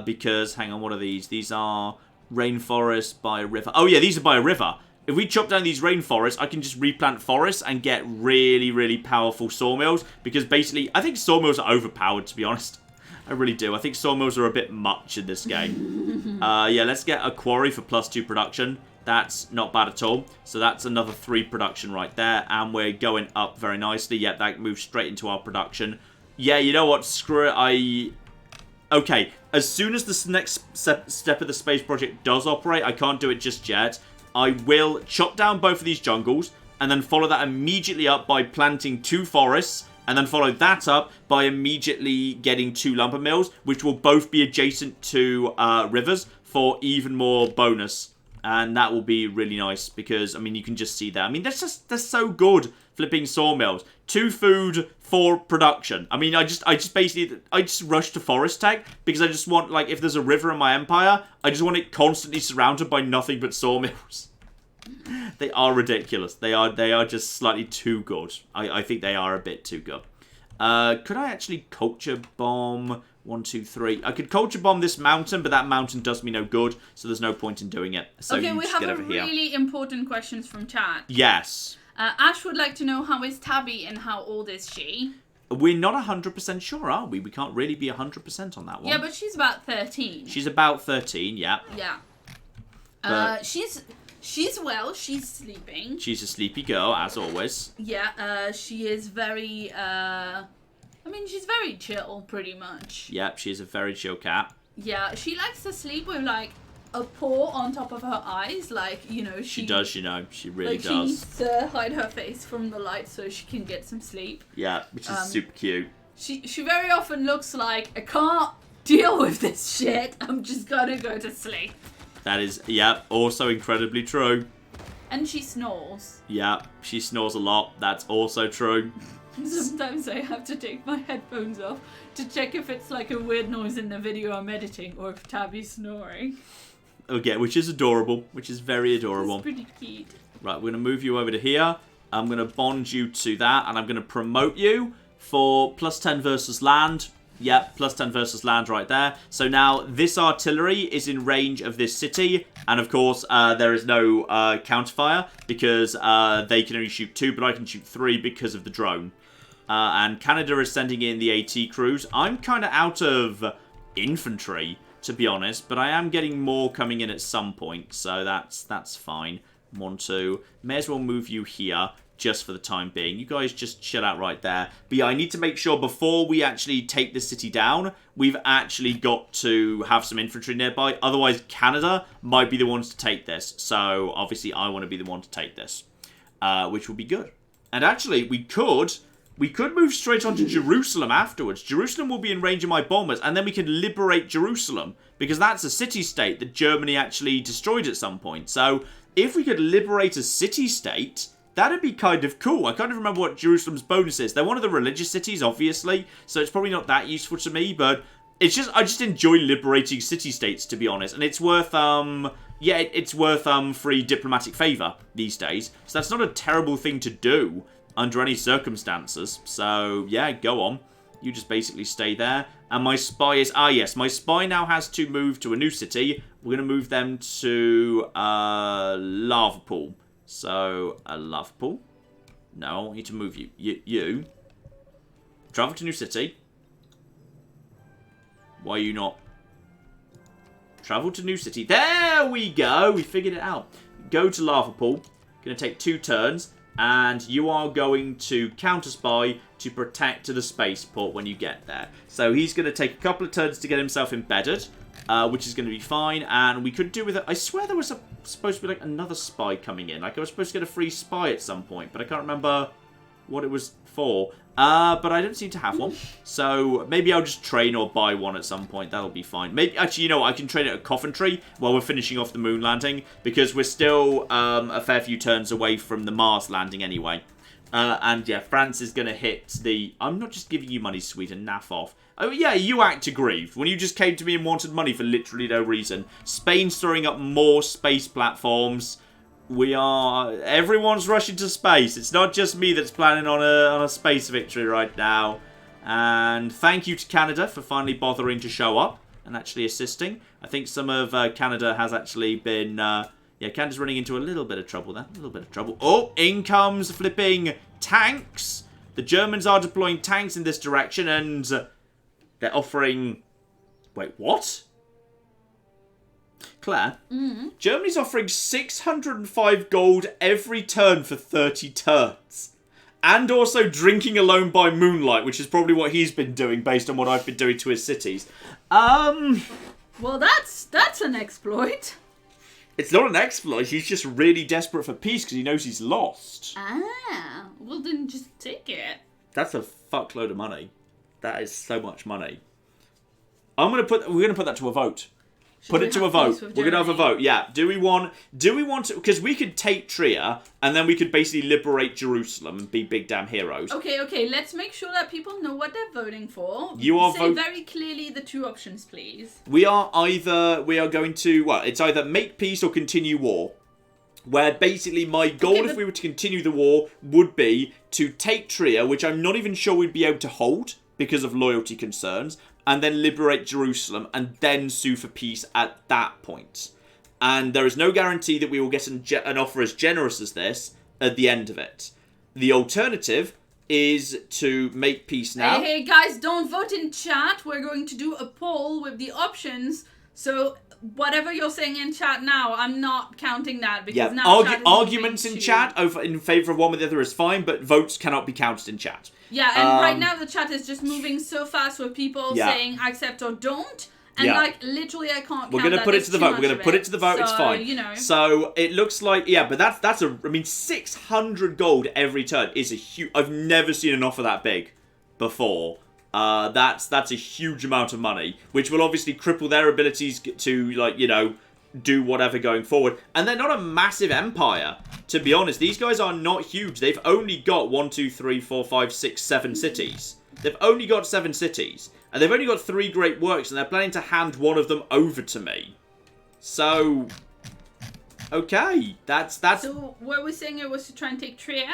Because, hang on, what are these? These are rainforests by a river. Oh, yeah, these are by a river. If we chop down these rainforests, I can just replant forests and get really, really powerful sawmills. Because, basically, I think sawmills are overpowered, to be honest. I really do. I think sawmills are a bit much in this game. Yeah, let's get a quarry for +2 production. That's not bad at all. So that's another 3 production right there. And we're going up very nicely. Yep, that moves straight into our production. Yeah, you know what? Screw it. Okay, as soon as this next step of the space project does operate, I can't do it just yet. I will chop down both of these jungles and then follow that immediately up by planting 2 forests. And then follow that up by immediately getting 2 lumber mills, which will both be adjacent to rivers for even more bonus. And that will be really nice because, I mean, you can just see that. I mean, they're so good, flipping sawmills. 2 food, 4 production. I mean, I just rush to forest tech because I just want, like, if there's a river in my empire, I just want it constantly surrounded by nothing but sawmills. They are ridiculous. They are just slightly too good. I think they are a bit too good. Could I actually culture bomb... 1, 2, 3. I could culture bomb this mountain, but that mountain does me no good, so there's no point in doing it. So okay, you we just have get a over here. really important questions from chat. Yes. Ash would like to know how is Tabby and how old is she? We're not 100% sure, are we? We can't really be 100% on that one. Yeah, but she's about 13. She's about 13, yeah. Yeah. She's well. She's sleeping. She's a sleepy girl, as always. Yeah. She is very. I mean, she's very chill, pretty much. Yep, she's a very chill cat. Yeah, she likes to sleep with, like, a paw on top of her eyes. Like, you know, She does, you know. She really She does. needs to hide her face from the light so she can get some sleep. Yeah, which is super cute. She very often looks like, I can't deal with this shit. I'm just gonna go to sleep. That is, yep, also incredibly true. And she snores. Yeah, she snores a lot. That's also true. Sometimes I have to take my headphones off to check if it's like a weird noise in the video I'm editing or if Tabby's snoring. Okay, which is adorable. Which is very adorable. It's pretty cute. Right, we're going to move you over to here. I'm going to bond you to that, and I'm going to promote you for +10 versus land. Yep, +10 versus land right there. So now this artillery is in range of this city. And of course, there is no counterfire because they can only shoot 2, but I can shoot 3 because of the drone. And Canada is sending in the AT crews. I'm kind of out of infantry, to be honest, but I am getting more coming in at some point, so that's fine. 1, 2. May as well move you here just for the time being. You guys just chill out right there. But yeah, I need to make sure before we actually take the city down, we've actually got to have some infantry nearby. Otherwise, Canada might be the ones to take this. So obviously, I want to be the one to take this, which will be good. And actually, we could move straight on to Jerusalem afterwards. Jerusalem will be in range of my bombers, and then we can liberate Jerusalem, because that's a city-state that Germany actually destroyed at some point. So, if we could liberate a city-state, that'd be kind of cool. I kind of remember what Jerusalem's bonus is. They're one of the religious cities, obviously, so it's probably not that useful to me, but it's just, I just enjoy liberating city-states, to be honest, and it's worth, yeah, it's worth, free diplomatic favour these days, so that's not a terrible thing to do under any circumstances. So, yeah, go on. You just basically stay there. And my spy is... Ah, yes. My spy now has to move to a new city. We're going to move them to Lava Pool. So, a Lava Pool. No, I want you to move you. You. Travel to new city. Why are you not... Travel to new city. There we go. We figured it out. Go to Lava Pool. Going to take 2 turns. And you are going to counter-spy to protect to the spaceport when you get there. So he's going to take a couple of turns to get himself embedded, which is going to be fine. And we could do with it... I swear there was supposed to be like another spy coming in. Like I was supposed to get a free spy at some point, but I can't remember what it was for. But I don't seem to have one. So maybe I'll just train or buy one at some point. That'll be fine. Maybe actually, you know what? I can train it at Coventry while we're finishing off the moon landing, because we're still a fair few turns away from the Mars landing anyway. And yeah, France is going to hit the... I'm not just giving you money, Sweden. Naff off. Oh yeah, you act aggrieved when you just came to me and wanted money for literally no reason. Spain's throwing up more space platforms. Everyone's rushing to space. It's not just me that's planning on a space victory right now. And thank you to Canada for finally bothering to show up and actually assisting. I think some of Canada has actually been... yeah, Canada's running into a little bit of trouble there. A little bit of trouble. Oh, in comes flipping tanks. The Germans are deploying tanks in this direction, and they're offering... Wait, what? Claire, Germany's offering 605 gold every turn for 30 turns. And also drinking alone by moonlight, which is probably what he's been doing based on what I've been doing to his cities. Well, that's an exploit. It's not an exploit, he's just really desperate for peace because he knows he's lost. Ah, well then just take it. That's a fuckload of money. That is so much money. We're gonna put that to a vote. Put it to a vote. We're going to have a vote. Yeah. Do we want to... Because we could take Trier, and then we could basically liberate Jerusalem and be big damn heroes. Okay. Let's make sure that people know what they're voting for. Say very clearly the 2 options, please. We are going to... Well, it's either make peace or continue war. Where basically my goal, if we were to continue the war, would be to take Trier, which I'm not even sure we'd be able to hold because of loyalty concerns, and then liberate Jerusalem, and then sue for peace at that point. And there is no guarantee that we will get an offer as generous as this at the end of it. The alternative is to make peace now. Hey guys, don't vote in chat. We're going to do a poll with the options. So whatever you're saying in chat now, I'm not counting that, because now arguments in chat in favour of one or the other is fine, but votes cannot be counted in chat. Yeah, and right now the chat is just moving so fast with people saying accept or don't. And like, literally I can't We're going to put it to the vote. We're going to put it to the vote. It's fine. You know. So it looks like, but that's I mean, 600 gold every turn is a huge... I've never seen an offer that big before. That's a huge amount of money, which will obviously cripple their abilities to, like, you know, do whatever going forward. And they're not a massive empire, to be honest. These guys are not huge. They've only got 1, 2, 3, 4, 5, 6, 7 cities. They've only got 7 cities. And they've only got 3 great works, and they're planning to hand one of them over to me. So, okay. That's... So, were we saying it was to try and take Trier?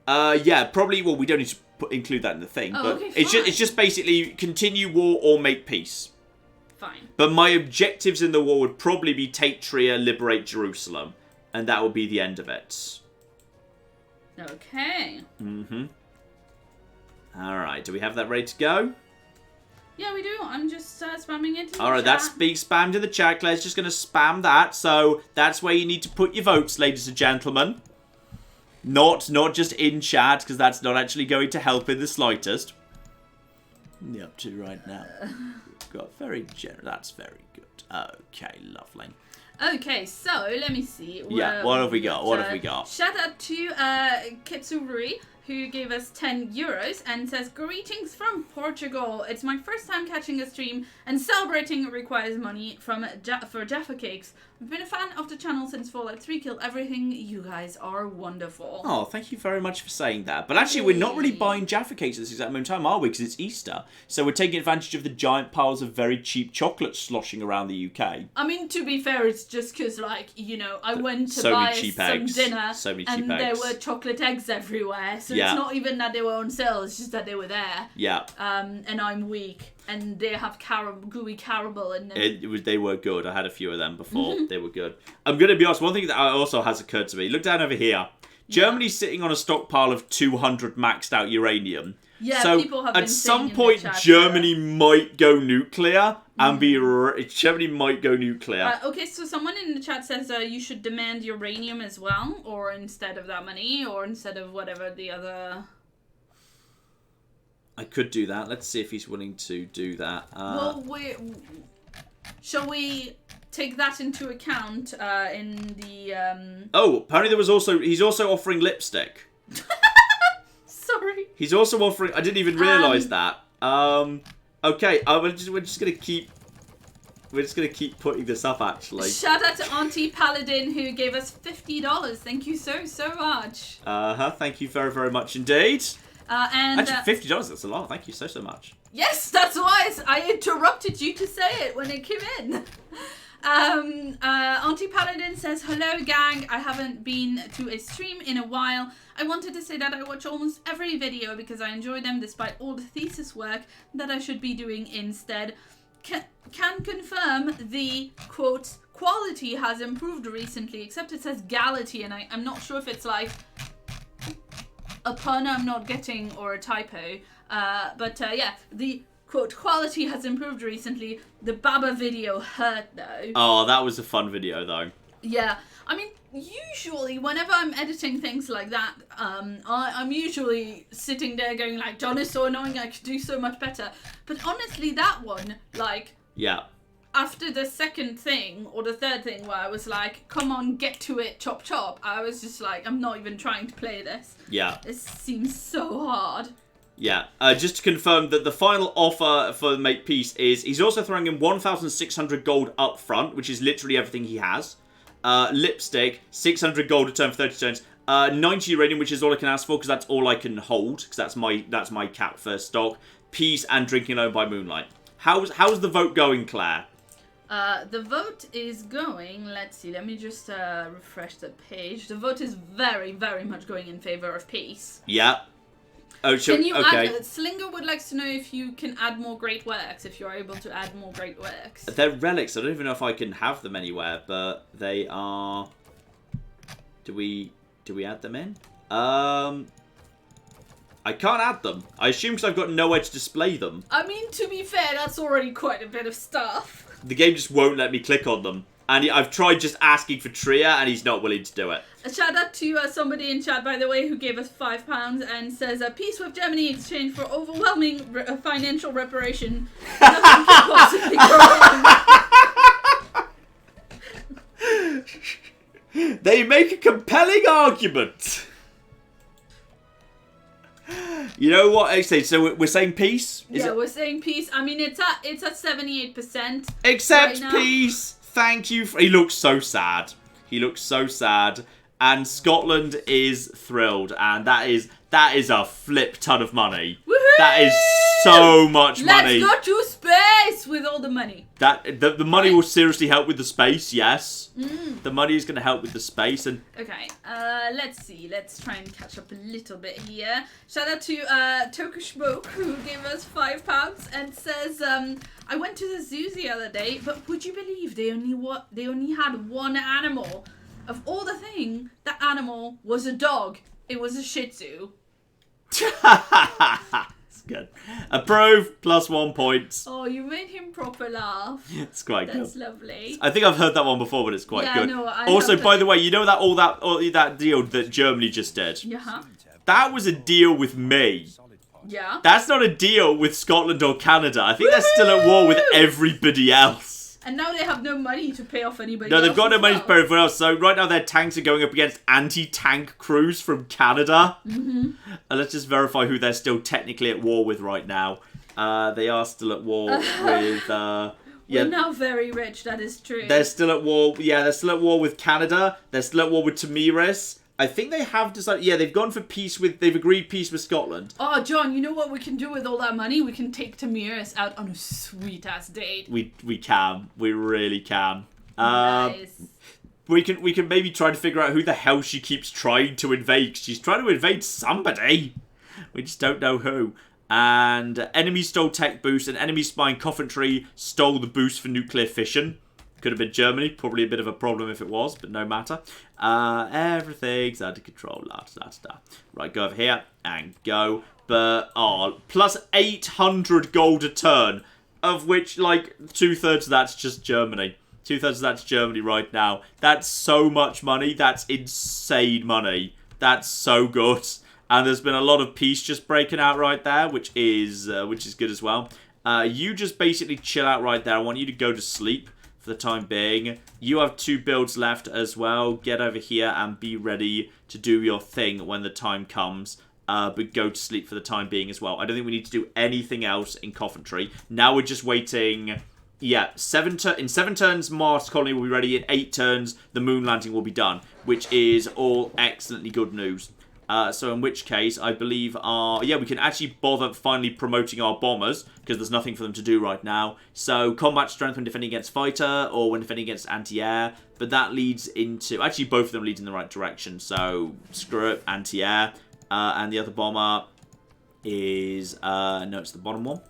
Yeah, probably... Well, we don't need to... include that in the thing. Oh, but okay, it's just basically continue war or make peace. Fine. But my objectives in the war would probably be take Trier, liberate Jerusalem, and that would be the end of it. Okay. Mm-hmm. Alright, do we have that ready to go? Yeah, we do. I'm just spamming it in the Alright, chat. that's being spammed in the chat. Claire's just going to spam that. So that's where you need to put your votes, ladies and gentlemen. Not just in chat, because that's not actually going to help in the slightest. What are you up to right now? Got very generous. That's very good. Okay, lovely. Okay, so let me see. Yeah, what have we got? What have we got? Shout out to Kitsuri, who gave us €10 and says, "Greetings from Portugal. It's my first time catching a stream, and celebrating requires money for Jaffa Cakes. I've been a fan of the channel since Fallout 3 killed everything. You guys are wonderful." Oh, thank you very much for saying that. But actually, we're not really buying Jaffa Cakes at this exact moment in time, are we? Because it's Easter. So we're taking advantage of the giant piles of very cheap chocolate sloshing around the UK. I mean, to be fair, it's just because, like, you know, I went to So many buy cheap some eggs. dinner, So many and cheap there eggs. were chocolate eggs everywhere. So Yeah. it's not even that they were on sale, it's just that they were there. Yeah. And I'm weak, and they have gooey caramel in them. They were good. I had a few of them before. They were good. I'm going to be honest, one thing that also has occurred to me. Look down over here. Germany's sitting on a stockpile of 200 maxed out uranium. Yeah, so people have been at saying some in the point, chat, Germany might go nuclear and Germany might go nuclear. Okay, so someone in the chat says you should demand uranium as well, or instead of that money, or instead of whatever the other... I could do that. Let's see if he's willing to do that. Well, shall we take that into account in the... Oh, apparently he's also offering lipstick. Sorry. He's also offering... I didn't even realise that. Okay, we're just going to keep... We're just going to keep putting this up, actually. Shout out to Auntie Paladin, who gave us $50. Thank you so much. Thank you very, very much indeed. And actually, $50, that's a lot. Thank you so much. Yes, that's why I interrupted you to say it when it came in. Auntie Paladin says, "Hello gang, I haven't been to a stream in a while. I wanted to say that I watch almost every video because I enjoy them despite all the thesis work that I should be doing instead. Can confirm the, quote, quality has improved recently, except it says gality, and I'm not sure if it's like a pun I'm not getting or a typo. But yeah, the quote quality has improved recently. The Baba video hurt though. Oh, that was a fun video though. Yeah, I mean, usually whenever I'm editing things like that, I'm usually sitting there going like, John is so annoying, I could do so much better. But honestly, that one, like, yeah. After the second thing or the third thing where I was like, come on, get to it, chop chop, I was just like, I'm not even trying to play this. Yeah. This seems so hard. Yeah, just to confirm that the final offer for Make Peace is he's also throwing in 1,600 gold up front, which is literally everything he has. Lipstick, 600 gold return for 30 turns. 90 uranium, which is all I can ask for because that's all I can hold because that's my cap for stock. Peace and drinking alone by moonlight. How's the vote going, Claire? The vote is going, let's see, let me just refresh the page. The vote is very, very much going in favor of peace. Yeah. Oh, can you okay. add, Slinger would like to know if you can add more great works, if you're able to add more great works. They're relics. I don't even know if I can have them anywhere, but they are... Do we add them in? I can't add them. I assume because I've got nowhere to display them. I mean, to be fair, that's already quite a bit of stuff. The game just won't let me click on them. And I've tried just asking for Tria, and he's not willing to do it. A shout out to somebody in chat, by the way, who gave us £5 and says, "Peace with Germany in exchange for overwhelming financial reparation. Nothing can possibly go wrong." They make a compelling argument. You know what? Actually, so we're saying peace? We're saying peace. I mean, it's at 78%. Accept right peace. Thank you. He looks so sad. He looks so sad. And Scotland is thrilled. And that is a flip ton of money. Woohoo! That is so much money. Let's go to Spain! space with all the money. The money Right. will seriously help with the space, yes. The money is going to help with the space. And Okay, let's see. Let's try and catch up a little bit here. Shout out to Turkish Smoke, who gave us £5 and says, I went to the zoo the other day, but would you believe they only had one animal? Of all the thing, that animal was a dog. It was a Shih Tzu. it's good. Approve, +1 point. Oh, you made him proper laugh. It's quite good. That's lovely. I think I've heard that one before, but it's quite Yeah, good. no, I Also, have by heard the way, you know that deal that Germany just did? Yeah. That was a deal with me. Yeah. That's not a deal with Scotland or Canada. I think they're still at war with everybody else. And now they have no money to pay off anybody No, else they've got no as money to well. pay everyone else. So right now their tanks are going up against anti-tank crews from Canada. And let's just verify who they're still technically at war with right now. They are still at war with... We're now very rich, that is true. They're still at war. Yeah, they're still at war with Canada. They're still at war with Tamiris. I think they have decided... Yeah, they've gone for peace with... They've agreed peace with Scotland. Oh, John, you know what we can do with all that money? We can take Tamiris out on a sweet-ass date. We can. We really can. Nice. We can maybe try to figure out who the hell she keeps trying to invade. 'Cause she's trying to invade somebody. We just don't know who. And enemy stole tech boost, and enemy spying Coventry stole the boost for nuclear fission. Could have been Germany. Probably a bit of a problem if it was, but no matter. Everything's under control. Right, go over here and go. But, plus 800 gold a turn, of which, like, 2/3 of that's just Germany. 2/3 of that's Germany right now. That's so much money. That's insane money. That's so good. And there's been a lot of peace just breaking out right there, which is good as well. You just basically chill out right there. I want you to go to sleep for the time being. You have 2 builds left as well. Get over here and be ready to do your thing when the time comes. But go to sleep for the time being as well. I don't think we need to do anything else in Coventry. Now we're just waiting. Yeah, in 7 turns, Mars Colony will be ready. In 8 turns, the moon landing will be done, which is all excellently good news. So in which case, I believe we can actually bother finally promoting our bombers, because there's nothing for them to do right now. So combat strength when defending against fighter, or when defending against anti-air. But that leads into, actually both of them lead in the right direction. So screw it, anti-air. And the other bomber is, no, it's the bottom one.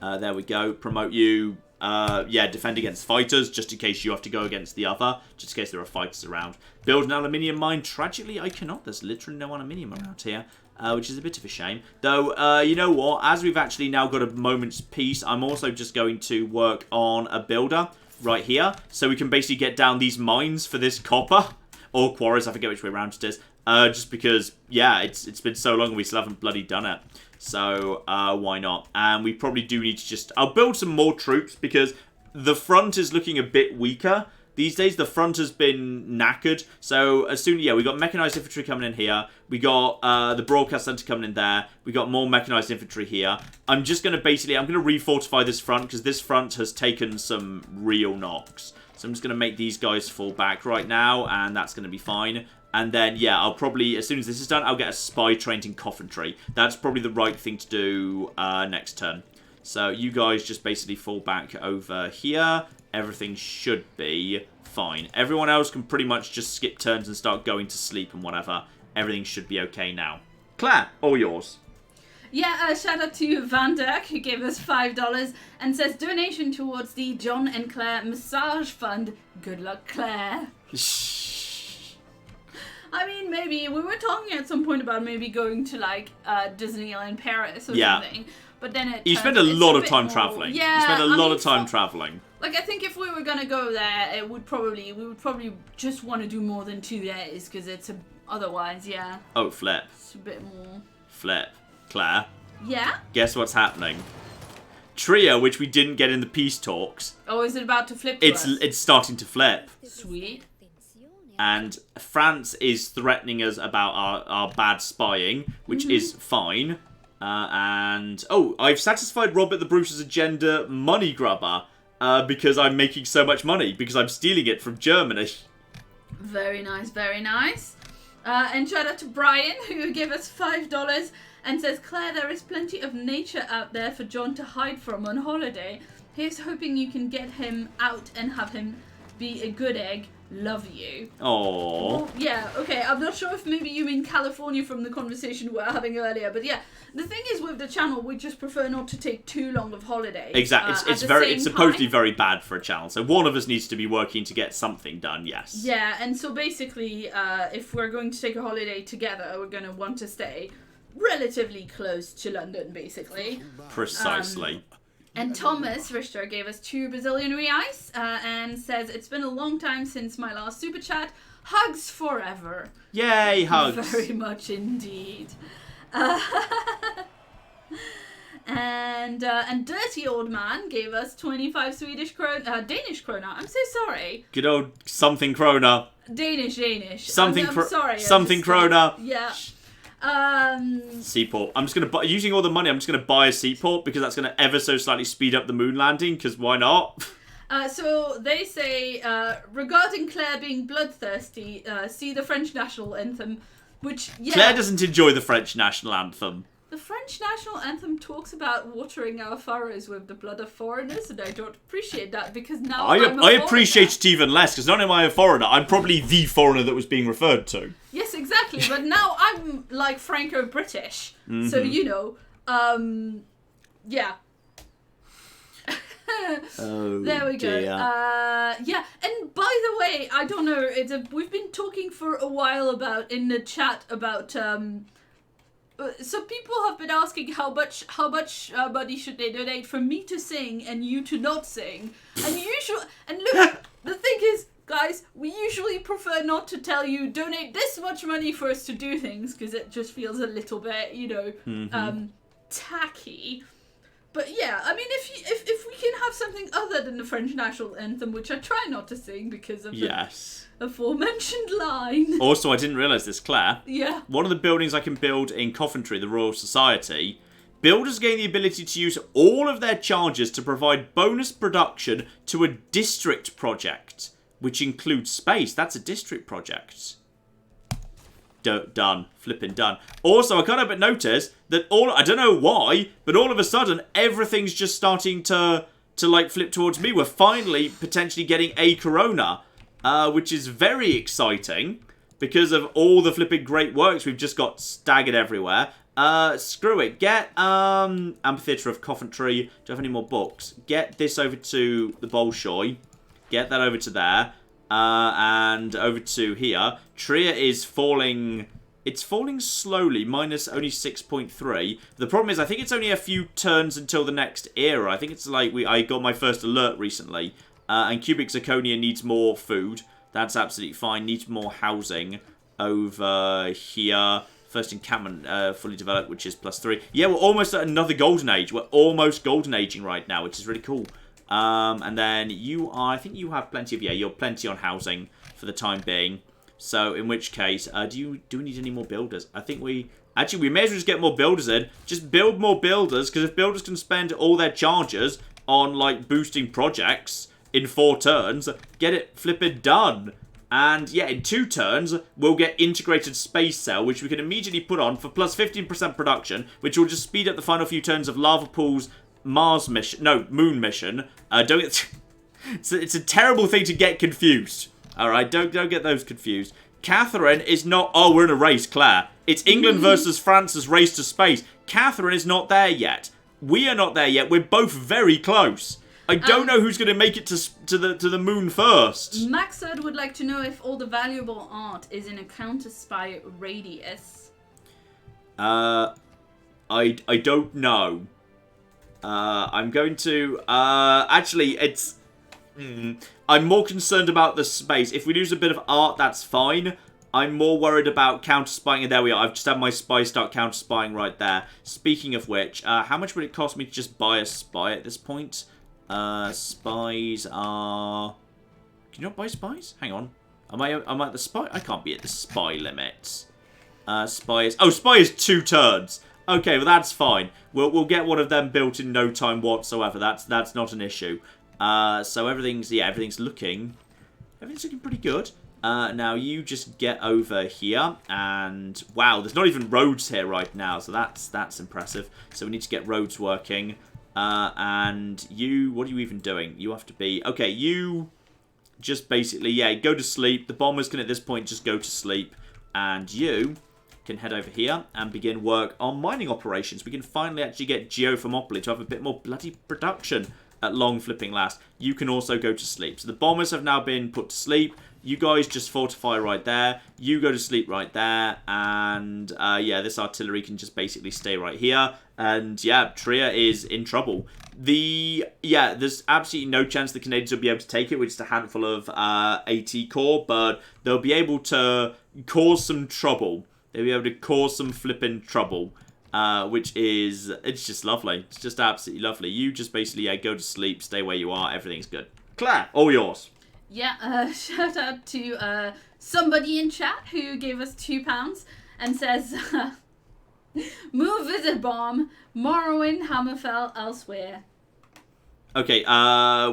There we go, promote you. Defend against fighters, just in case you have to go against the other, just in case there are fighters around. Build an aluminium mine. Tragically, I cannot. There's literally no aluminium around here, which is a bit of a shame. Though, you know what? As we've actually now got a moment's peace, I'm also just going to work on a builder right here, so we can basically get down these mines for this copper, or quarries, I forget which way around it is. Just because, yeah, it's been so long and we still haven't bloody done it. So, why not? And we probably do need to just... I'll build some more troops because the front is looking a bit weaker. These days, the front has been knackered. So, as soon... Yeah, we got mechanized infantry coming in here. We got the broadcast center coming in there. We got more mechanized infantry here. I'm just going to basically... I'm going to refortify this front because this front has taken some real knocks. So, I'm just going to make these guys fall back right now. And that's going to be fine. And then, yeah, I'll probably, as soon as this is done, I'll get a spy trained in Coventry. That's probably the right thing to do next turn. So you guys just basically fall back over here. Everything should be fine. Everyone else can pretty much just skip turns and start going to sleep and whatever. Everything should be okay now. Claire, all yours. Yeah, shout out to Van Dirk, who gave us $5 and says, donation towards the John and Claire Massage Fund. Good luck, Claire. I mean, maybe we were talking at some point about maybe going to like Disneyland Paris or something, but then you spend a lot of time traveling. Yeah, you spend a lot of time traveling. Like, I think if we were gonna go there, we would probably just want to do more than 2 days because otherwise, yeah. Oh, flip. It's a bit more. Flip, Claire. Yeah. Guess what's happening? Trio, which we didn't get in the peace talks. Oh, is it about to flip? To us? It's starting to flip. Sweet. And France is threatening us about our bad spying, which is fine. I've satisfied Robert the Bruce's agenda money grubber because I'm making so much money, because I'm stealing it from Germany. Very nice, very nice. And shout out to Brian, who gave us $5 and says, Claire, there is plenty of nature out there for John to hide from on holiday. Here's hoping you can get him out and have him be a good egg. Love you. Aww. Well, yeah, okay, I'm not sure if maybe you mean California from the conversation we were having earlier, but yeah, the thing is with the channel, we just prefer not to take too long of holidays. Exactly, it's supposedly very bad for a channel, so one of us needs to be working to get something done, yes. Yeah, and so basically, if we're going to take a holiday together, we're going to want to stay relatively close to London, basically. Precisely. And Thomas Richter gave us 2 Brazilian reais and says, it's been a long time since my last super chat. Hugs forever. Yay, hugs. Very much indeed. And Dirty Old Man gave us 25 Danish krona. I'm so sorry. Good old something krona. Danish. Something I'm sorry. Something krona. Yeah. Seaport. I'm just gonna buy, using all the money. I'm just gonna buy a seaport because that's gonna ever so slightly speed up the moon landing. Because why not? So they say regarding Claire being bloodthirsty, see the French national anthem, which Claire doesn't enjoy the French national anthem. The French national anthem talks about watering our furrows with the blood of foreigners, and I don't appreciate that because now I appreciate it even less because not only am I a foreigner, I'm probably the foreigner that was being referred to. Yes, exactly. But now I'm like Franco-British, so you know, yeah. Oh, there we go. dear. Yeah, and by the way, I don't know. We've been talking for a while about in the chat about. So people have been asking how much money should they donate for me to sing and you to not sing, and look, the thing is, guys, we usually prefer not to tell you donate this much money for us to do things because it just feels a little bit, you know, tacky. But yeah, I mean, if we can have something other than the French national anthem, which I try not to sing because of the aforementioned line. Also, I didn't realise this, Claire. Yeah. One of the buildings I can build in Coventry, the Royal Society, builders gain the ability to use all of their charges to provide bonus production to a district project, which includes space. That's a district project. Done. Flipping done. Also, I can't help but notice that I don't know why, but all of a sudden, everything's just starting to like flip towards me. We're finally potentially getting a Corona, which is very exciting because of all the flipping great works we've just got staggered everywhere. Screw it. Get Amphitheatre of Coventry. Do I have any more books? Get this over to the Bolshoi. Get that over to there. And over to here. Trier is falling. It's falling slowly, minus only 6.3. The problem is, I think it's only a few turns until the next era. I think it's like I got my first alert recently. And Cubic Zirconia needs more food. That's absolutely fine. Needs more housing over here. First encampment fully developed, which is +3. Yeah, we're almost at another golden age. We're almost golden aging right now, which is really cool. And then I think you have plenty of, you're plenty on housing for the time being. So, in which case, do we need any more builders? I think we may as well just get more builders in. Just build more builders, because if builders can spend all their charges on, like, boosting projects in 4 turns, get it flippin' done. And, yeah, in 2 turns, we'll get integrated space cell, which we can immediately put on for plus 15% production, which will just speed up the final few turns of Lava Pool's moon mission. It's a terrible thing to get confused. Alright, don't get those confused. Catherine is not... Oh, we're in a race, Claire. It's England versus France's race to space. Catherine is not there yet. We are not there yet. We're both very close. I don't know who's going to make it to the moon first. MacLeod would like to know if all the valuable art is in a counter-spy radius. I don't know. I'm going to... actually, it's... I'm more concerned about the space. If we lose a bit of art, that's fine. I'm more worried about counter-spying. And there we are. I've just had my spy start counter-spying right there. Speaking of which, how much would it cost me to just buy a spy at this point? Spies are... Can you not buy spies? Hang on. Am I at the spy? I can't be at the spy limit. Spy is... Oh, spy is 2 turns. Okay, well that's fine. We'll get one of them built in no time whatsoever. That's not an issue. So everything's looking pretty good. Now you just get over here, and wow, there's not even roads here right now, so that's impressive. So we need to get roads working. And you, what are you even doing? You have to be, okay, you just basically, yeah, go to sleep. The bombers can at this point just go to sleep. And you can head over here and begin work on mining operations. We can finally actually get geothermopoly to have a bit more bloody production at long flipping last. You can also go to sleep. So the bombers have now been put to sleep. You guys just fortify right there. You go to sleep right there. And, yeah, this artillery can just basically stay right here. And, yeah, Trier is in trouble. Yeah, there's absolutely no chance the Canadians will be able to take it with just a handful of AT core. But they'll be able to cause some trouble. They'll be able to cause some flipping trouble. Which is, it's just lovely. It's just absolutely lovely. You just basically, yeah, go to sleep, stay where you are. Everything's good. Claire, all yours. Yeah, shout out to somebody in chat who gave us £2 and says, move visit bomb, Morrowind, Hammerfell, elsewhere. Okay,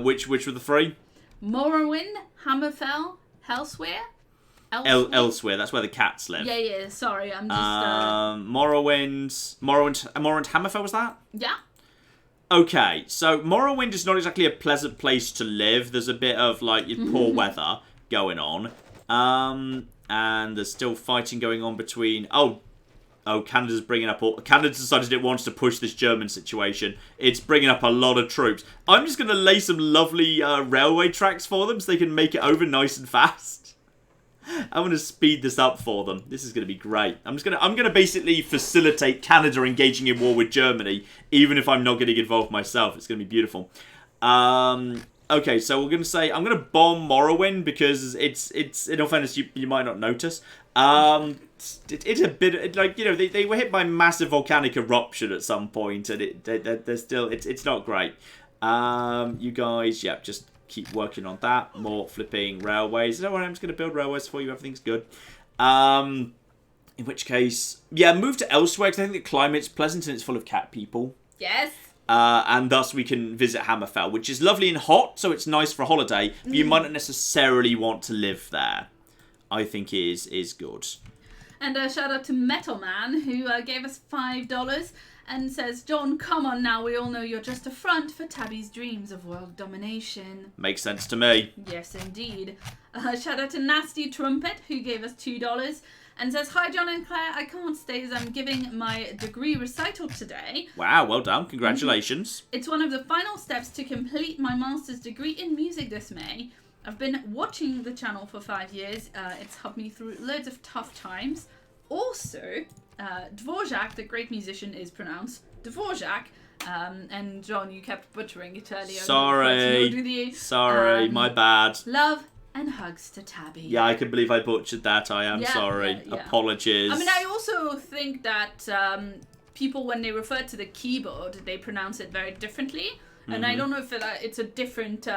which were the three? Morrowind, Hammerfell, elsewhere? Elsewhere, that's where the cats live. Yeah, sorry, I'm just... Morrowind, Hammerfell, was that? Yeah. Okay, so Morrowind is not exactly a pleasant place to live. There's a bit of, like, poor weather going on. And there's still fighting going on between... Oh, Canada's bringing up... Canada decided it wants to push this German situation. It's bringing up a lot of troops. I'm just going to lay some lovely railway tracks for them so they can make it over nice and fast. I'm going to speed this up for them. This is going to be great. I'm going to basically facilitate Canada engaging in war with Germany, even if I'm not getting involved myself. It's going to be beautiful. Okay, so we're going to say I'm going to bomb Morrowind because it's in all fairness, you might not notice. It's a bit like, you know, they were hit by massive volcanic eruption at some point, and they're still it's not great. You guys, yeah, just keep working on that. More flipping railways. No, I'm just going to build railways for you. Everything's good. In which case, yeah, move to elsewhere because I think the climate's pleasant and it's full of cat people. Yes. And thus we can visit Hammerfell, which is lovely and hot, so it's nice for a holiday. But you might not necessarily want to live there. I think is good. And a shout out to Metal Man who gave us $5. And says, John, come on now, we all know you're just a front for Tabby's dreams of world domination. Makes sense to me. Yes, indeed. Shout out to Nasty Trumpet, who gave us $2, and says, hi, John and Claire, I can't stay as I'm giving my degree recital today. Wow, well done. Congratulations. It's one of the final steps to complete my master's degree in music this May. I've been watching the channel for 5 years. It's helped me through loads of tough times. Also... Dvorak, the great musician, is pronounced Dvorak. And John, you kept butchering it earlier. Sorry, my bad. Love and hugs to Tabby. Yeah, I can believe I butchered that. I am sorry. Yeah. Apologies. I mean, I also think that people, when they refer to the keyboard, they pronounce it very differently. And I don't know if it's a different,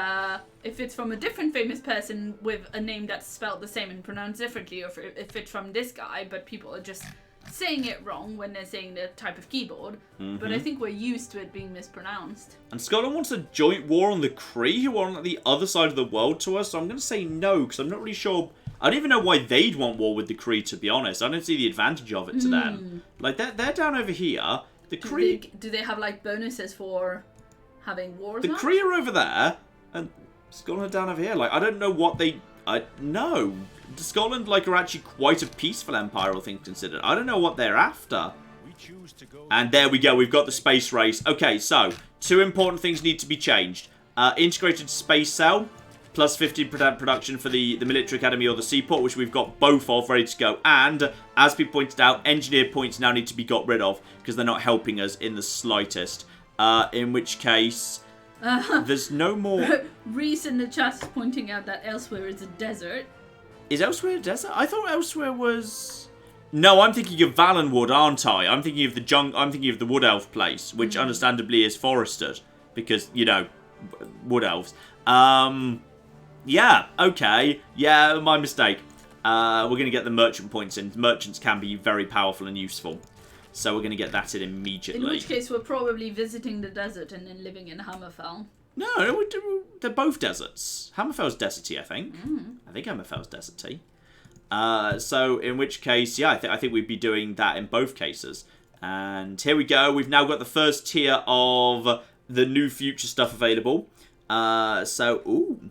if it's from a different famous person with a name that's spelled the same and pronounced differently, or if it's from this guy, but people are just saying it wrong when they're saying the type of keyboard. But I think we're used to it being mispronounced. And Scotland wants a joint war on the Cree, who are on the other side of the world to us, so I'm going to say no, because I'm not really sure... I don't even know why they'd want war with the Cree, to be honest. I don't see the advantage of it to them. Like, they're down over here. The Cree... Do they have, like, bonuses for having wars? The Cree are over there, and Scotland are down over here. Like, I don't know what they... No. Scotland, like, are actually quite a peaceful empire, all things considered. I don't know what they're after. And there we go. We've got the space race. Okay, so 2 important things need to be changed. Integrated space cell, plus 50% production for the military academy or the seaport, which we've got both of ready to go. And, as people pointed out, engineer points now need to be got rid of because they're not helping us in the slightest. In which case, there's no more... Reese in the chat is pointing out that elsewhere is a desert. Is elsewhere a desert? I thought elsewhere was... No, I'm thinking of Valenwood, aren't I? I'm thinking of the Wood Elf place, which understandably is forested because, you know, Wood Elves. Yeah, okay. Yeah, my mistake. We're going to get the merchant points in. Merchants can be very powerful and useful. So we're going to get that in immediately. In which case, we're probably visiting the desert and then living in Hammerfell. No, they're both deserts. Hammerfell's deserty, I think. I think Hammerfell's deserty. So in which case, yeah, I think we'd be doing that in both cases. And here we go. We've now got the first tier of the new future stuff available. Ooh.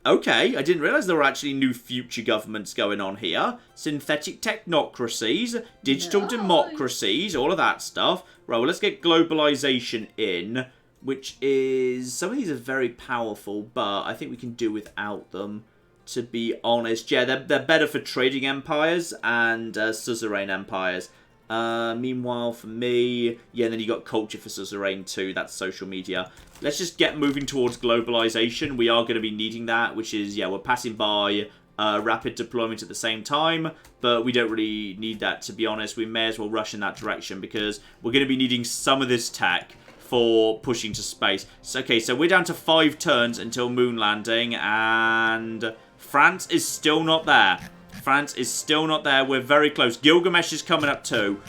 Okay, I didn't realise there were actually new future governments going on here. Synthetic technocracies, digital democracies, all of that stuff. Right, well, let's get globalisation in, which is... Some of these are very powerful, but I think we can do without them, to be honest. Yeah, they're better for trading empires and suzerain empires. Meanwhile, for me... Yeah, and then you got culture for suzerain too. That's social media. Let's just get moving towards globalization. We are going to be needing that, which is, yeah, we're passing by rapid deployment at the same time, but we don't really need that, to be honest. We may as well rush in that direction because we're going to be needing some of this tech for pushing to space. So, okay, so we're down to 5 turns until moon landing, and France is still not there. France is still not there. We're very close. Gilgamesh is coming up too.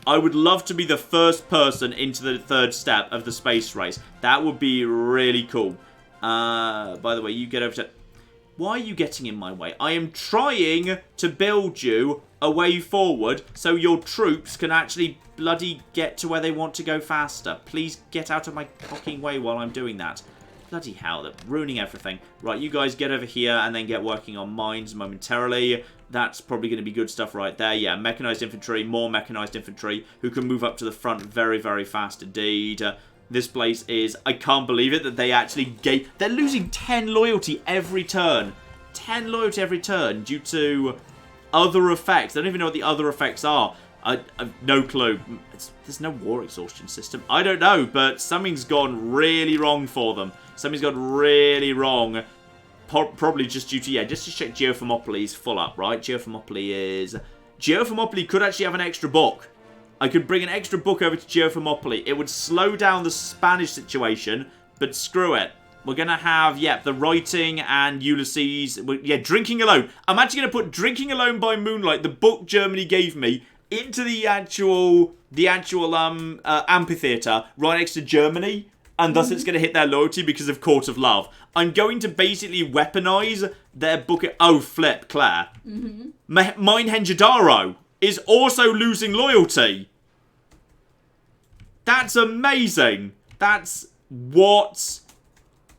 I would love to be the first person into the 3rd step of the space race. That would be really cool. By the way, you get over to... Why are you getting in my way? I am trying to build you a way forward so your troops can actually bloody get to where they want to go faster. Please get out of my fucking way while I'm doing that. Bloody hell, they're ruining everything. Right, you guys get over here and then get working on mines momentarily. That's probably going to be good stuff right there. Yeah, mechanized infantry, more mechanized infantry who can move up to the front very, very fast indeed. This place is... I can't believe it that they actually gave... They're losing 10 loyalty every turn. 10 loyalty every turn due to other effects. I don't even know what the other effects are. I've no clue. There's no war exhaustion system. I don't know, but something's gone really wrong for them. Something's gone really wrong. Probably just due to, yeah, just to check Geothermopylae is full up, right? Geothermopylae could actually have an extra book. I could bring an extra book over to Geothermopylae. It would slow down the Spanish situation, but screw it. We're going to have, yeah, the writing and Ulysses. Yeah, Drinking Alone. I'm actually going to put Drinking Alone by Moonlight, the book Germany gave me, into the actual amphitheatre right next to Germany. And thus it's going to hit their loyalty because of Court of Love. I'm going to basically weaponize their book. Oh, flip, Claire. Mine Henjadaro is also losing loyalty. That's amazing. That's what...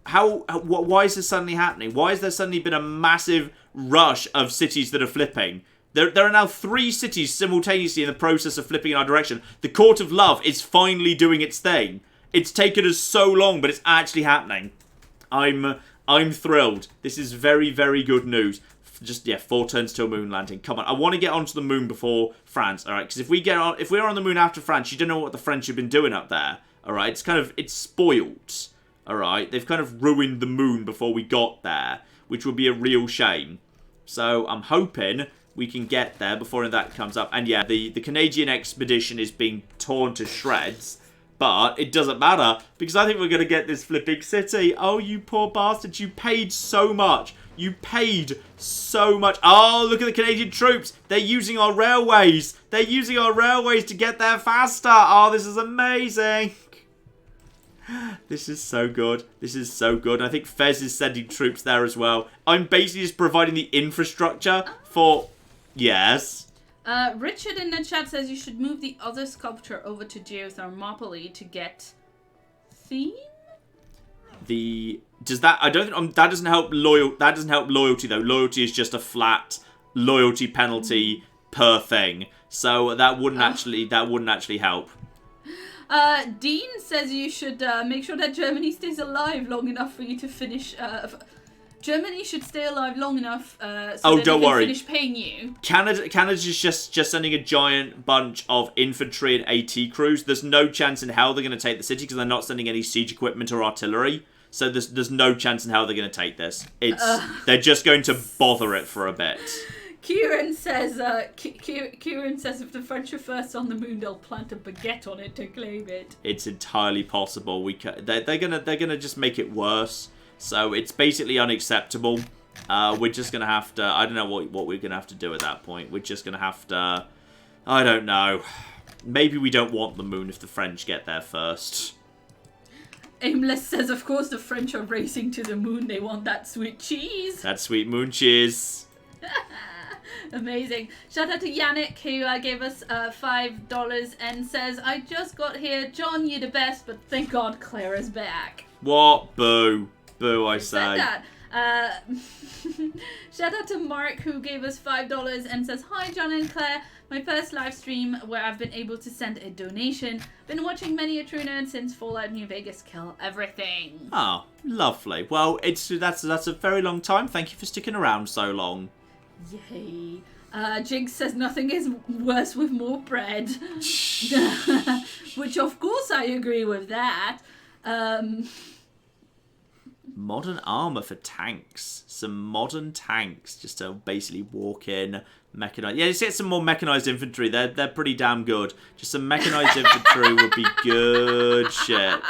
why is this suddenly happening? Why has there suddenly been a massive rush of cities that are flipping? There are now 3 cities simultaneously in the process of flipping in our direction. The Court of Love is finally doing its thing. It's taken us so long, but it's actually happening. I'm thrilled. This is very, very good news. Just, yeah, 4 turns till moon landing. Come on, I want to get onto the moon before France, all right? Because if we're on the moon after France, you don't know what the French have been doing up there, all right? It's spoiled, all right? They've kind of ruined the moon before we got there, which would be a real shame. So I'm hoping we can get there before that comes up. And yeah, the Canadian expedition is being torn to shreds. But it doesn't matter, because I think we're going to get this flipping city. Oh, you poor bastards. You paid so much. You paid so much. Oh, look at the Canadian troops. They're using our railways. They're using our railways to get there faster. Oh, this is amazing. This is so good. This is so good. I think Fez is sending troops there as well. I'm basically just providing the infrastructure for... Yes... Richard in the chat says you should move the other sculpture over to Geothermopylae to get theme. Does that? I don't. That doesn't help That doesn't help loyalty though. Loyalty is just a flat loyalty penalty per thing. So that wouldn't actually help. Dean says you should make sure that Germany stays alive long enough for you to finish. Germany should stay alive long enough so that they can finish paying you. Canada's just sending a giant bunch of infantry and AT crews. There's no chance in hell they're going to take the city because they're not sending any siege equipment or artillery. So there's no chance in hell they're going to take this. They're just going to bother it for a bit. Kieran says if the French are first on the moon, they'll plant a baguette on it to claim it. It's entirely possible. They're gonna just make it worse. So it's basically unacceptable. We're just going to have to... I don't know what we're going to have to do at that point. We're just going to have to... I don't know. Maybe we don't want the moon if the French get there first. Aimless says, of course, the French are racing to the moon. They want that sweet cheese. That sweet moon cheese. Amazing. Shout out to Yannick who gave us $5 and says, I just got here. John, you're the best, but thank God Clara's back. What? Boo. Boo, I say. Said that. Shout out to Mark who gave us $5 and says, hi John and Claire, my first live stream where I've been able to send a donation. Been watching many a true nerd since Fallout New Vegas kill everything. Oh, lovely. Well, that's a very long time. Thank you for sticking around so long. Yay. Jinx says nothing is worse with more bread. Which of course I agree with that. Modern armor for tanks. Some modern tanks just to basically walk in, mechanized. Yeah, just get some more mechanized infantry. They're pretty damn good. Just some mechanized infantry would be good shit.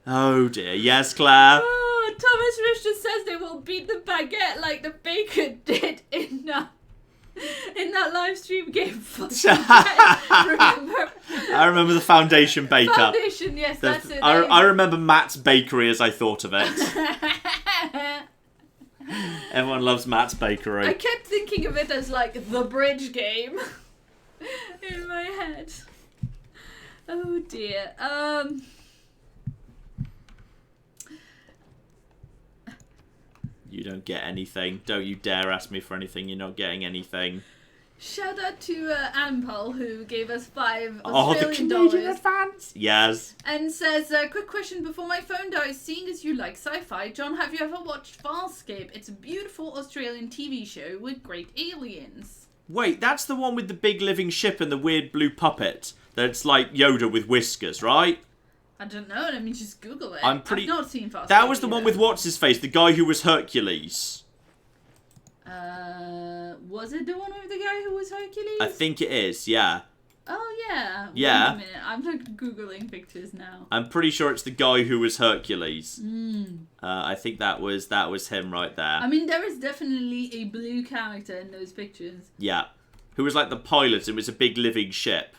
Oh dear. Yes, Claire? Oh, Thomas Richter says they will beat the baguette like the baker did in that live stream game. Remember? I remember the Foundation Baker. Foundation, yes, that's it. I remember Matt's Bakery as I thought of it. Everyone loves Matt's Bakery. I kept thinking of it as like the bridge game in my head. Oh dear. You don't get anything. Don't you dare ask me for anything. You're not getting anything. Shout out to Ampel who gave us $5 the Canadian advance. Yes. And says, quick question before my phone dies. Seeing as you like sci-fi, John, have you ever watched Farscape? It's a beautiful Australian TV show with great aliens. Wait, that's the one with the big living ship and the weird blue puppet. That's like Yoda with whiskers, right? I don't know. Let me just Google it. I've not seen Farscape. That was the one with what's his face, the guy who was Hercules. Was it the one with the guy who was Hercules? I think it is, yeah. Oh, yeah. Yeah. Wait a minute. I'm like Googling pictures now. I'm pretty sure it's the guy who was Hercules. I think that was him right there. I mean, there is definitely a blue character in those pictures. Yeah. Who was like the pilot. It was a big living ship.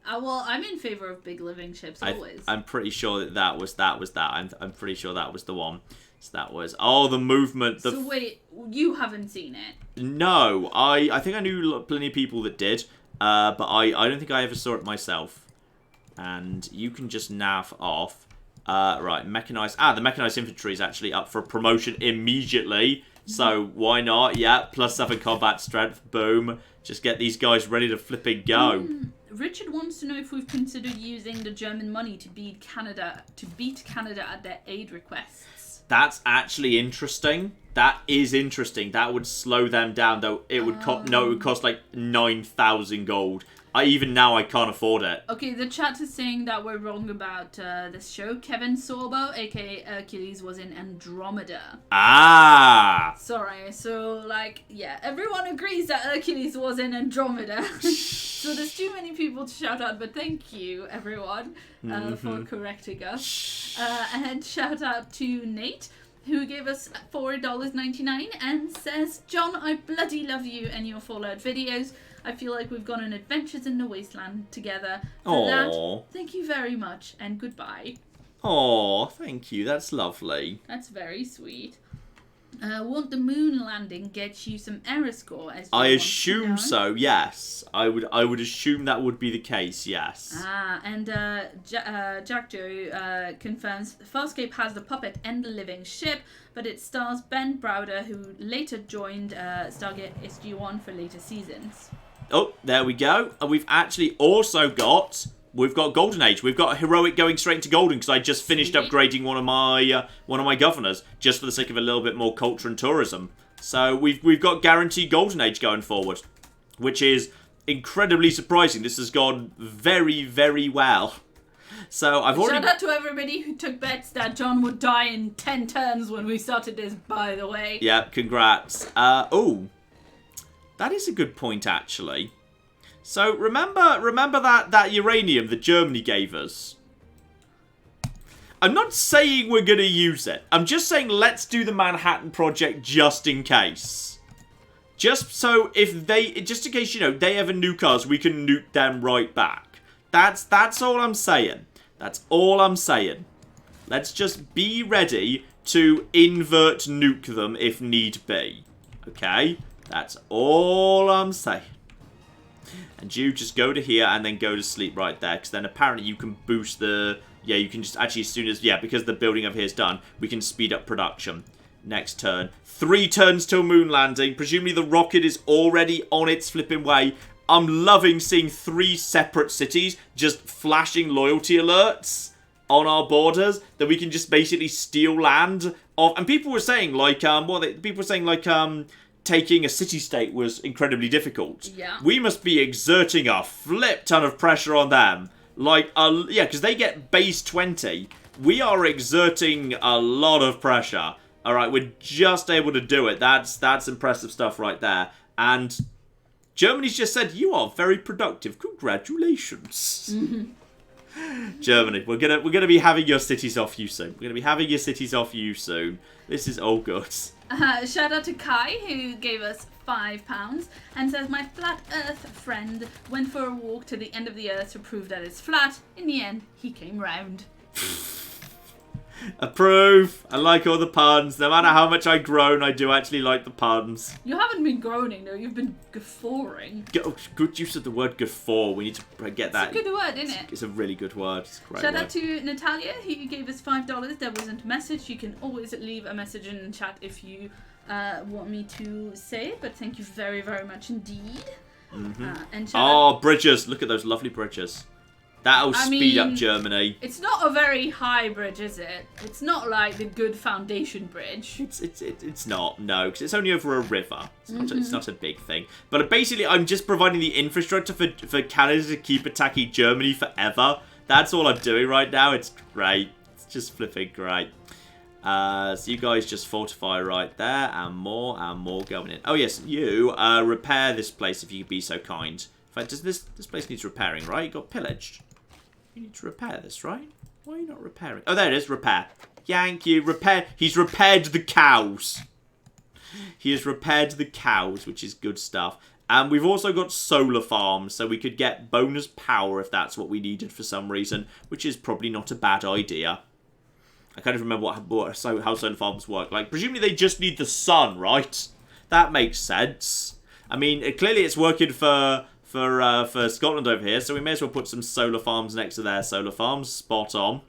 Well, I'm in favor of big living ships always. I'm pretty sure that was that. I'm pretty sure that was the one. So that was the movement. So wait, you haven't seen it? No, I think I knew plenty of people that did, but I don't think I ever saw it myself. And you can just nav off. Right, mechanized. The mechanized infantry is actually up for promotion immediately. So why not? Yeah, +7 combat strength. Boom. Just get these guys ready to flipping go. Richard wants to know if we've considered using the German money to beat Canada at their aid requests. That's actually interesting. That is interesting. That would slow them down, though. It would it would cost like 9,000 gold. Even now, I can't afford it. Okay, the chat is saying that we're wrong about this show. Kevin Sorbo, aka Hercules, was in Andromeda. Sorry, so, like, yeah, everyone agrees that Hercules was in Andromeda. So there's too many people to shout out, but thank you, everyone, for correcting us. And shout out to Nate, who gave us $4.99 and says, John, I bloody love you and your Fallout videos. I feel like we've gone on adventures in the wasteland together. For that, thank you very much and goodbye. Oh, thank you. That's lovely. That's very sweet. Won't the moon landing get you some error score? I assume so. Yes, I would assume that would be the case. Yes. And Jack Joe confirms Farscape has the puppet and the living ship, but it stars Ben Browder, who later joined Stargate SG-1 for later seasons. Oh, there we go. And we've actually also got. We've got Golden Age. We've got Heroic going straight into Golden because I just finished upgrading one of my governors just for the sake of a little bit more culture and tourism. So we've got guaranteed Golden Age going forward, which is incredibly surprising. This has gone very, very well. So I've already... Shout out to everybody who took bets that John would die in 10 turns when we started this, by the way. Yeah, congrats. Oh, that is a good point, actually. So remember that uranium that Germany gave us? I'm not saying we're going to use it. I'm just saying let's do the Manhattan Project just in case. Just so just in case, they ever nuke us, we can nuke them right back. That's all I'm saying. That's all I'm saying. Let's just be ready to invert nuke them if need be. Okay? That's all I'm saying. And you just go to here and then go to sleep right there. Because then apparently you can boost the... Yeah, you can just actually as soon as... Yeah, because the building over here is done, we can speed up production. Next turn. 3 turns till moon landing. Presumably the rocket is already on its flipping way. I'm loving seeing 3 separate cities just flashing loyalty alerts on our borders that we can just basically steal land of. And people were saying like, taking a city-state was incredibly difficult. Yeah. We must be exerting a flip ton of pressure on them. Like, yeah, because they get base 20. We are exerting a lot of pressure. All right, we're just able to do it. That's impressive stuff right there. And Germany's just said, you are very productive. Congratulations. Germany, we're gonna be having your cities off you soon. We're gonna be having your cities off you soon. This is all good. Shout out to Kai, who gave us £5 and says, my flat earth friend went for a walk to the end of the earth to prove that it's flat. In the end, he came round. Approve. I like all the puns. No matter how much I groan, I do actually like the puns. You haven't been groaning, though. You've been guffawing. Good use of the word guffaw. We need to get that. It's a good word, isn't it? It's a really good word. It's a great Shout word. out to Natalia, who gave us $5. There wasn't a message. You can always leave a message in the chat if you want me to say it. But thank you very, very much indeed. And bridges. Look at those lovely bridges. That'll speed up Germany. It's not a very high bridge, is it? It's not like the good foundation bridge. It's not, no, because it's only over a river. It's not a big thing. But basically, I'm just providing the infrastructure for Canada to keep attacking Germany forever. That's all I'm doing right now. It's great. It's just flipping great. So you guys just fortify right there, and more going in. Oh yes, you repair this place if you could be so kind. In fact, does this place needs repairing, right? It got pillaged. You need to repair this, right? Why are you not repairing? Oh, there it is. Repair. Yank you. Repair. He's repaired the cows. He has repaired the cows, which is good stuff. And we've also got solar farms, so we could get bonus power if that's what we needed for some reason, which is probably not a bad idea. I can't even remember how solar farms work. Like, presumably they just need the sun, right? That makes sense. I mean, clearly it's working for Scotland over here, so we may as well put some solar farms next to their solar farms. Spot on.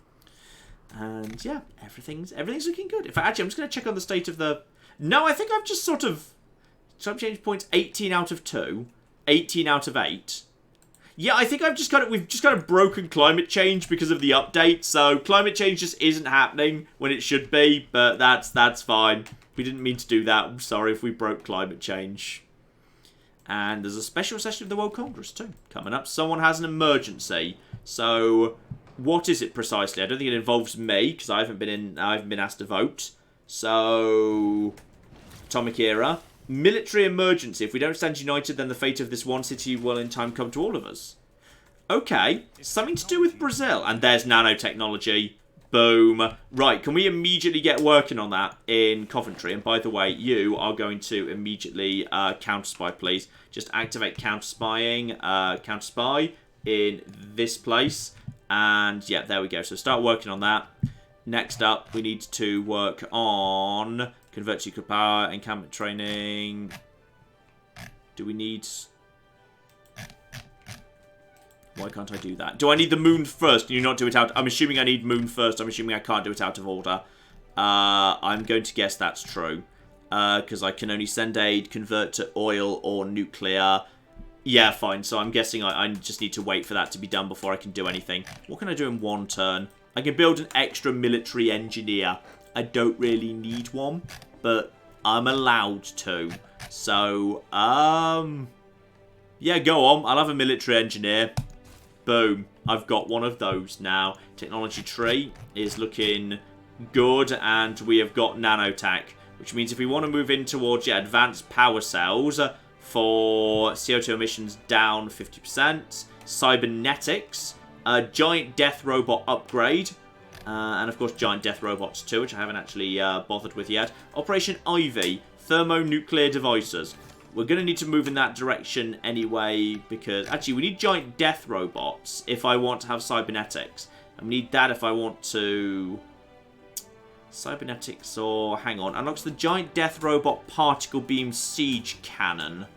And yeah, everything's looking good. In fact, actually, I'm just going to check on the state of the... No, I think I've just sort of... So I've changed points 18 out of 2, 18 out of 8. Yeah, I think we've just kind of broken climate change because of the update. So climate change just isn't happening when it should be, but that's fine. We didn't mean to do that. I'm sorry if we broke climate change. And there's a special session of the World Congress too coming up. Someone has an emergency. So what is it precisely? I don't think it involves me because I haven't been asked to vote. So atomic era, military emergency. If we don't stand united, then the fate of this one city will in time come to all of us. Okay, something to do with Brazil. And there's nanotechnology. Boom. Right, can we immediately get working on that in Coventry? And by the way, you are going to immediately counter-spy, please. Just activate counter-spying, counter-spy in this place. And yeah, there we go. So start working on that. Next up, we need to work on convert to nuclear power, encampment training. Do we need... Why can't I do that? Do I need the moon first? Can you not do it out? I'm assuming I need moon first. I'm assuming I can't do it out of order. I'm going to guess that's true. Because I can only send aid, convert to oil or nuclear. Yeah, fine. So I'm guessing I just need to wait for that to be done before I can do anything. What can I do in one turn? I can build an extra military engineer. I don't really need one, but I'm allowed to. So, yeah, go on. I'll have a military engineer. Boom. I've got one of those now. Technology tree is looking good, and we have got nanotech, which means if we want to move in towards advanced power cells for CO2 emissions down 50%, cybernetics, giant death robot upgrade, and of course giant death robots too, which I haven't actually bothered with yet. Operation Ivy, thermonuclear devices. We're going to need to move in that direction anyway, because actually we need giant death robots if I want to have cybernetics. And we need that if I want to... Cybernetics or... Hang on. Unlocks the giant death robot particle beam siege cannon.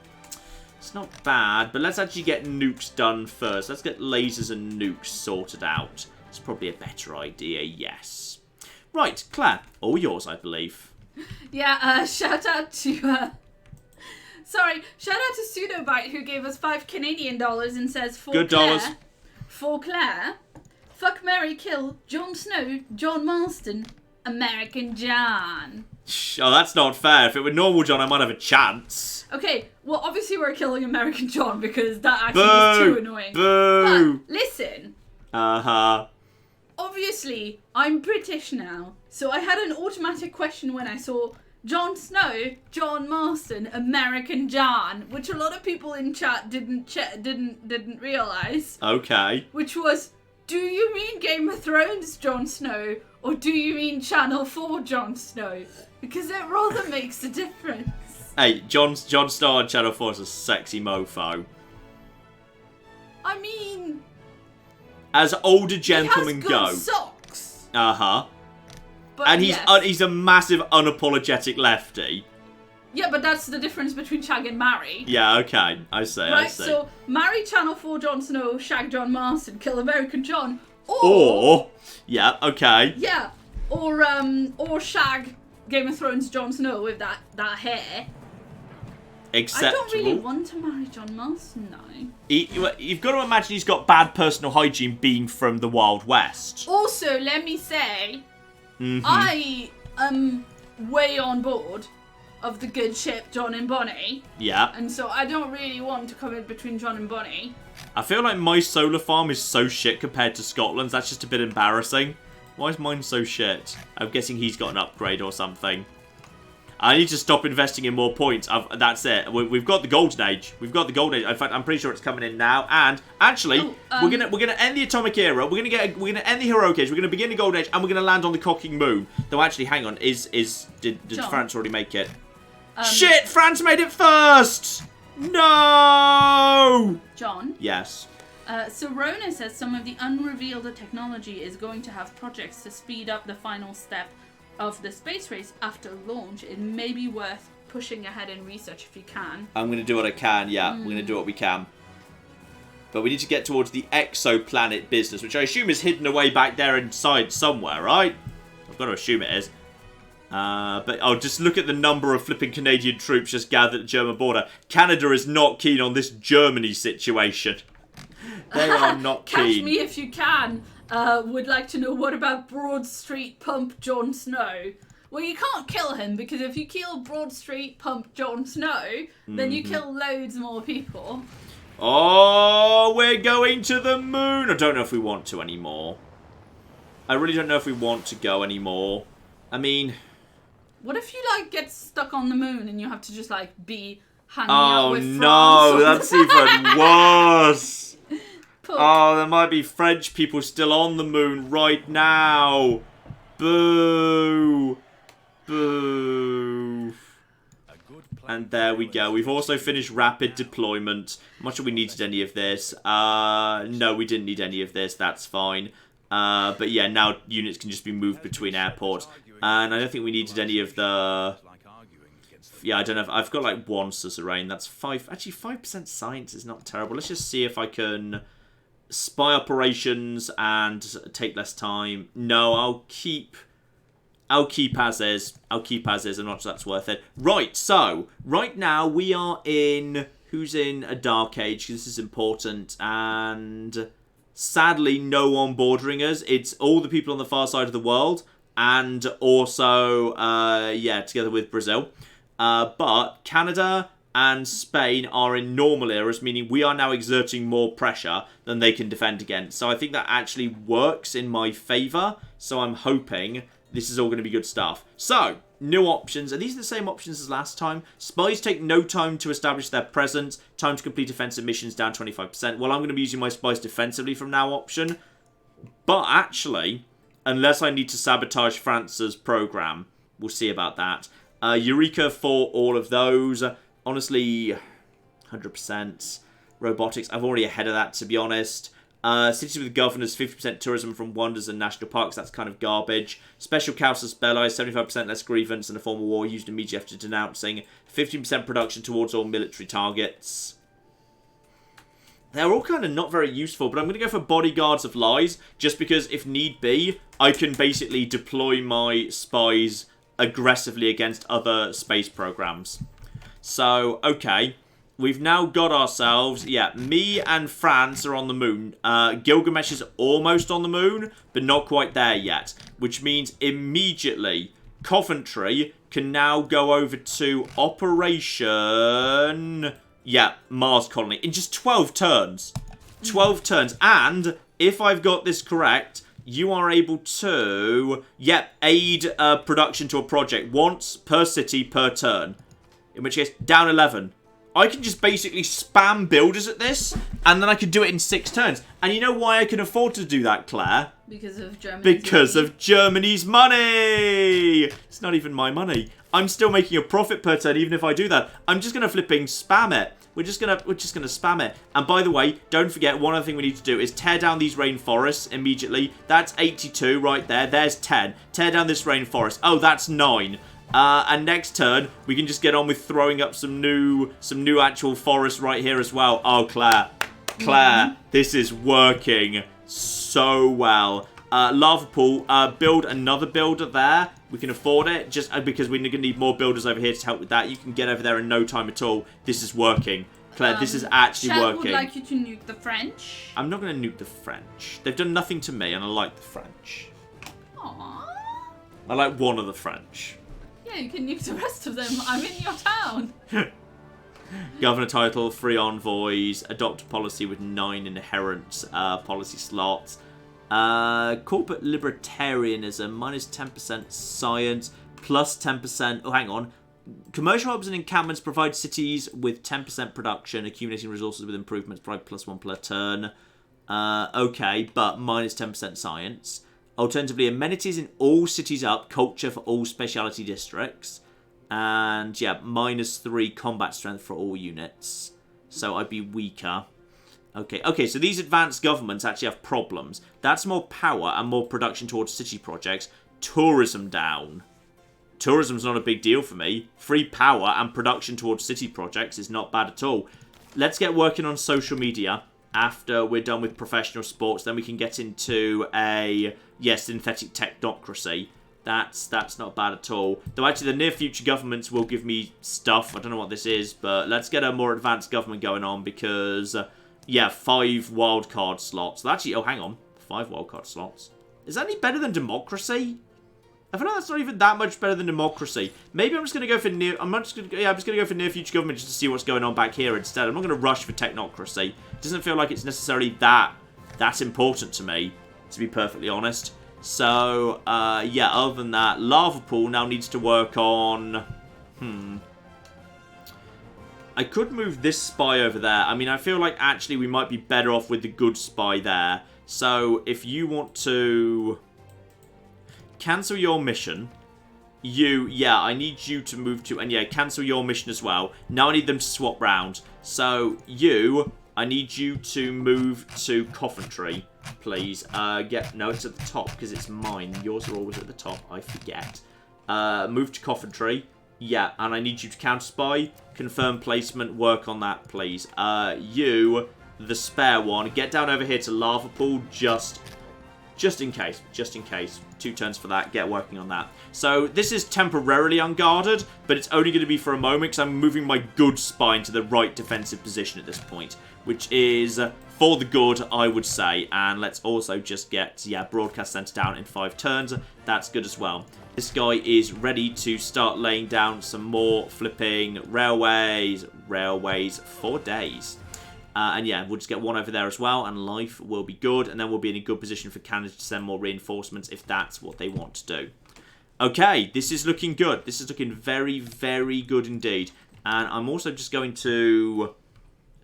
It's not bad, but let's actually get nukes done first. Let's get lasers and nukes sorted out. It's probably a better idea, yes. Right, Claire. All yours, I believe. Yeah, shout out to... Sorry, shout out to Pseudobite who gave us $5 Canadian and says, Good dollars. For Claire, fuck, marry, kill, Jon Snow, John Marston, American John. Oh, that's not fair. If it were normal John, I might have a chance. Okay, well, obviously we're killing American John because that actually is too annoying. Boo! But listen. Uh-huh. Obviously, I'm British now, so I had an automatic question when I saw Jon Snow, John Marston, American John, which a lot of people in chat didn't realize. Okay. Which was, do you mean Game of Thrones Jon Snow, or do you mean Channel 4 Jon Snow? Because it rather makes a difference. Hey, Jon Snow on Channel 4 is a sexy mofo. I mean, as older gentlemen he has go. good socks. Uh-huh. But And yes. he's a massive unapologetic lefty. Yeah, but that's the difference between shag and marry. Yeah, okay. I see. Right, so marry Channel 4 Jon Snow, shag John Marston, kill American John, Or yeah, okay. Yeah, or shag Game of Thrones Jon Snow with that hair. Acceptable. I don't really want to marry John Marston now. You've got to imagine he's got bad personal hygiene being from the Wild West. Also, let me say, I am way on board of the good ship John and Bonnie. Yeah. And so I don't really want to come in between John and Bonnie. I feel like my solar farm is so shit compared to Scotland's. That's just a bit embarrassing. Why is mine so shit? I'm guessing he's got an upgrade or something. I need to stop investing in more points. That's it. We've got the golden age. We've got the golden age. In fact, I'm pretty sure it's coming in now. And actually, we're gonna we're gonna end the atomic era. We're gonna end the heroic age. We're gonna begin the golden age, and we're gonna land on the cocking moon. Though actually, hang on, did France already make it? Shit! France made it first. No. John. Yes. So Rona says some of the unrevealed technology is going to have projects to speed up the final step of the space race after launch. It may be worth pushing ahead in research if you can. I'm going to do what I can, yeah. We're going to do what we can. But we need to get towards the exoplanet business, which I assume is hidden away back there inside somewhere, right? I've got to assume it is. But I'll just look at the number of flipping Canadian troops just gathered at the German border. Canada is not keen on this Germany situation. They are not keen. Catch me if you can. Would like to know, what about Broad Street Pump Jon Snow? Well, you can't kill him, because if you kill Broad Street Pump Jon Snow, then you kill loads more people. Oh, we're going to the moon. I don't know if we want to anymore. I really don't know if we want to go anymore. I mean... What if you, like, get stuck on the moon and you have to just, like, be hanging out with France? Oh, no, that's even worse. Poor. Oh, there might be French people still on the moon right now. Boo. Boo. And there we go. We've also finished rapid deployment. I'm not sure we needed any of this. No, we didn't need any of this. That's fine. But yeah, now units can just be moved between airports. And I don't think we needed any of the... Yeah, I don't know. I've got like one suzerain. That's 5... Actually, 5% science is not terrible. Let's just see if I can... Spy operations and take less time. No, I'll keep as is. I'll keep as is. I'm not sure that's worth it. Right, so right now we are in... Who's in a dark age? This is important. And sadly, no one bordering us. It's all the people on the far side of the world. And also, yeah, together with Brazil. But Canada and Spain are in normal eras, meaning we are now exerting more pressure than they can defend against. So I think that actually works in my favour. So I'm hoping this is all going to be good stuff. So, new options. Are these the same options as last time? Spies take no time to establish their presence. Time to complete offensive missions down 25%. Well, I'm going to be using my spies defensively from now option. But actually, unless I need to sabotage France's program, we'll see about that. Eureka for all of those. Honestly, 100%. Robotics, I'm already ahead of that, to be honest. Cities with governors, 50% tourism from wonders and national parks. That's kind of garbage. Special casus belli, 75% less grievance in a form of war used immediately after denouncing. 15% production towards all military targets. They're all kind of not very useful, but I'm going to go for bodyguards of lies, just because if need be, I can basically deploy my spies aggressively against other space programs. So, okay. We've now got ourselves, me and France are on the moon. Gilgamesh is almost on the moon, but not quite there yet. Which means immediately, Coventry can now go over to Operation... Mars Colony. In just 12 turns. 12 turns. And, if I've got this correct, you are able to, aid production to a project once per city per turn. In which case, down 11. I can just basically spam builders at this, and then I can do it in 6 turns. And you know why I can afford to do that, Claire? Because of Germany's Because of Germany's money! It's not even my money. I'm still making a profit per turn, even if I do that. I'm just gonna flipping spam it. We're just gonna spam it. And by the way, don't forget, one other thing we need to do is tear down these rainforests immediately. That's 82 right there. There's 10. Tear down this rainforest. Oh, that's 9. And next turn, we can just get on with throwing up some new actual forest right here as well. Oh, Claire, this is working so well. Lava pool, build another builder there. We can afford it, just because we're going to need more builders over here to help with that. You can get over there in no time at all. This is working. Claire, this is actually working. would like you to nuke the French. I'm not going to nuke the French. They've done nothing to me, and I like the French. Aww. I like one of the French. Yeah, you can nuke the rest of them. I'm in your town. Governor title, 3 envoys, adopt a policy with 9 inherent policy slots. Corporate libertarianism, minus 10% science, plus 10%. Oh, hang on. Commercial hubs and encampments provide cities with 10% production, accumulating resources with improvements, provide plus 1 per turn. Okay, but minus 10% science. Alternatively, amenities in all cities up, culture for all speciality districts. And, minus 3 combat strength for all units. So I'd be weaker. Okay, so these advanced governments actually have problems. That's more power and more production towards city projects. Tourism down. Tourism's not a big deal for me. Free power and production towards city projects is not bad at all. Let's get working on social media. After we're done with professional sports, then we can get into a, synthetic technocracy. That's not bad at all. Though actually the near future governments will give me stuff. I don't know what this is, but let's get a more advanced government going on because, 5 wildcard slots. Actually, oh, hang on. 5 wildcard slots. Is that any better than democracy? I feel like that's not even that much better than democracy. Maybe I'm just going to go for I'm just going to go for near future government just to see what's going on back here instead. I'm not going to rush for technocracy. It doesn't feel like it's necessarily that important to me, to be perfectly honest. So, other than that, lava pool now needs to work on... I could move this spy over there. I mean, I feel like actually we might be better off with the good spy there. So, if you want to... cancel your mission. I need you to move to... And cancel your mission as well. Now I need them to swap round. So, I need you to move to Coventry, please. No, it's at the top because it's mine. Yours are always at the top. I forget. Move to Coventry. And I need you to counter-spy. Confirm placement. Work on that, please. The spare one. Get down over here to Lava Pool just in case. 2 turns for that. Get working on that. So, this is temporarily unguarded, but it's only going to be for a moment because I'm moving my good spy into the right defensive position at this point, which is for the good, I would say. And let's also just get, broadcast center down in 5 turns. That's good as well. This guy is ready to start laying down some more flipping railways for days. We'll just get 1 over there as well, and life will be good, and then we'll be in a good position for Canada to send more reinforcements if that's what they want to do. Okay, this is looking good. This is looking very, very good indeed. And I'm also just going to...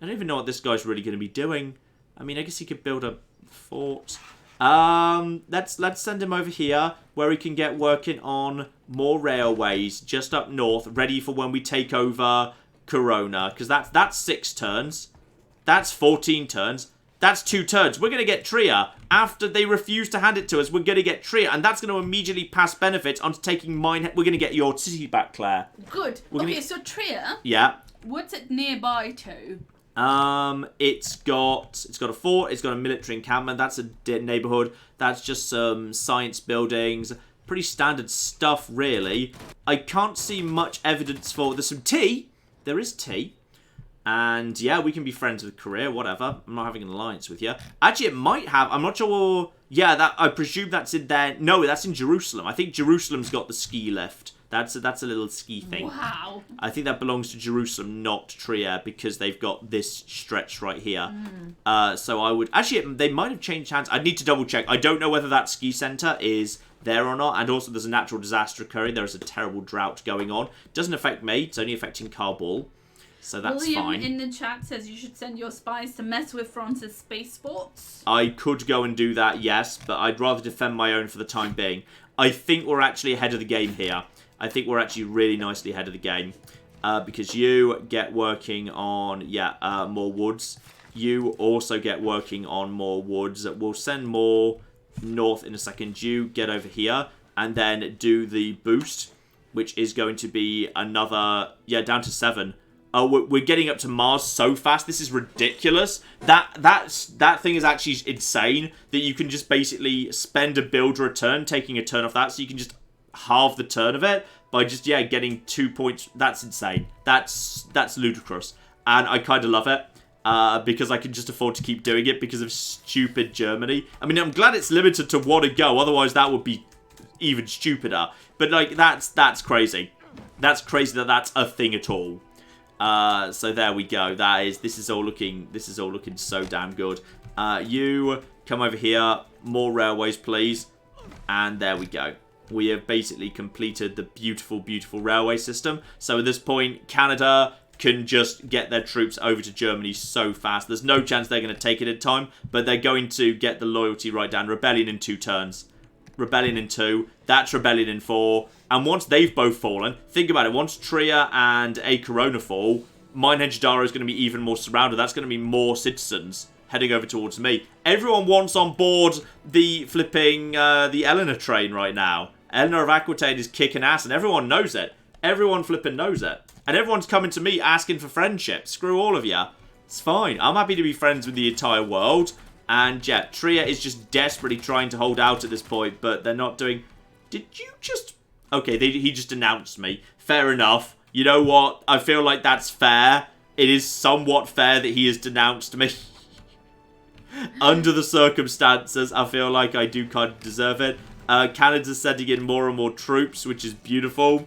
I don't even know what this guy's really going to be doing. I mean, I guess he could build a fort. Let's send him over here, where he can get working on more railways just up north, ready for when we take over Corona, because that's 6 turns. That's 14 turns. That's 2 turns. We're going to get Trier. After they refuse to hand it to us, we're going to get Trier. And that's going to immediately pass benefits onto taking mine. We're going to get your city back, Claire. Good. So Trier. Yeah. What's it nearby to? It's got a fort. It's got a military encampment. That's a neighborhood. That's just some science buildings. Pretty standard stuff, really. I can't see much evidence for... There's some tea. There is tea. And, yeah, we can be friends with Korea, whatever. I'm not having an alliance with you. Actually, it might have. I'm not sure... Yeah, I presume that's in there. No, that's in Jerusalem. I think Jerusalem's got the ski lift. That's a little ski thing. Wow. I think that belongs to Jerusalem, not Trier, because they've got this stretch right here. So I would... Actually, they might have changed hands. I'd need to double check. I don't know whether that ski centre is there or not. And also, there's a natural disaster occurring. There is a terrible drought going on. Doesn't affect me. It's only affecting Kabul. So that's William fine. in the chat says you should send your spies to mess with France's space sports. I could go and do that, yes. But I'd rather defend my own for the time being. I think we're actually ahead of the game here. I think we're actually really nicely ahead of the game. Because you get working on, more woods. You also get working on more woods. We'll send more north in a second. You get over here and then do the boost, which is going to be another, down to 7. Oh, we're getting up to Mars so fast. This is ridiculous. That thing is actually insane. That you can just basically spend a builder a turn, taking a turn off that, so you can just halve the turn of it by just getting 2 points. That's insane. That's ludicrous, and I kind of love it because I can just afford to keep doing it because of stupid Germany. I mean, I'm glad it's limited to 1 a go. Otherwise, that would be even stupider. But like that's crazy. That's crazy that that's a thing at all. So there we go. This is all looking so damn good. You come over here. More railways, please. And there we go. We have basically completed the beautiful, beautiful railway system. So at this point, Canada can just get their troops over to Germany so fast. There's no chance they're going to take it in time, but they're going to get the loyalty right down. Rebellion in 2 turns. Rebellion in 2. That's rebellion in 4. And once they've both fallen, think about it. Once Trier and A Corona fall, Mohenjo-Daro is going to be even more surrounded. That's going to be more citizens heading over towards me. Everyone wants on board the flipping, the Eleanor train right now. Eleanor of Aquitaine is kicking ass, and everyone knows it. Everyone flipping knows it. And everyone's coming to me asking for friendship. Screw all of you. It's fine. I'm happy to be friends with the entire world. And yeah, Trier is just desperately trying to hold out at this point, but they're not doing... Did you just... Okay, he just announced me. Fair enough. You know what? I feel like that's fair. It is somewhat fair that he has denounced me. Under the circumstances, I feel like I do kind of deserve it. Canada's sending in more and more troops, which is beautiful.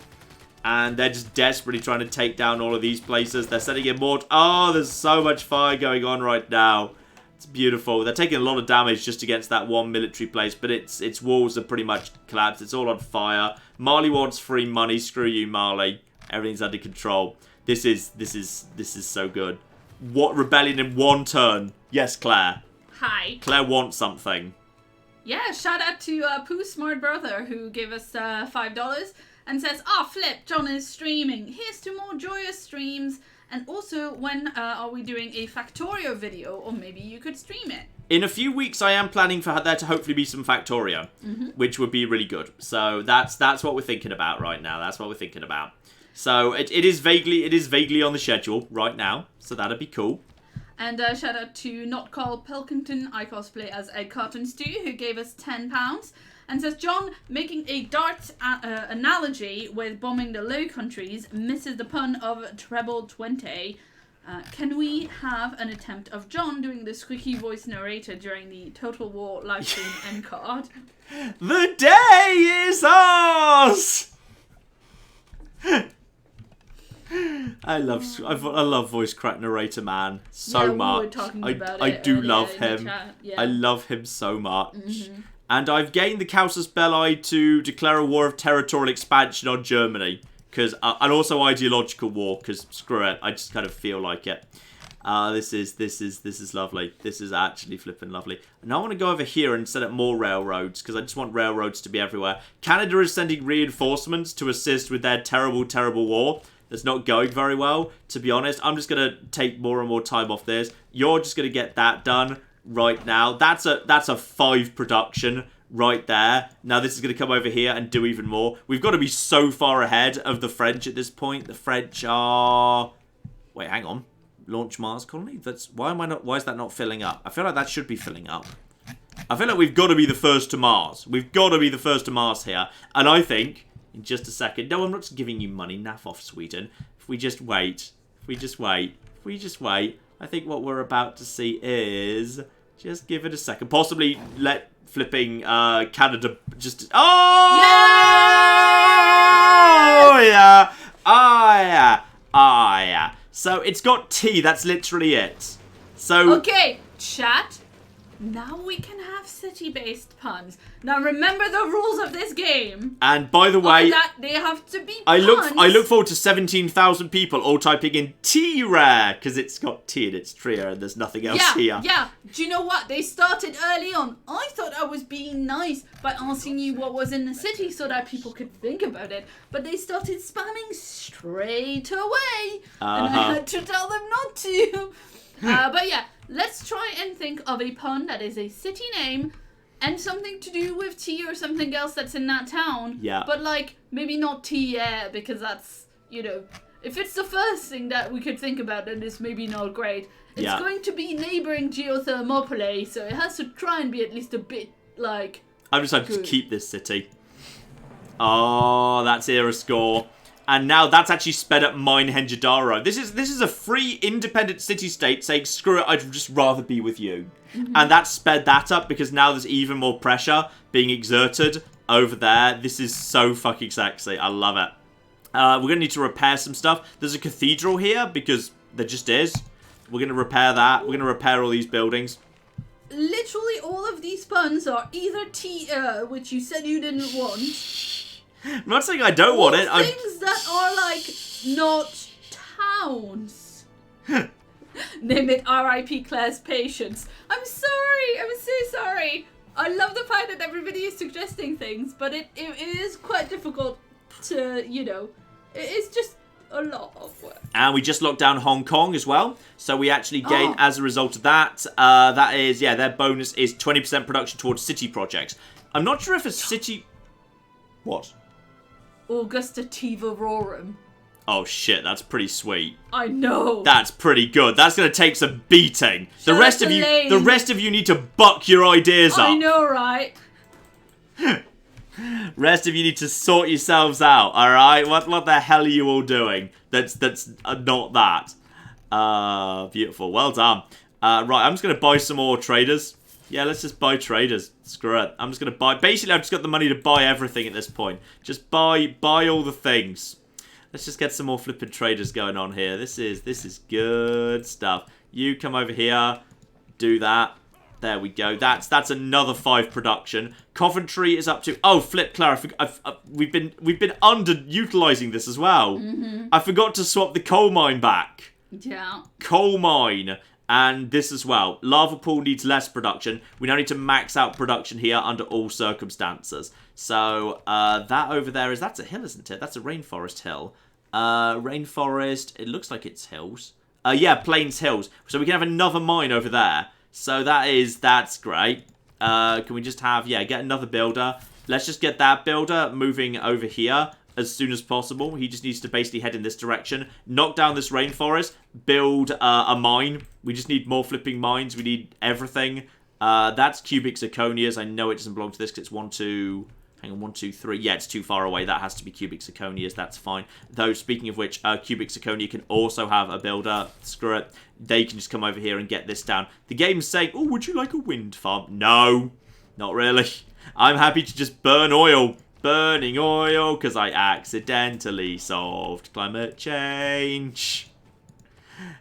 And they're just desperately trying to take down all of these places. They're sending in more... Oh, there's so much fire going on right now. It's beautiful. They're taking a lot of damage just against that one military place, but its walls are pretty much collapsed. It's all on fire. Mali wants free money. Screw you, Mali. Everything's under control. This is so good. What rebellion in 1 turn? Yes, Claire. Hi. Claire wants something. Yeah, shout out to Pooh's smart brother who gave us $5 and says, flip, John is streaming. Here's to more joyous streams. And also, when are we doing a Factorio video? Or maybe you could stream it. In a few weeks, I am planning for there to hopefully be some Factorio, which would be really good. So that's what we're thinking about right now. That's what we're thinking about. So it is vaguely on the schedule right now. So that'd be cool. And shout out to Not Called Pilkington. I cosplay as Egg Carton Stew, who gave us £10. And says, John, making a darts analogy with bombing the Low Countries misses the pun of treble 20. Can we have an attempt of John doing the squeaky voice narrator during the Total War livestream end card? The day is ours! I love voice crack narrator man so much. We were talking about I it do earlier love in the him. chat. Yeah. I love him so much. And I've gained the Casus Belli to declare a war of territorial expansion on Germany. And also ideological war, because screw it, I just kind of feel like it. This is lovely. This is actually flipping lovely. And I want to go over here and set up more railroads, because I just want railroads to be everywhere. Canada is sending reinforcements to assist with their terrible, terrible war. That's not going very well, to be honest. I'm just going to take more and more time off this. You're just going to get that done. right now. That's a 5 production right there. Now this is going to come over here and do even more. We've got to be so far ahead of the French at this point. The French are... Wait, hang on. Launch Mars colony? Why is that not filling up? I feel like that should be filling up. I feel like we've got to be the first to Mars. We've got to be the first to Mars here. And I think, in just a second... No, I'm not just giving you money. Naff off, Sweden. If we just wait. I think what we're about to see is... Just give it a second. Possibly let flipping Canada just... Oh! Yes! Oh, yeah. So it's got T. That's literally it. So... Okay, chat. Now we can have city-based puns. Now remember the rules of this game. And by the way, that they have to be I puns. look forward to 17,000 people all typing in T-Rare because it's got T in its tria and there's nothing else here. Yeah. Do you know what? They started early on. I thought I was being nice by asking you what was in the city so that people could think about it. But they started spamming straight away. And I had to tell them not to. But yeah, let's try and think of a pun that is a city name and something to do with tea or something else that's in that town. Yeah. But like, maybe not tea, because that's, if it's the first thing that we could think about, then it's maybe not great. It's going to be neighboring Geothermopylae, so it has to try and be at least a bit, like, I've decided to keep this city. Oh, that's era score. And now that's actually sped up Mohenjo-Daro. This is a free, independent city-state saying, screw it, I'd just rather be with you. Mm-hmm. And that sped that up because now there's even more pressure being exerted over there. This is so fucking sexy. I love it. We're going to need to repair some stuff. There's a cathedral here because there just is. We're going to repair that. We're going to repair all these buildings. Literally all of these puns are either T, which you said you didn't want. I'm not saying I don't want it. Things that are like not towns. Name it R.I.P. Claire's patience. I'm sorry. I'm so sorry. I love the fact that everybody is suggesting things, but it is quite difficult to, it is just a lot of work. And we just locked down Hong Kong as well. So we actually gained, as a result of that, that is, their bonus is 20% production towards city projects. I'm not sure if a city... What? Augusta Tivarorum. Oh shit, that's pretty sweet. I know. That's pretty good. That's gonna take some beating. The rest of you need to buck your ideas up. I know, right? Rest of you need to sort yourselves out, alright? What the hell are you all doing? That's not that. Beautiful. Well done. Right, I'm just gonna buy some more traders. Yeah, let's just buy traders. Screw it. I'm just going to buy... Basically, I've just got the money to buy everything at this point. Just buy all the things. Let's just get some more flipping traders going on here. This is good stuff. You come over here. Do that. There we go. That's another 5 production. Coventry is up to... Oh, flip, Clara. We've been underutilizing this as well. Mm-hmm. I forgot to swap the coal mine back. Yeah. Coal mine. And this as well. Lava pool needs less production. We now need to max out production here under all circumstances. So, that over there that's a hill, isn't it? That's a rainforest hill. Rainforest, it looks like it's hills. Yeah, plains hills. So we can have another mine over there. So that's great. Can we just have, get another builder. Let's just get that builder moving over here as soon as possible. He just needs to basically head in this direction. Knock down this rainforest. Build a mine. We just need more flipping mines. We need everything. That's cubic zirconias. I know it doesn't belong to this because it's 1, 2... Hang on, 1, 2, 3. Yeah, it's too far away. That has to be cubic zirconias. That's fine. Though, speaking of which, cubic zirconia can also have a builder. Screw it. They can just come over here and get this down. The game's saying, oh, would you like a wind farm? No, not really. I'm happy to just burn oil. Burning oil because I accidentally solved climate change.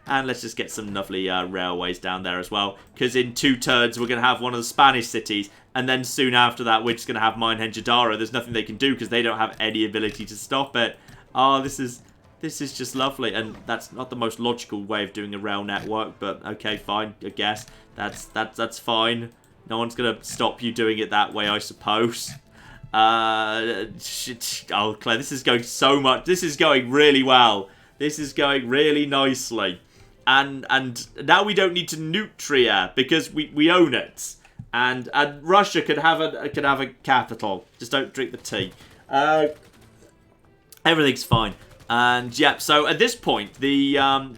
And let's just get some lovely railways down there as well. Because in 2 turns, we're going to have one of the Spanish cities. And then soon after that, we're just going to have Mohenjo-Daro. There's nothing they can do because they don't have any ability to stop it. Oh, this is just lovely. And that's not the most logical way of doing a rail network. But okay, fine, I guess. That's fine. No one's going to stop you doing it that way, I suppose. Oh, Claire, this is going so much. This is going really well. This is going really nicely. And now we don't need to nuke Trier because we own it. And Russia could have a capital. Just don't drink the tea. Everything's fine. And yeah, so at this point, the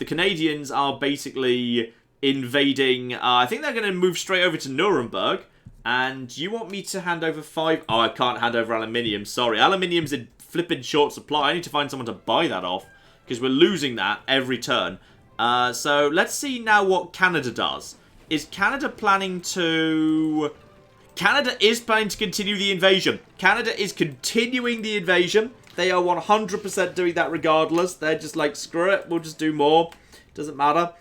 Canadians are basically invading. I think they're going to move straight over to Nuremberg. And you want me to hand over 5? Oh, I can't hand over aluminium. Sorry, aluminium's in flipping short supply. I need to find someone to buy that off because we're losing that every turn. So let's see now what Canada does. Is Canada planning to... Canada is planning to continue the invasion. Canada is continuing the invasion. They are 100% doing that regardless. They're just like, screw it, we'll just do more. Doesn't matter.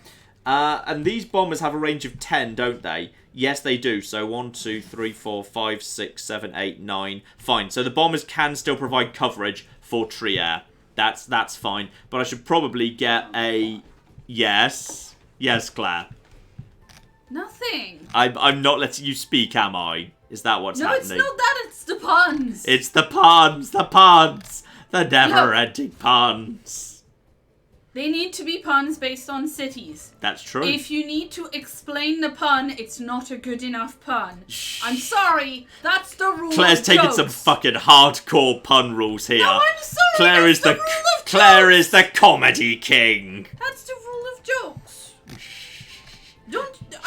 And these bombers have a range of 10, don't they? Yes, they do. So 1, 2, 3, 4, 5, 6, 7, 8, 9. Fine. So the bombers can still provide coverage for Trier. That's fine. But I should probably get a... Yes. Yes, Claire. Nothing. I'm not letting you speak, am I? Is that what's happening? No, it's not that. It's the puns. It's the puns. The puns. The never-ending puns. They need to be puns based on cities. That's true. If you need to explain the pun, it's not a good enough pun. I'm sorry. That's the rule. Claire's of taking jokes. some fucking hardcore pun rules here. No, I'm sorry. Claire is the Claire is the comedy king. That's the rule of jokes.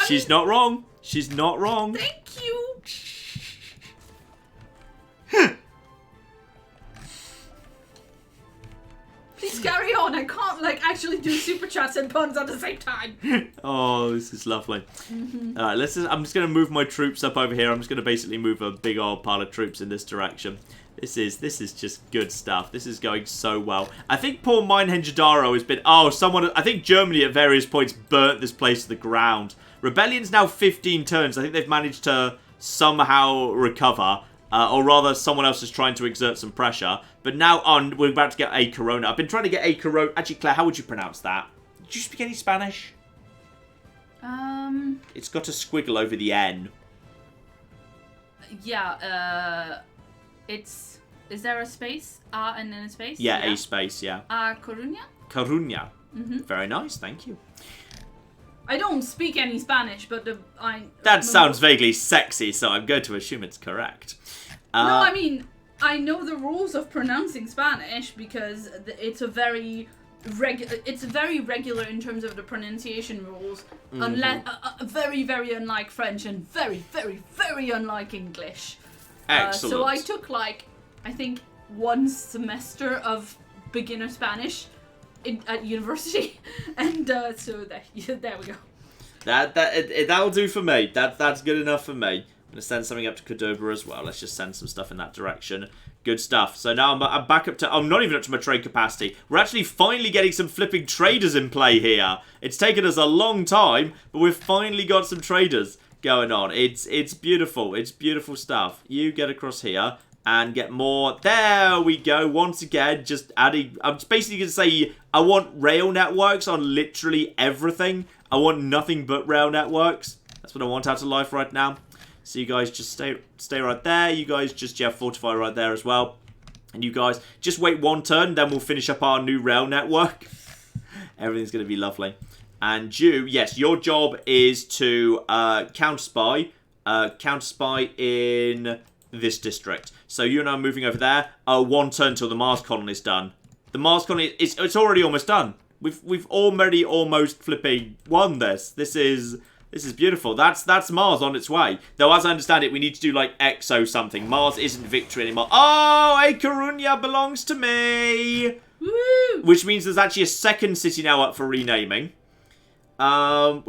She's not wrong. She's not wrong. Thank you. Please carry on. I can't actually do super chats and puns at the same time. Oh, this is lovely. All right, I'm just going to move my troops up over here. I'm just going to basically move a big old pile of troops in this direction. This is just good stuff. This is going so well. I think poor Mohenjo-Daro has been... Oh, I think Germany at various points burnt this place to the ground. Rebellion's now 15 turns. I think they've managed to somehow recover. Or rather, someone else is trying to exert some pressure. But now we're about to get a Corona. I've been trying to get a Corona. Actually, Claire, how would you pronounce that? Did you speak any Spanish? It's got a squiggle over the N. Yeah, Is there a space? And then a space? Yeah, a space, yeah. Coruña? Coruña. Very nice, thank you. I don't speak any Spanish, but That sounds vaguely sexy, so I'm going to assume it's correct. No, I mean, I know the rules of pronouncing Spanish because it's very regular in terms of the pronunciation rules. Unless very, very unlike French and very, very, very unlike English. Excellent. So I took I think 1 semester of beginner Spanish at university, and so there we go. That'll do for me. That's good enough for me. I'm going to send something up to Cordoba as well. Let's just send some stuff in that direction. Good stuff. So now I'm back up to... I'm not even up to my trade capacity. We're actually finally getting some flipping traders in play here. It's taken us a long time, but we've finally got some traders going on. It's beautiful. It's beautiful stuff. You get across here and get more. There we go. Once again, just adding... I'm basically going to say I want rail networks on literally everything. I want nothing but rail networks. That's what I want out of life right now. So you guys just stay right there. You guys just, fortify right there as well. And you guys just wait 1 turn, then we'll finish up our new rail network. Everything's going to be lovely. And you, yes, your job is to counter-spy in this district. So you and I are moving over there. 1 turn till the Mars colony is done. The Mars colony, it's already almost done. We've already almost flipping won this. This is beautiful. That's Mars on its way. Though, as I understand it, we need to do, Exo something. Mars isn't victory anymore. Oh, A Coruña belongs to me! Woo! Which means there's actually a 2nd city now up for renaming. Oh,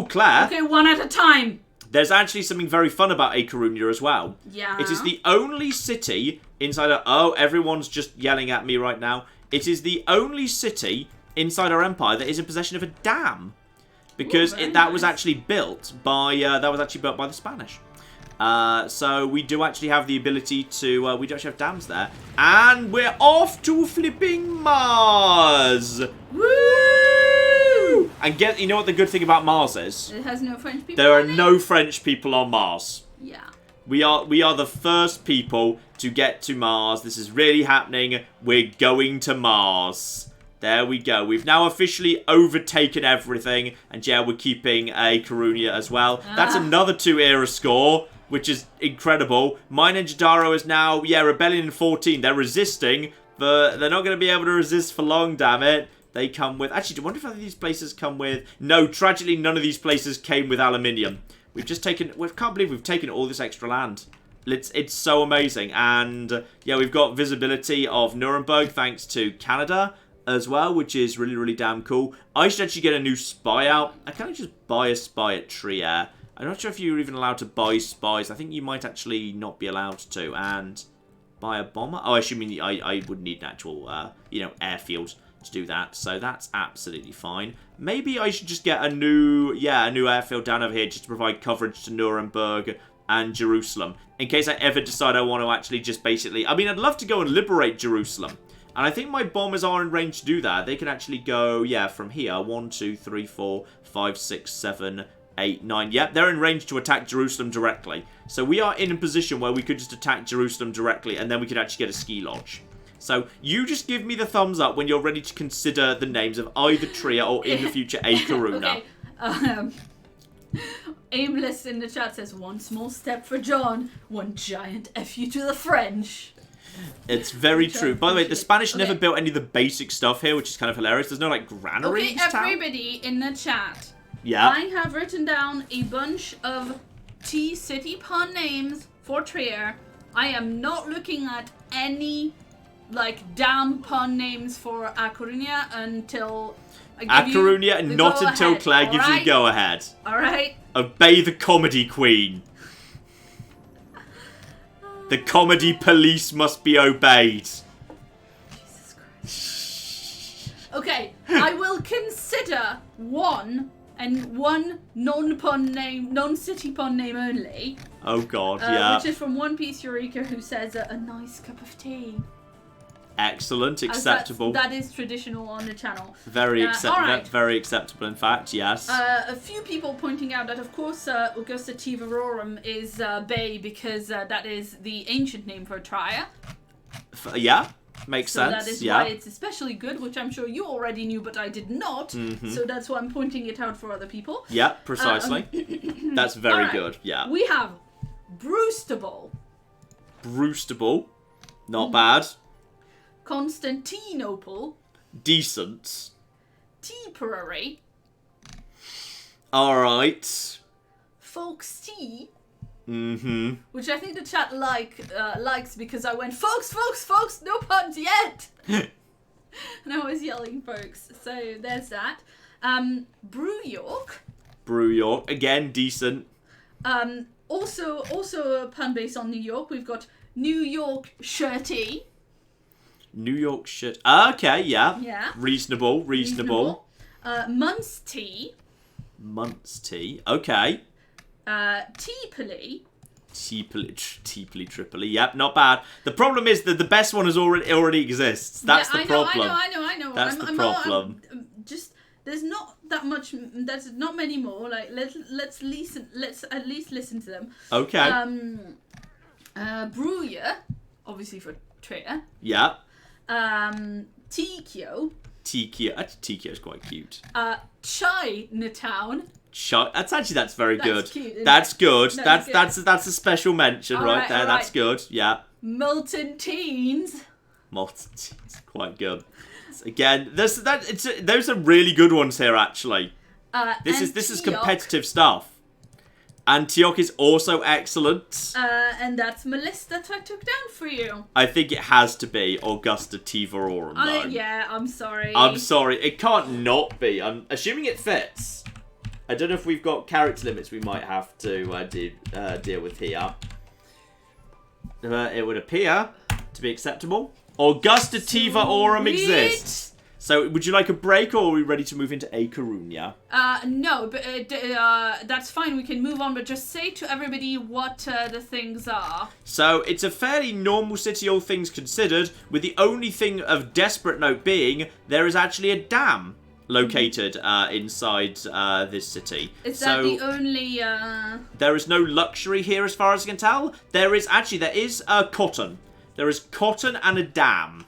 Claire. Okay, 1 at a time. There's actually something very fun about A Coruña as well. Yeah. It is the only city inside our... Oh, everyone's just yelling at me right now. It is the only city inside our empire that is in possession of a dam. Because that was actually built by the Spanish. So we do actually have the ability to we do actually have dams there, and we're off to flipping Mars. Woo! And you know what the good thing about Mars is? It has no French people. There are no French people on Mars. Yeah. We are the first people to get to Mars. This is really happening. We're going to Mars. There we go. We've now officially overtaken everything. And yeah, we're keeping a Karunia as well. That's another 2 era score, which is incredible. Mine and Jadaro is now, Rebellion in 14. They're resisting, but they're not going to be able to resist for long, damn it. They come with... Actually, do you wonder if any of these places come with... No, tragically, none of these places came with aluminium. We've just taken... I can't believe we've taken all this extra land. It's so amazing. And, we've got visibility of Nuremberg thanks to Canada as well, which is really, really damn cool. I should actually get a new spy out. I can't just buy a spy at Trier. I'm not sure if you're even allowed to buy spies. I think you might actually not be allowed to. And buy a bomber? Oh, I mean I would need an actual, airfield to do that, so that's absolutely fine. Maybe I should just get a new airfield down over here just to provide coverage to Nuremberg and Jerusalem, in case I ever decide I want to actually just basically... I mean, I'd love to go and liberate Jerusalem, and I think my bombers are in range to do that. They can actually go, from here, 1, 2, 3, 4, 5, 6, 7, 8, 9. Yep, they're in range to attack Jerusalem directly. So we are in a position where we could just attack Jerusalem directly, and then we could actually get a ski lodge. So, you just give me the thumbs up when you're ready to consider the names of either Trier or, in the future, a Karuna. Okay. Aimless in the chat says, 1 small step for John, 1 giant FU to the French. It's very true. By the way, the Spanish never built any of the basic stuff here, which is kind of hilarious. There's no, granaries. Okay, everybody in the chat. Yeah. I have written down a bunch of T-city pun names for Trier. I am not looking at any... damn pun names for A Coruña until I give you and not until ahead, Claire gives you the go ahead. Alright? Obey the comedy queen. The comedy police must be obeyed. Jesus Christ. Okay, I will consider one non-pun name, non-city pun name only. Oh god, yeah. Which is from One Piece Eureka, who says a nice cup of tea. Excellent, acceptable. That is traditional on the channel. Very acceptable, in fact, yes. A few people pointing out that, of course, Augusta Tivarorum is Bay because that is the ancient name for Trier. Yeah, makes sense. That is why it's especially good, which I'm sure you already knew, but I did not. Mm-hmm. So that's why I'm pointing it out for other people. Yeah, precisely. That's very good, yeah. We have Brewstable. Brewstable. Not bad. Constantinople. Decent. Tipperary. Alright. Folks Tea. Mm-hmm. Which I think the chat likes because I went, folks, no puns yet! And I was yelling folks. So there's that. Brew York. Brew York. Again, decent. Also a pun based on New York. We've got New York Shirty. New York shit. Okay, yeah. Yeah. Reasonable. Munster. Munster. Okay. Teepally. Teepally, Tripoli. Yep, not bad. The problem is that the best one already exists. That's the problem. I know. That's the problem. There's not that much. There's not many more. Let's listen. Let's at least listen to them. Okay. Brewyer, obviously for Trier. Yeah. Tikio. Tikio is quite cute. Chinatown. That's very good. That's cute, that's good. That's That's a special mention right there. That's good. Yeah. Milton Teens. Quite good. Again, those are really good ones here. Actually, this is competitive stuff. Antioch is also excellent. And that's my list that I took down for you. I think it has to be Augusta Tivarorum, though. Yeah, I'm sorry. It can't not be. I'm assuming it fits. I don't know if we've got character limits we might have to deal with here. It would appear to be acceptable. Augusta Tivarorum exists. So, would you like a break, or are we ready to move into A Coruña? No, but that's fine. We can move on, but just say to everybody what the things are. So, it's a fairly normal city, all things considered, with the only thing of desperate note being there is actually a dam located inside this city. Is that the only... There is no luxury here, as far as I can tell. There is cotton. There is cotton and a dam.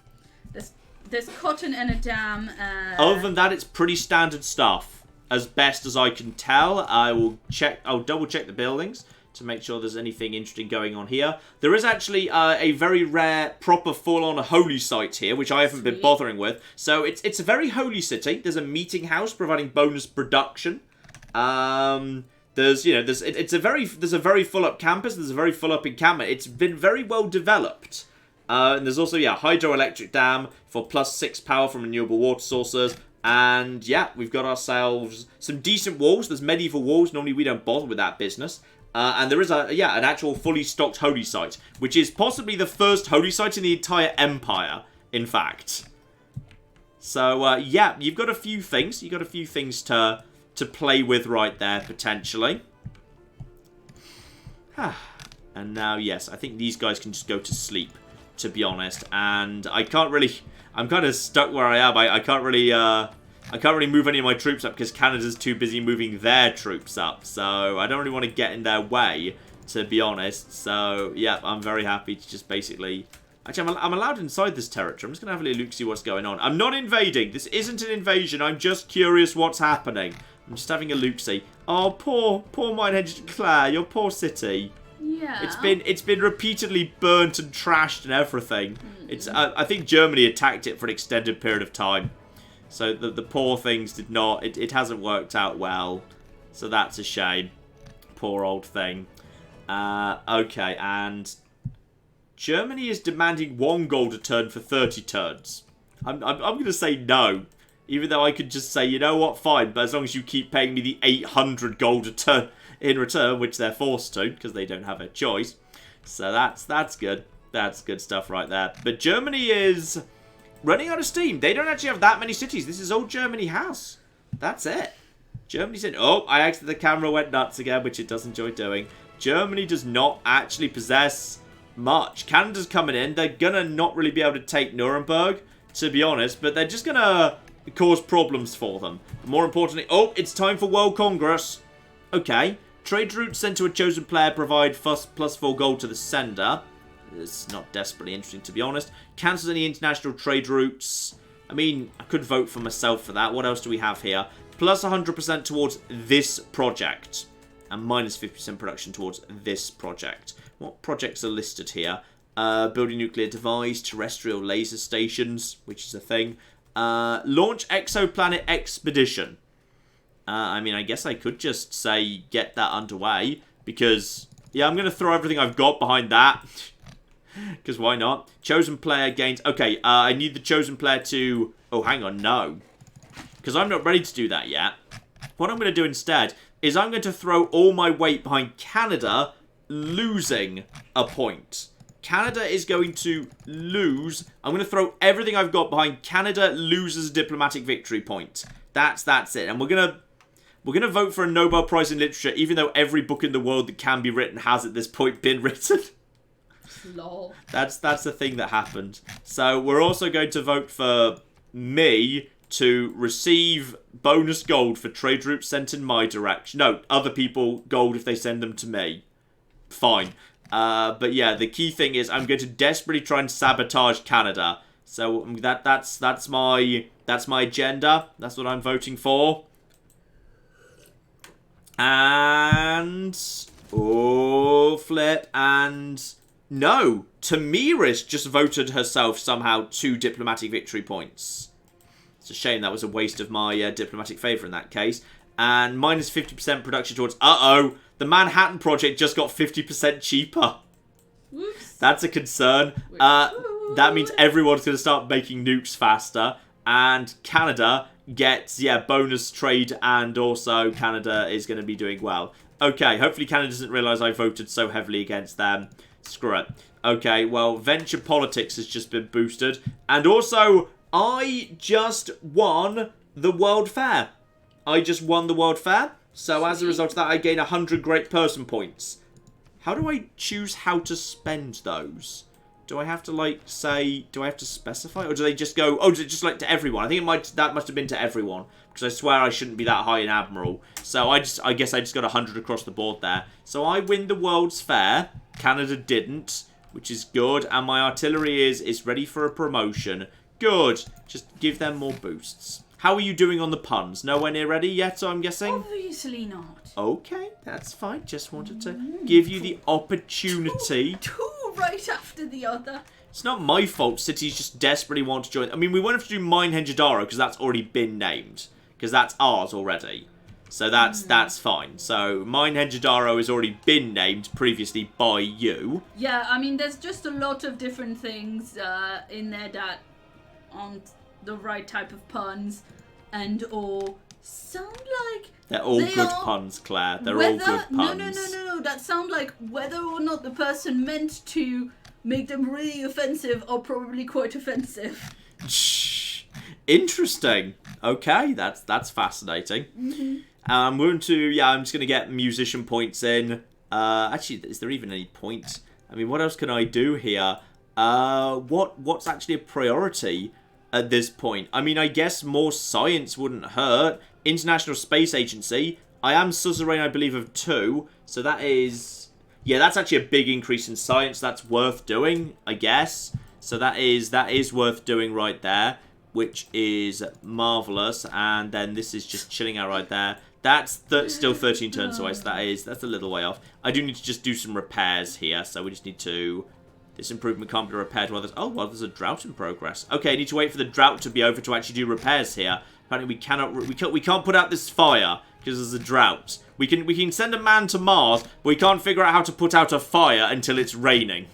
There's cotton and a dam. Other than that, it's pretty standard stuff. As best as I can tell, I'll double check the buildings to make sure there's anything interesting going on here. There is actually a very rare, proper, full-on holy site here, which I haven't been bothering with. So it's a very holy city. There's a meeting house providing bonus production. There's a very full-up campus. There's a very full-up encampment. It's been very well developed. And there's also, hydroelectric dam for +6 power from renewable water sources. And, we've got ourselves some decent walls. There's medieval walls. Normally, we don't bother with that business. And there is, an actual fully stocked holy site, which is possibly the first holy site in the entire empire, in fact. So, you've got a few things. You've got a few things to play with right there, potentially. And now, yes, I think these guys can just go to sleep, to be honest. And I can't really... I'm kind of stuck where I am. I can't really move any of my troops up because Canada's too busy moving their troops up. So I don't really want to get in their way, to be honest. So, I'm very happy to just basically... Actually, I'm allowed inside this territory. I'm just going to have a little look, see what's going on. I'm not invading. This isn't an invasion. I'm just curious what's happening. I'm just having a look-see. Oh, poor Minehead Claire, your poor city. Yeah. It's been repeatedly burnt and trashed and everything. I think Germany attacked it for an extended period of time. So the poor things did not... It hasn't worked out well. So that's a shame. Poor old thing. Okay, and... Germany is demanding 1 gold a turn for 30 turns. I'm going to say no. Even though I could just say, you know what, fine. But as long as you keep paying me the 800 gold a turn in return, which they're forced to, because they don't have a choice. So that's good. That's good stuff right there. But Germany is running out of steam. They don't actually have that many cities. This is all Germany has. That's it. Germany said, oh, I accidentally the camera went nuts again, which it does enjoy doing. Germany does not actually possess much. Canada's coming in. They're going to not really be able to take Nuremberg, to be honest, but they're just going to cause problems for them. But more importantly, oh, it's time for World Congress. Okay. Trade routes sent to a chosen player provide +4 gold to the sender. It's not desperately interesting, to be honest. Cancels any international trade routes. I mean, I could vote for myself for that. What else do we have here? Plus 100% towards this project. And minus 50% production towards this project. What projects are listed here? Building nuclear device, terrestrial laser stations, which is a thing. Launch exoplanet expedition. I mean, I guess I could just say get that underway. Because, I'm going to throw everything I've got behind that. Because why not? Chosen player gains... Okay, I need the chosen player to... Oh, hang on, no. Because I'm not ready to do that yet. What I'm going to do instead is I'm going to throw all my weight behind Canada losing a point. Canada is going to lose. I'm going to throw everything I've got behind Canada loses a diplomatic victory point. That's it. And we're going to vote for a Nobel Prize in Literature, even though every book in the world that can be written has at this point been written. Lol. That's the thing that happened. So we're also going to vote for me to receive bonus gold for trade routes sent in my direction. No, other people gold if they send them to me. Fine. But yeah, the key thing is I'm going to desperately try and sabotage Canada. So that's my agenda. That's what I'm voting for. And flip, and no, Tamiris just voted herself somehow 2 diplomatic victory points. It's a shame, that was a waste of my diplomatic favour in that case. And minus 50% production towards... The Manhattan Project just got 50% cheaper. Whoops. That's a concern. That means everyone's going to start making nukes faster. And Canada gets, bonus trade, and also Canada is going to be doing well. Okay, hopefully Canada doesn't realise I voted so heavily against them. Screw it. Okay, well, venture politics has just been boosted. And also, I just won the World Fair. So as a result of that, I gain 100 great person points. How do I choose how to spend those? Do I have to, do I have to specify? Or do they just go, is it just, to everyone? I think that must have been to everyone. Because I swear I shouldn't be that high in Admiral. So I guess I just got 100 across the board there. So I win the World's Fair. Canada didn't, which is good. And my artillery is ready for a promotion Good. Just give them more boosts. How are you doing on the puns? Nowhere near ready yet, I'm guessing? Obviously not. Okay, that's fine. Just wanted to give you the opportunity. Two right after the other. It's not my fault cities just desperately want to join. I mean, we won't have to do Mohenjo-Daro because that's already been named. Because that's ours already. So that's fine. So Mohenjo-Daro has already been named previously by you. Yeah, I mean, there's just a lot of different things in there that aren't the right type of puns and or sound like they're all good puns, Claire. They're all good puns. No. That sound like whether or not the person meant to make them really offensive or probably quite offensive. Interesting. Okay, that's fascinating. I'm just going to get musician points in. Actually, is there even any point? I mean, what else can I do here? What's actually a priority at this point? I mean, I guess more science wouldn't hurt. International Space Agency. I am suzerain, I believe, of 2. So that is... Yeah, that's actually a big increase in science. That's worth doing, I guess. So that is worth doing right there, which is marvellous. And then this is just chilling out right there. That's still 13 turns away, so that's a little way off. I do need to just do some repairs here, so we just need to... This improvement can't be repaired while there's... Oh, well, there's a drought in progress. Okay, I need to wait for the drought to be over to actually do repairs here. Apparently we can't put out this fire because there's a drought. We can send a man to Mars, but we can't figure out how to put out a fire until it's raining.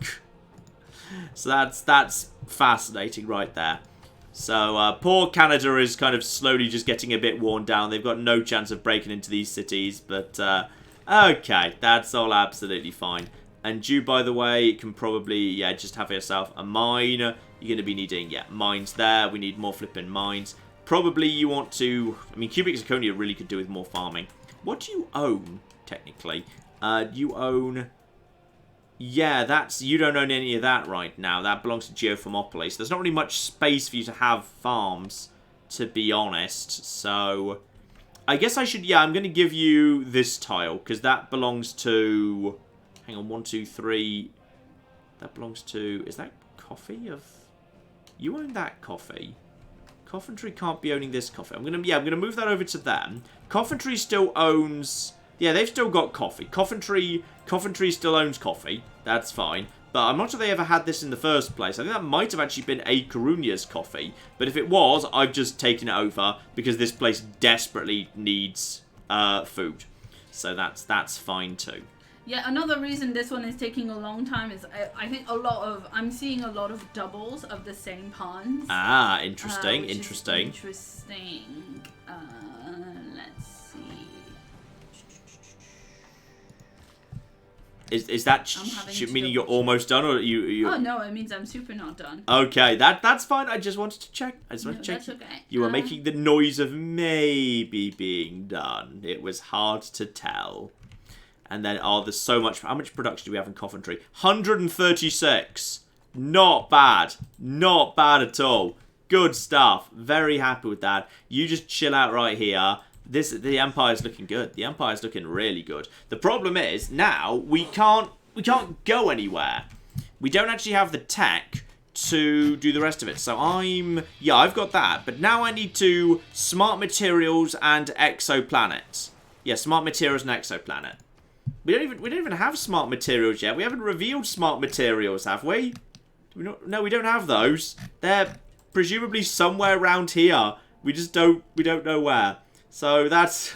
So that's fascinating right there. So poor Canada is kind of slowly just getting a bit worn down. They've got no chance of breaking into these cities, but okay, that's all absolutely fine. And you, by the way, can probably, just have yourself a mine. You're going to be needing, mines there. We need more flipping mines. Probably you want to... I mean, cubic zirconia really could do with more farming. What do you own, technically? You own... Yeah, you don't own any of that right now. That belongs to Geothermopolis. So there's not really much space for you to have farms, to be honest. So, I guess I should... Yeah, I'm going to give you this tile, because that belongs to... Hang on, 1, 2, 3. That belongs to... Is that coffee of... You own that coffee. Coventry can't be owning this coffee. I'm gonna move that over to them. Coventry still owns... Yeah, they've still got coffee. Coventry still owns coffee. That's fine. But I'm not sure they ever had this in the first place. I think that might have actually been A. Corunia's coffee. But if it was, I've just taken it over because this place desperately needs food. So that's fine too. Yeah, another reason this one is taking a long time is I think I'm seeing a lot of doubles of the same puns. Ah, interesting, Interesting. Let's see. Is that meaning you're almost done, or you? Oh no, it means I'm super not done. Okay, that's fine. I just wanted to check. That's okay. You were making the noise of maybe being done. It was hard to tell. And then, there's so much... How much production do we have in Coventry? 136. Not bad. Not bad at all. Good stuff. Very happy with that. You just chill out right here. The Empire's looking good. The Empire's looking really good. The problem is, now, we can't go anywhere. We don't actually have the tech to do the rest of it. So I've got that. But now I need to... Smart materials and exoplanets. Yeah, smart materials and exoplanet. We don't even have smart materials yet. We haven't revealed smart materials, have we? No, we don't have those. They're presumably somewhere around here. We don't know where. So that's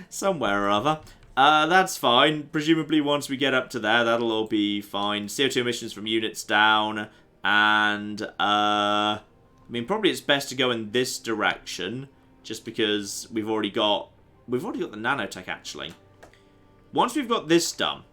somewhere or other. That's fine. Presumably once we get up to there, that'll all be fine. CO2 emissions from units down. And, I mean, probably it's best to go in this direction. Just because we've already got the nanotech, actually. Once we've got this done,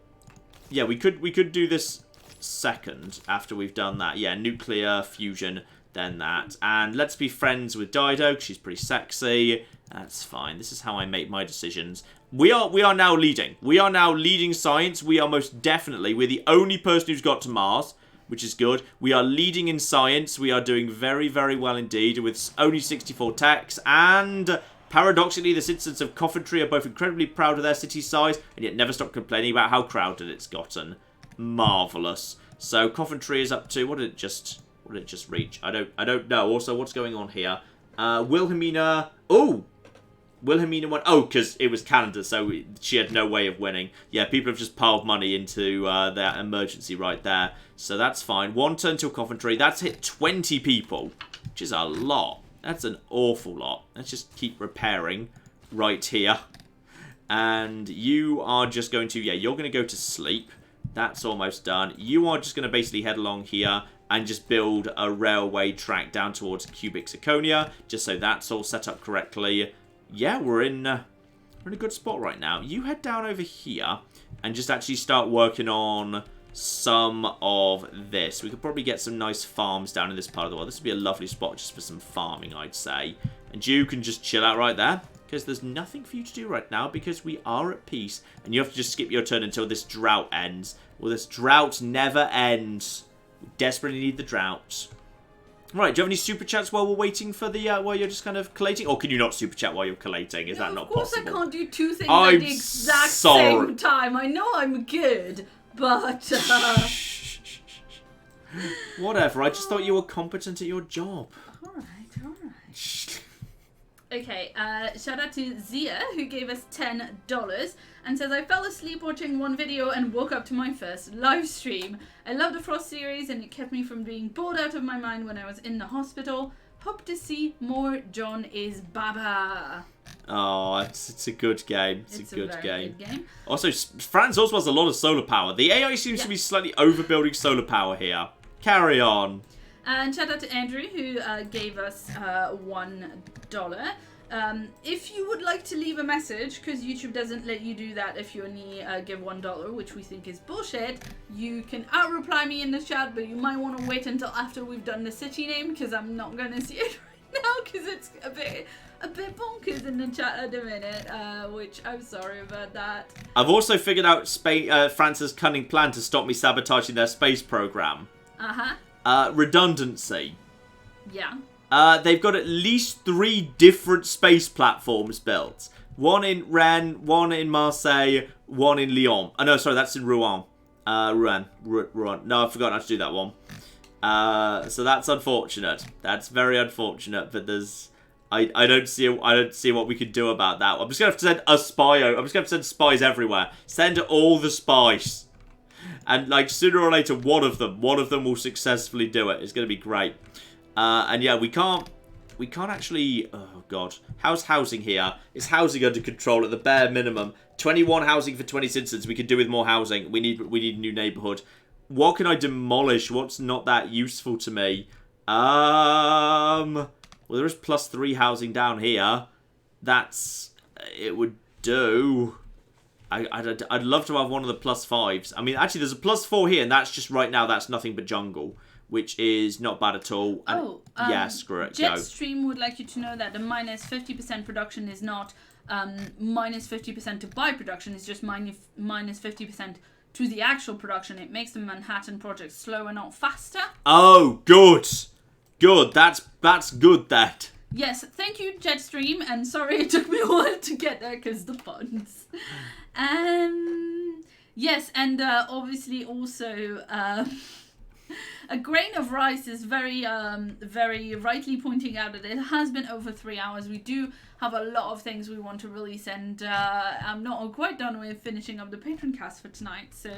yeah, we could do this second after we've done that. Yeah, nuclear fusion, then that. And let's be friends with Dido, 'cause she's pretty sexy. That's fine. This is how I make my decisions. We are now leading. We are now leading science. We are most definitely. We're the only person who's got to Mars, which is good. We are leading in science. We are doing very, very well indeed with only 64 techs. And... Paradoxically, the citizens of Coventry are both incredibly proud of their city size, and yet never stop complaining about how crowded it's gotten. Marvellous. So, Coventry is up to, what What did it just reach? I don't know. Also, what's going on here? Wilhelmina... Oh! Wilhelmina won... Oh, because it was Canada, so she had no way of winning. Yeah, people have just piled money into their emergency right there. So that's fine. 1 turn till Coventry. That's hit 20 people, which is a lot. That's an awful lot. Let's just keep repairing right here. And you are just going to... Yeah, you're going to go to sleep. That's almost done. You are just going to basically head along here and just build a railway track down towards Cubic Zirconia, just so that's all set up correctly. Yeah, we're in a good spot right now. You head down over here and just actually start working on some of this. We could probably get some nice farms down in this part of the world. This would be a lovely spot just for some farming, I'd say. And you can just chill out right there, because there's nothing for you to do right now, because we are at peace. And you have to just skip your turn until this drought ends. Well, this drought never ends. We desperately need the drought. Right, do you have any super chats while we're waiting for the, while you're just kind of collating? Or can you not super chat while you're collating? Is that not possible? Of course I can't do 2 things at the exact same time. I know I'm good, but... Whatever, I just thought you were competent at your job. Alright. Okay, shout out to Zia, who gave us $10 and says, I fell asleep watching one video and woke up to my first live stream. I love the Frost series and it kept me from being bored out of my mind when I was in the hospital. Hope to see more John is Baba. Oh, it's a good game. It's a good game. Also, France also has a lot of solar power. The AI seems to be slightly overbuilding solar power here. Carry on. And shout out to Andrew, who gave us $1. If you would like to leave a message, because YouTube doesn't let you do that if you only give $1, which we think is bullshit, you can reply me in the chat, but you might want to wait until after we've done the city name, because I'm not going to see it right now, because it's a bit bonkers in the chat at the minute, which I'm sorry about that. I've also figured out France's cunning plan to stop me sabotaging their space program. Redundancy. Yeah. They've got at least 3 different space platforms built. One in Rennes, one in Marseille, one in Lyon. Oh, no, sorry, that's in Rouen. Rouen. No, I forgot how to do that one. So that's unfortunate. That's very unfortunate, but there's... I don't see what we could do about that. I'm just going to have to send a spy. I'm just going to send spies everywhere. Send all the spies. And, like, sooner or later, one of them will successfully do it. It's going to be great. And, yeah, we can't actually... Oh, God. How's housing here? Is housing under control at the bare minimum? 21 housing for 20 citizens. We could do with more housing. We need a new neighbourhood. What can I demolish? What's not that useful to me? Well, there is +3 housing down here. It would do... I'd love to have one of the +5s. I mean, actually, there's a +4 here, and that's just right now, that's nothing but jungle, which is not bad at all. And, yeah, screw it, Jetstream would like you to know that the -50% production is not -50% to buy production, it's just -50% to the actual production. It makes the Manhattan project slower, not faster. Oh, good. Good, that's good, that. Yes, thank you, Jetstream, and sorry it took me a while to get there because the puns. Yes, and obviously also a grain of rice is very rightly pointing out that it has been over 3 hours. We do have a lot of things we want to release, and I'm not quite done with finishing up the patron cast for tonight. So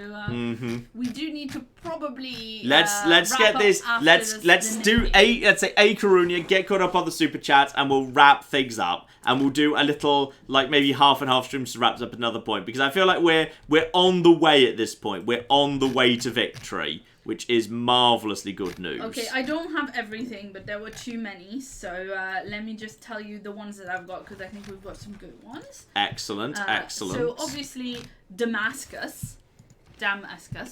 we do need to probably let's get this. Let's do let's say a Karunia, get caught up on the super chats, and we'll wrap things up. And we'll do a little, like, maybe half and half streams to wrap up another point, because I feel like we're on the way at this point. We're on the way to victory, which is marvelously good news. Okay, I don't have everything, but there were too many, so let me just tell you the ones that I've got, because I think we've got some good ones. Excellent, excellent. So, obviously, Damascus.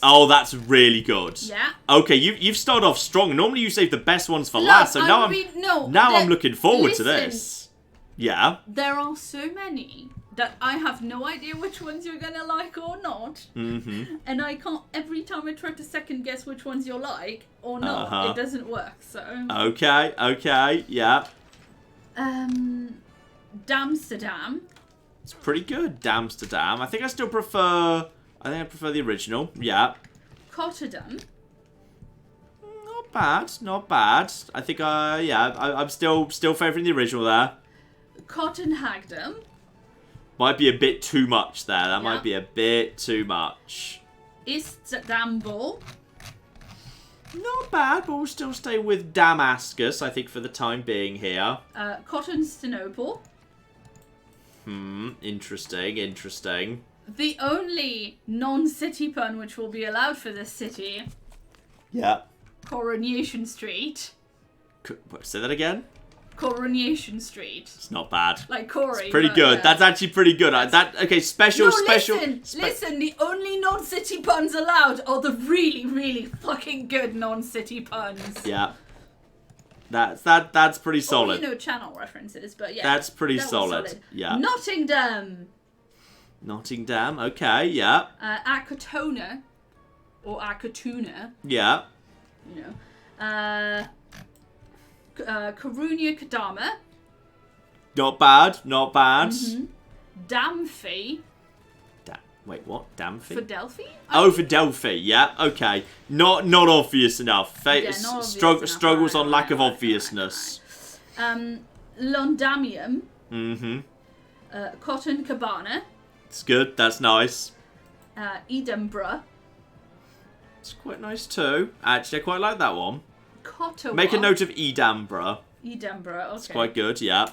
Oh, that's really good. Yeah. Okay, you've started off strong. Normally you save the best ones for last, so now I'm looking forward to this. Yeah. There are so many that I have no idea which ones you're going to like or not. And I can't, every time I try to second guess which ones you'll like or not, it doesn't work, so. Okay, yeah. Damsterdam. It's pretty good, Damsterdam. I think I prefer the original, yeah. Cotterdam. Not Not bad, not bad. I think, yeah, I'm still favouring the original there. Cotton Hagdom. Might be a bit too much there. That Yeah. might be a bit too much. Istanbul. Not bad, but we'll still stay with Damascus, I think, for the time being here. Constantinople. Interesting, interesting. The only non-city pun which will be allowed for this city. Yeah. Coronation Street. Say that again? Coronation Street. It's not bad. Like Corey. It's pretty good. Yeah. That's actually pretty good. Okay, special. Listen, the only non-city puns allowed are the really, really fucking good non-city puns. Yeah. That's pretty solid. Or, channel references, but yeah. That's pretty that solid. Yeah. Nottingham. Nottingham, okay, yeah. Akatona. Or Akatuna. Yeah. Karunya Kadama. Not bad, not bad. Damfi. Wait, what? Damfi? For Delphi? For Delphi, yeah, okay. Not obvious enough. Not obvious enough. Struggles on lack of obviousness. Londamium. Cotton Cabana. It's good, that's nice. Edinburgh. It's quite nice too. Actually, I quite like that one. Cottawa. Make a note of Edinburgh. Edinburgh, okay. It's quite good, yeah.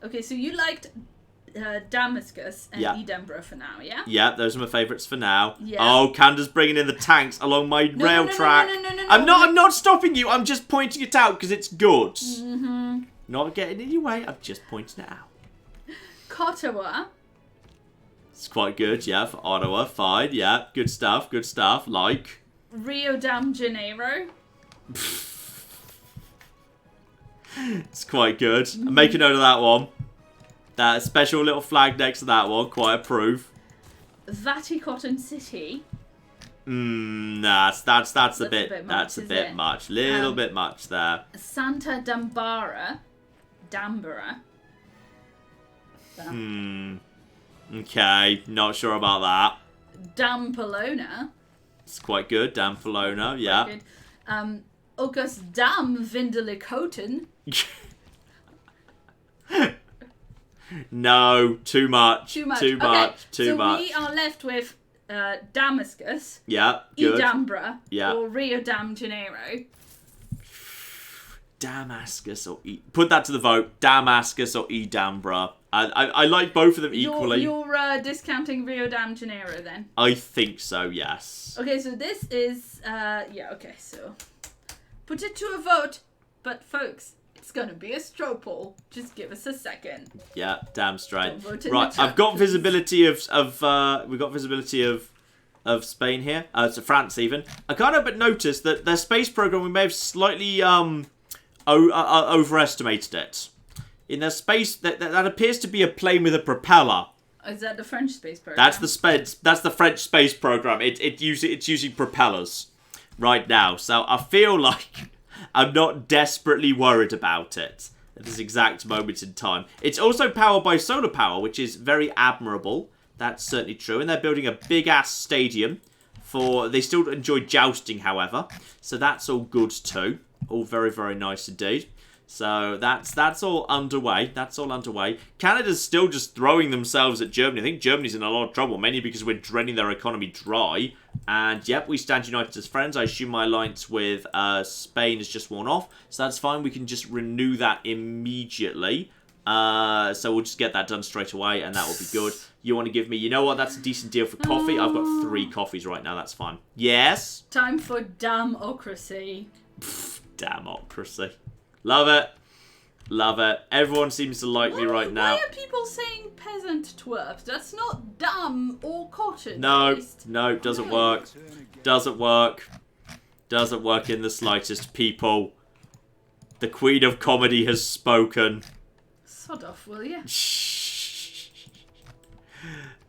Okay, so you liked Damascus and Yeah. Edinburgh for now, yeah? Yeah, those are my favourites for now. Yeah. Oh, Candace's bringing in the tanks along my rail track. No, I'm not stopping you. I'm just pointing it out because it's good. Not getting in your way. I'm just pointing it out. Cottawa. It's quite good, yeah, for Ottawa. Fine, yeah. Good stuff, good stuff. Like. Rio de Janeiro. It's quite good. I'm making note of that one. That special little flag next to that one. Quite approve. Vatican City. Nah, that's a bit much. Little bit much there. Santa Dambara. Dambara. Okay, not sure about that. Dampolona. It's quite good. Dampolona, yeah. Good. August Dam Vindelicoten. No, too much. Too much. Too much. So we are left with Damascus. Yeah, good. Edinburgh. Yeah. Or Rio de Janeiro. Damascus or put that to the vote. Damascus or Edinburgh. I like both of them equally. You're discounting Rio de Janeiro then? I think so, yes. Okay, so this is so put it to a vote, but folks, it's gonna be a straw poll. Just give us a second. Yeah, damn straight. Don't vote in Right, the chat, I've got please. visibility we've got visibility of Spain here. So France even. I can't help but notice that their space program, we may have slightly overestimated it. In their space, that appears to be a plane with a propeller. Is that the French space program? That's the French space program. It's using propellers right now. So I feel like I'm not desperately worried about it at this exact moment in time. It's also powered by solar power, which is very admirable. That's certainly true. And they're building a big-ass stadium they still enjoy jousting, however. So that's all good too. All very, very nice indeed. So that's all underway. That's all underway. Canada's still just throwing themselves at Germany. I think Germany's in a lot of trouble, mainly because we're draining their economy dry. And yep, we stand united as friends. I assume my alliance with Spain has just worn off. So that's fine. We can just renew that immediately. So we'll just get that done straight away, and that will be good. You want to give me, you know what, that's a decent deal for coffee. I've got 3 coffees right now. That's fine. Yes? Time for democracy. Democracy. Love it. Love it. Everyone seems to like me right now. Why are people saying peasant twerp? That's not dumb or cotton. No, doesn't work. Doesn't work. Doesn't work in the slightest, people. The Queen of Comedy has spoken. Sod off, will you?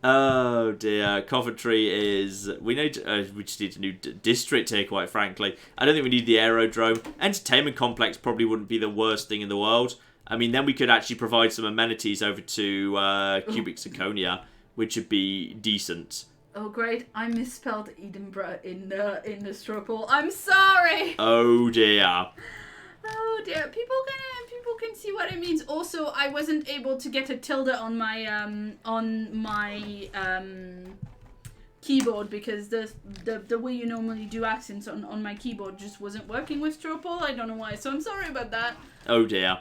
Oh dear, Coventry is... We just need a new district here, quite frankly. I don't think we need the aerodrome. Entertainment complex probably wouldn't be the worst thing in the world. I mean, then we could actually provide some amenities over to Cubic Zirconia, which would be decent. Oh great! I misspelled Edinburgh in the straw poll. I'm sorry. Oh dear. Oh dear. People can see what it means. Also, I wasn't able to get a tilde on my keyboard because the way you normally do accents on my keyboard just wasn't working with straw poll. I don't know why. So I'm sorry about that. Oh dear.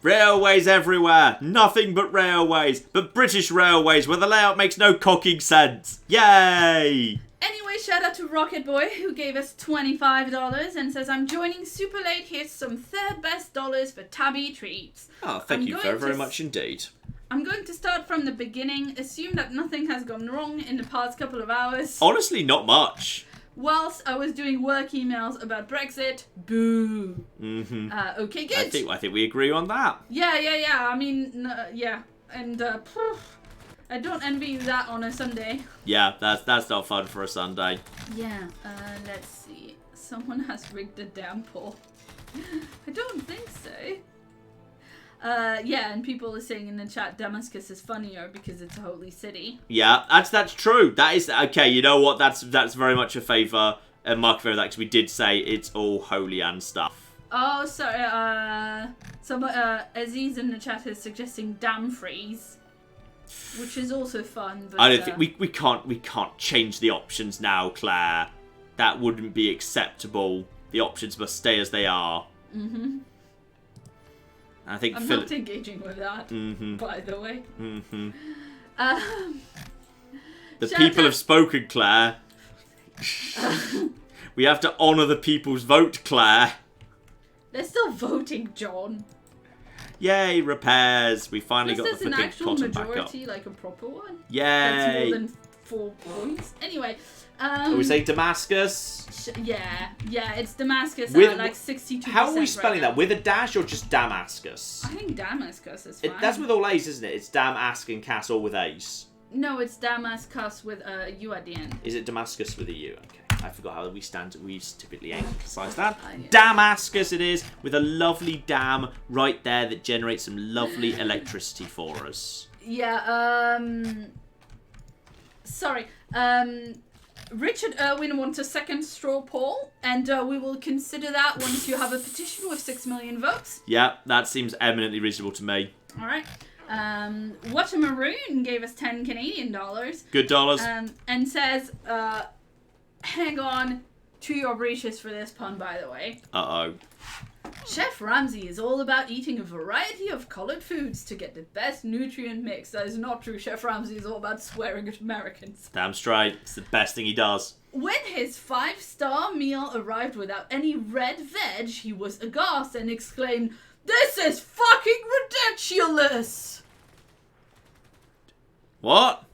Railways everywhere. Nothing but railways. But British railways where the layout makes no cocking sense. Yay! Anyway, shout out to Rocket Boy who gave us $25 and says, I'm joining super late. Here's some third best dollars for Tabby treats. Oh, thank you very much indeed. I'm going to start from the beginning. Assume that nothing has gone wrong in the past couple of hours. Honestly, not much. Whilst I was doing work emails about Brexit, boo. Mm-hmm. Okay, good. I think we agree on that. Yeah. I mean, yeah. And I don't envy that on a Sunday. Yeah, that's not fun for a Sunday. Yeah. Let's see. Someone has rigged the damn poll. I don't think so. Yeah, and people are saying in the chat Damascus is funnier because it's a holy city. Yeah, that's true. That is okay. You know what? That's very much a favour and mark for that because we did say it's all holy and stuff. Oh, sorry. Aziz in the chat is suggesting dam freeze, which is also fun. But, I don't think we can't change the options now, Claire. That wouldn't be acceptable. The options must stay as they are. Mm-hmm. I think I'm not engaging with that, by the way. Mm-hmm. The people have spoken, Claire. We have to honour the people's vote, Claire. They're still voting, John. Yay, repairs. We finally got the an flipping actual cotton back up. majority, like a proper one? Yay. That's more than 4 points. Anyway. Are we saying Damascus? Yeah, it's Damascus at like 62%. How are we spelling right that? With a dash or just Damascus? I think Damascus is fine. That's with all A's, isn't it? It's Damask and Cass all with A's. No, it's Damascus with a U at the end. Is it Damascus with a U? Okay, I forgot how we typically emphasise that. Yeah. Damascus it is, with a lovely dam right there that generates some lovely electricity for us. Yeah, sorry. Richard Irwin wants a second straw poll, and we will consider that once you have a petition with 6 million votes. Yeah, that seems eminently reasonable to me. All right. What a Maroon gave us 10 Canadian dollars. Good dollars. And says, hang on to your breeches for this pun, by the way. Uh-oh. Chef Ramsay is all about eating a variety of colored foods to get the best nutrient mix. That is not true. Chef Ramsay is all about swearing at Americans. Damn straight. It's the best thing he does. When his 5-star meal arrived without any red veg, he was aghast and exclaimed, "This is fucking ridiculous!" What?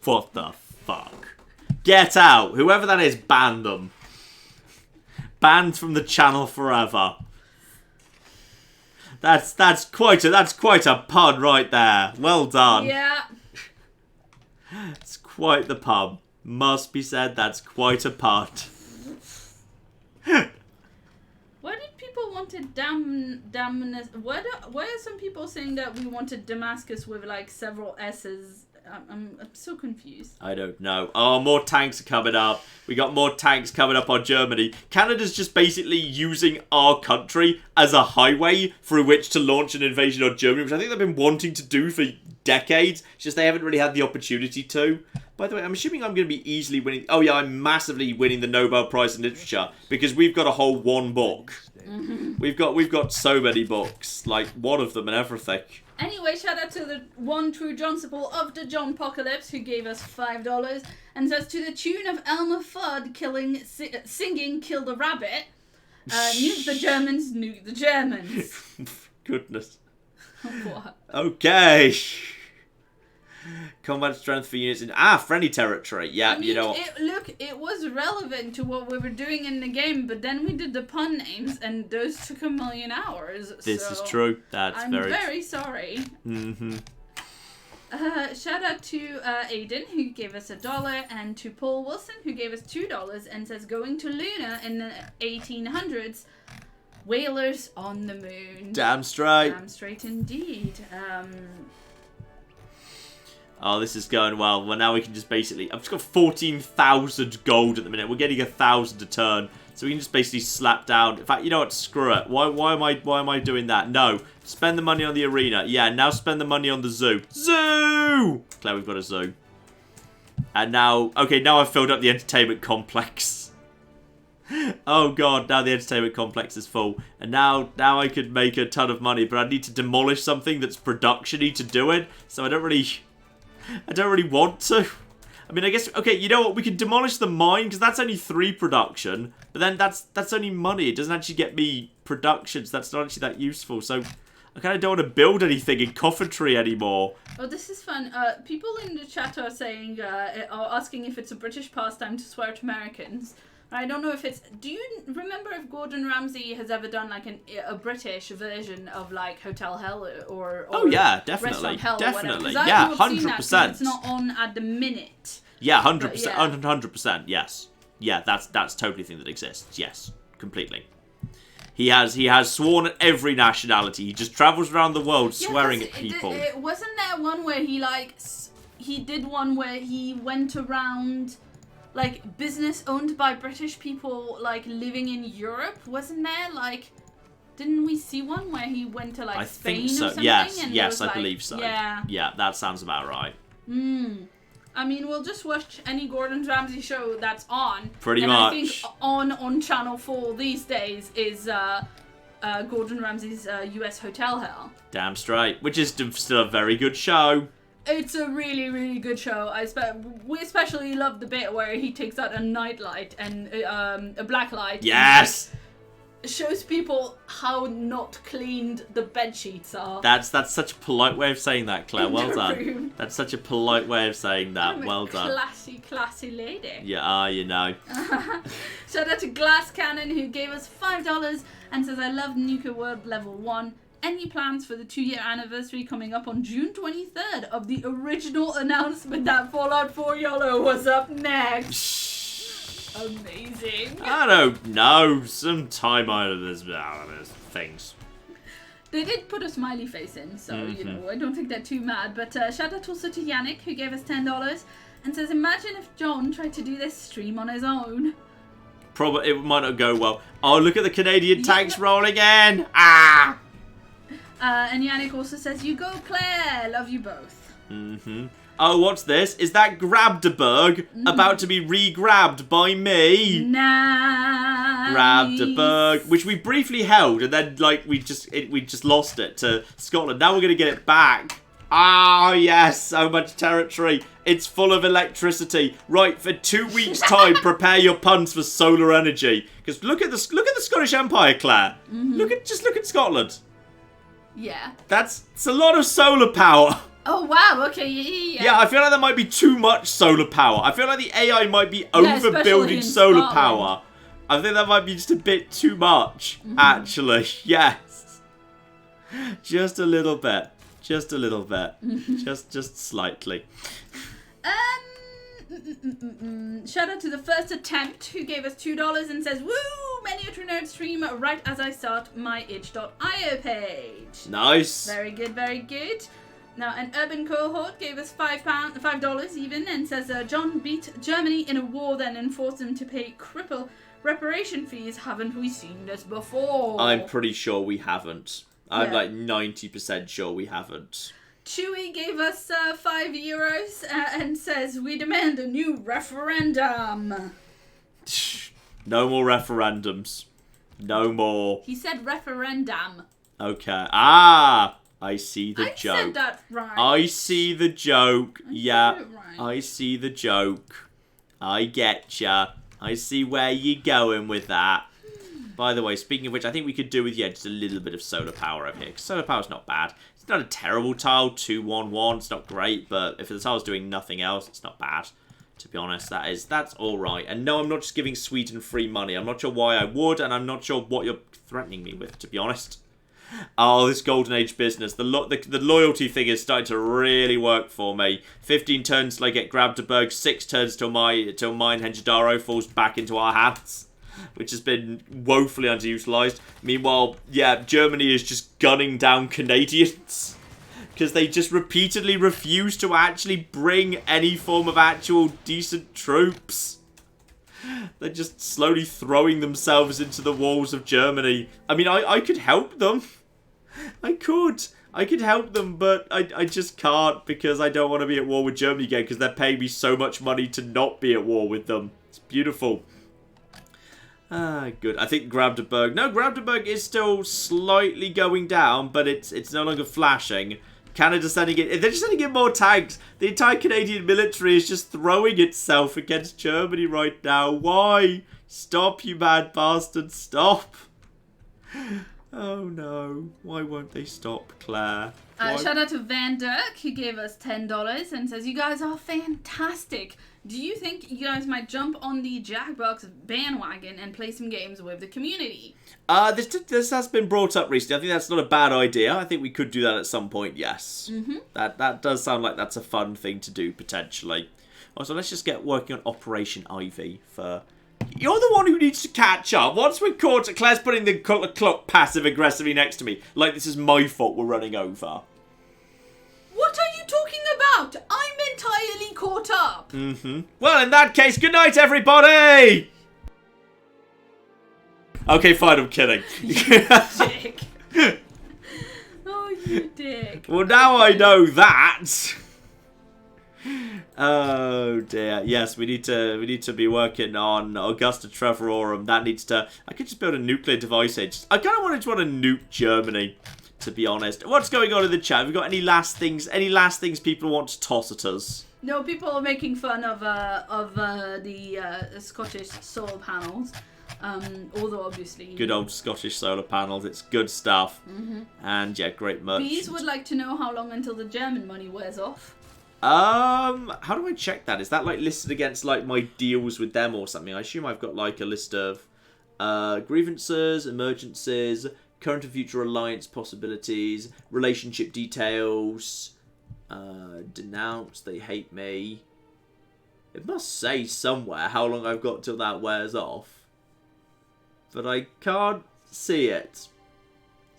What the fuck? Get out! Whoever that is, ban them. Banned from the channel forever. That's quite a pun right there. Well done. Yeah. It's quite the pun. Must be said, that's quite a pun. Why did people wanted why are some people saying that we wanted Damascus with like several S's? I'm so confused. I don't know. Oh, more tanks are coming up. We got more tanks coming up on Germany. Canada's just basically using our country as a highway through which to launch an invasion on Germany, which I think they've been wanting to do for decades. It's just they haven't really had the opportunity to. By the way, I'm assuming I'm going to be easily winning. Oh yeah, I'm massively winning the Nobel Prize in Literature because we've got a whole one book. Mm-hmm. We've got so many books, like one of them and everything. Anyway, shout out to the one true John Supple of the John Apocalypse who gave us $5 and says, to the tune of Elmer Fudd singing "Kill the Rabbit." Nuke the Germans, nuke the Germans. Goodness. What? Okay. Combat strength for units in friendly territory. Yeah, I mean, you know. It was relevant to what we were doing in the game, but then we did the pun names, and those took 1,000,000 hours. This is true. I'm very sorry. Mm-hmm. Shout out to Aiden, who gave us $1, and to Paul Wilson, who gave us $2 and says, going to Luna in the 1800s. Whalers on the moon. Damn straight. Damn straight indeed. Oh, this is going well. Well, now we can just basically... I've just got 14,000 gold at the minute. We're getting 1,000 a turn. So we can just basically slap down. In fact, you know what? Screw it. Why am I doing that? No. Spend the money on the arena. Yeah, now spend the money on the zoo. Zoo! Glad we've got a zoo. And now... Okay, now I've filled up the entertainment complex. Oh, God. Now the entertainment complex is full. And now I could make a ton of money. But I need to demolish something that's production-y to do it. So I don't really want to. I mean, I guess, okay, you know what? We can demolish the mine, because that's only 3 production. But then that's only money. It doesn't actually get me production, so that's not actually that useful. So I kind of don't want to build anything in Coventry anymore. Oh, this is fun. People in the chat are saying, are asking if it's a British pastime to swear at Americans. I don't know if it's... Do you remember if Gordon Ramsay has ever done, like, a British version of, like, Hotel Hell or oh, yeah, definitely. Restaurant Hell Definitely. Or yeah, 100%. It's not on at the minute. Yeah, 100%. 100%, yes. Yeah, that's totally a thing that exists. Yes, completely. He has sworn at every nationality. He just travels around the world swearing at people. Wasn't there one where he, like... He did one where he went around... Like, business owned by British people, like, living in Europe, wasn't there? Like, didn't we see one where he went to, like, Spain or something? Yes, I believe so. Yeah. Yeah, that sounds about right. I mean, we'll just watch any Gordon Ramsay show that's on. Pretty and much. I think on Channel 4 these days is Gordon Ramsay's US Hotel Hell. Damn straight. Which is still a very good show. It's a really, really good show. We especially love the bit where he takes out a nightlight and a black light. Yes! And shows people how not cleaned the bed sheets are. That's such a polite way of saying that, Claire. Well done. Room. That's such a polite way of saying that. Well done. Classy lady. Yeah, you know. Shout out to Glass Cannon who gave us $5 and says, I love Nuka World Level 1. Any plans for the 2-year anniversary coming up on June 23rd of the original announcement that Fallout 4 YOLO was up next? Amazing. I don't know. Some time out of this things. They did put a smiley face in, so, you know, I don't think they're too mad. But shout out also to Yannick, who gave us $10 and says, imagine if John tried to do this stream on his own. Probably, it might not go well. Oh, look at the Canadian tanks rolling in. Ah! And Yannick also says, you go, Claire. Love you both. Oh, what's this? Is that Grabdeberg about to be re-grabbed by me? Nice. Grabdeberg, which we briefly held, and then like we just lost it to Scotland. Now we're gonna get it back. Ah, yes, so much territory. It's full of electricity. Right, for 2 weeks' time, prepare your puns for solar energy. Because look at the Scottish Empire, Claire. Look at Scotland. Yeah. It's a lot of solar power. Oh, wow. Okay, yeah. Yeah, I feel like there might be too much solar power. I feel like the AI might be overbuilding solar power. I think that might be just a bit too much, actually. Yes. Just a little bit. Just a little bit. Just slightly. Shout out to the first attempt who gave us $2 and says, woo, Miniature Nerd stream right as I start my itch.io page. Nice. Very good, very good. Now, an urban cohort gave us $5 even and says, John beat Germany in a war then and forced them to pay cripple reparation fees. Haven't we seen this before? I'm pretty sure we haven't. I'm like 90% sure we haven't. Chewy gave us €5 and says, we demand a new referendum. No more referendums. No more. He said referendum. Okay. Ah, I see the joke. I said that right. I see the joke. Yeah, said it right. I see the joke. I get ya. I see where you're going with that. By the way, speaking of which, I think we could do with, just a little bit of solar power over here. Because solar power's not bad. It's not a terrible tile, 2-1-1. It's not great, but if the tile's doing nothing else, it's not bad. To be honest, that's alright. And no, I'm not just giving Sweden free money. I'm not sure why I would, and I'm not sure what you're threatening me with, to be honest. Oh, this Golden Age business. The loyalty thing is starting to really work for me. 15 turns till I get Grabdeberg, 6 turns till mine Henjadaro falls back into our hands. which has been woefully underutilized. Meanwhile, yeah, Germany is just gunning down Canadians because they just repeatedly refuse to actually bring any form of actual decent troops. They're just slowly throwing themselves into the walls of Germany. I mean, I could help them. I could help them, but I just can't because I don't want to be at war with Germany again because they're paying me so much money to not be at war with them. It's beautiful. Ah, good. I think Grabderberg... No, Grabderberg is still slightly going down, but it's no longer flashing. Canada's sending it... They're just sending in more tanks. The entire Canadian military is just throwing itself against Germany right now. Why? Stop, you mad bastards. Stop. Oh no, why won't they stop, Claire? Shout out to Van Dirk, who gave us $10 and says, you guys are fantastic. Do you think you guys might jump on the Jackbox bandwagon and play some games with the community? This has been brought up recently. I think that's not a bad idea. I think we could do that at some point, yes. Mm-hmm. That does sound like that's a fun thing to do, potentially. Also, let's just get working on Operation Ivy for... You're the one who needs to catch up. Once we're caught, Claire's putting the clock passive-aggressively next to me. Like this is my fault we're running over. What are you talking about? I'm entirely caught up. Mm-hmm. Well, in that case, good night, everybody! Okay, fine, I'm kidding. You dick. Oh, you dick. Well, now I know that. Oh dear. Yes, we need to be working on Augusta Trevorum. That needs to... I could just build a nuclear device here. I kind of wanted to nuke Germany, to be honest. What's going on in the chat? Have we got any last things people want to toss at us? No, people are making fun of the Scottish solar panels. Although obviously... Good old Scottish solar panels. It's good stuff. Mm-hmm. And yeah, great merch. Bees would like to know how long until the German money wears off. How do I check that? Is that like listed against like my deals with them or something? I assume I've got like a list of grievances, emergencies, current and future alliance possibilities, relationship details, denounce, they hate me. It must say somewhere how long I've got till that wears off. But I can't see it.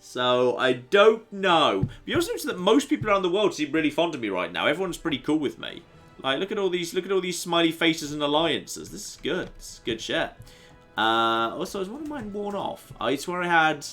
So, I don't know. But you also notice that most people around the world seem really fond of me right now. Everyone's pretty cool with me. Like, look at all these smiley faces and alliances. This is good. This is good shit. Also, is one of mine worn off? I swear I had,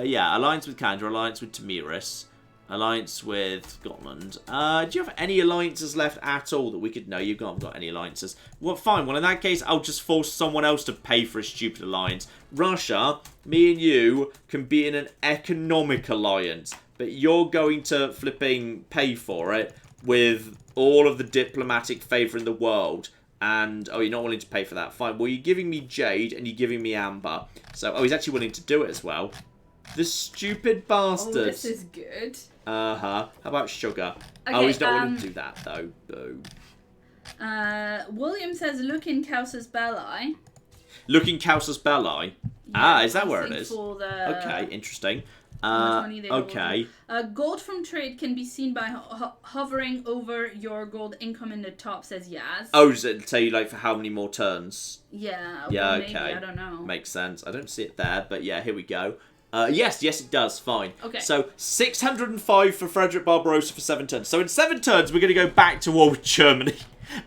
yeah, alliance with Canada, alliance with Tamiris, alliance with Scotland. Do you have any alliances left at all that we could know? You haven't got any alliances. Well, fine. Well, in that case, I'll just force someone else to pay for a stupid alliance. Russia, me and you can be in an economic alliance, but you're going to flipping pay for it with all of the diplomatic favour in the world. And, oh, you're not willing to pay for that. Fine. Well, you're giving me jade and you're giving me amber. So, oh, he's actually willing to do it as well. The stupid bastard. Oh, this is good. How about sugar? Okay, oh, he's not willing to do that, though. Boo. William says, look in Causas Belli. Look in Causas Belli? Yeah, is that where it is? For the, okay, interesting. Okay. Gold from trade can be seen by hovering over your gold income in the top, says Yaz. Oh, does it tell you, like, for how many more turns? Yeah, yeah, well, okay. Maybe, I don't know. Makes sense. I don't see it there, but yeah, here we go. Yes, it does. Fine. Okay. So, 605 for Frederick Barbarossa for 7 turns. So, in 7 turns, we're going to go back to war with Germany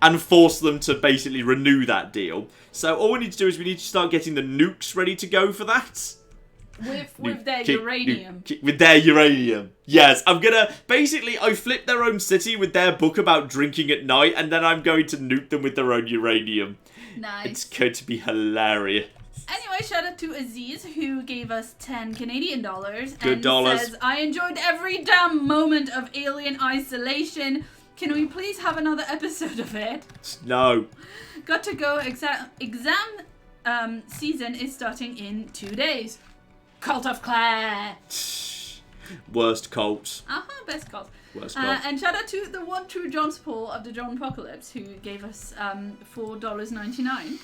and force them to basically renew that deal. So, all we need to do is we need to start getting the nukes ready to go for that. With their uranium. With their uranium. Yes, I'm gonna... Basically, I flipped their own city with their book about drinking at night, and then I'm going to nuke them with their own uranium. Nice. It's going to be hilarious. Anyway, shout out to Aziz, who gave us 10 Canadian dollars. Good and dollars. Says, I enjoyed every damn moment of Alien Isolation. Can we please have another episode of it? No. Got to go. Exam season is starting in 2 days. Cult of Claire. Worst cult. Best cult. Worst cult. And shout out to the one true John Spall of the John Apocalypse, who gave us $4.99.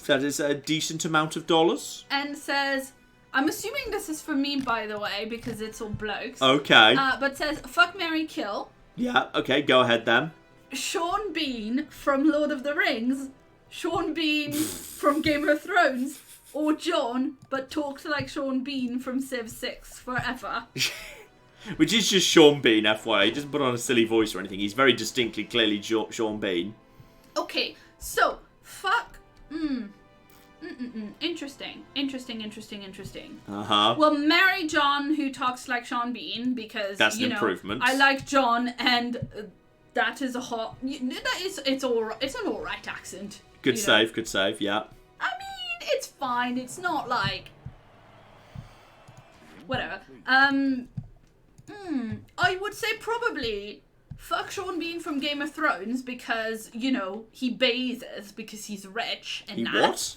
That is a decent amount of dollars. And says, I'm assuming this is for me, by the way, because it's all blokes. Okay. But says, fuck, marry, kill. Yeah, okay, go ahead then. Sean Bean from Lord of the Rings Sean Bean from Game of Thrones, or John, but talks like Sean Bean from Civ 6 forever. Which is just Sean Bean, FYI. He doesn't put on a silly voice or anything. He's very distinctly, clearly Sean Bean. Okay, so, fuck. Interesting. Uh-huh. Well, marry John, who talks like Sean Bean, because, that's an improvement. I like John, and that is a hot... It's an alright accent. Good save, yeah. I mean, it's fine. It's not like... Whatever. I would say probably... Fuck Sean Bean from Game of Thrones because, he bathes because he's rich and what?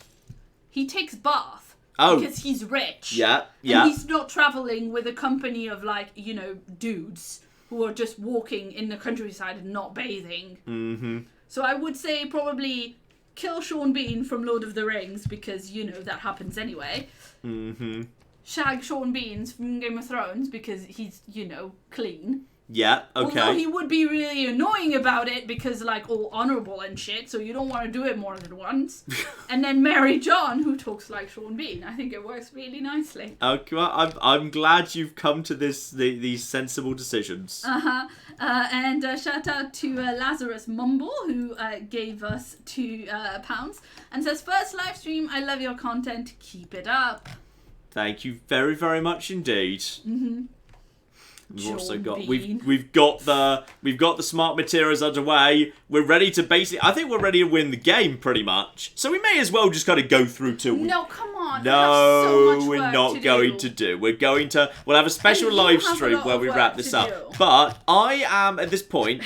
He takes bath because he's rich. Yeah. And he's not traveling with a company of dudes who are just walking in the countryside and not bathing. Mm-hmm. So I would say probably kill Sean Bean from Lord of the Rings because, that happens anyway. Mm-hmm. Shag Sean Bean from Game of Thrones because he's, clean. Yeah, okay. Although he would be really annoying about it because, all honourable and shit, so you don't want to do it more than once. And then marry John, who talks like Sean Bean. I think it works really nicely. Okay, well, I'm glad you've come to these sensible decisions. Uh-huh. And shout out to Lazarus Mumble, who gave us £2 and says, first live stream, I love your content, keep it up. Thank you very, very much indeed. Mm-hmm. We've also got we've got the smart materials underway. We're ready to I think we're ready to win the game pretty much. So we may as well just kind of go through till No, come on. No, we're not going to do. We'll have a special live stream where we wrap this up. But I'm at this point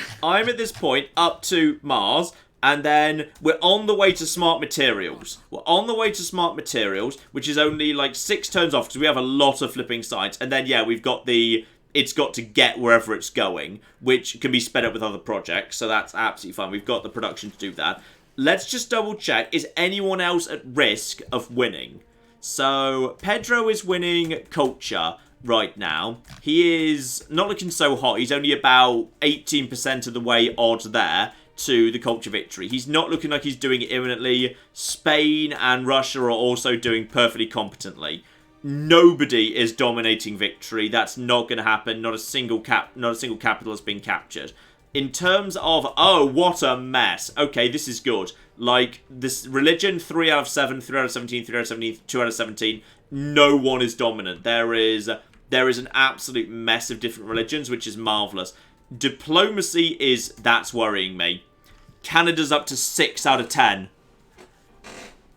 up to Mars. And then we're on the way to smart materials. Which is only 6 turns off because we have a lot of flipping sites. And then, we've got it's got to get wherever it's going, which can be sped up with other projects. So that's absolutely fine. We've got the production to do that. Let's just double check. Is anyone else at risk of winning? So Pedro is winning culture right now. He is not looking so hot. He's only about 18% of the way odd there to the culture victory. He's not looking like he's doing it imminently. Spain and Russia are also doing perfectly competently. Nobody is dominating victory. That's not going to happen. Not a single capital has been captured. In terms of, what a mess. Okay, this is good. This religion, 3 out of 7, 3 out of 17, 3 out of 17, 2 out of 17. No one is dominant. There is an absolute mess of different religions, which is marvellous. Diplomacy that's worrying me. Canada's up to 6 out of 10.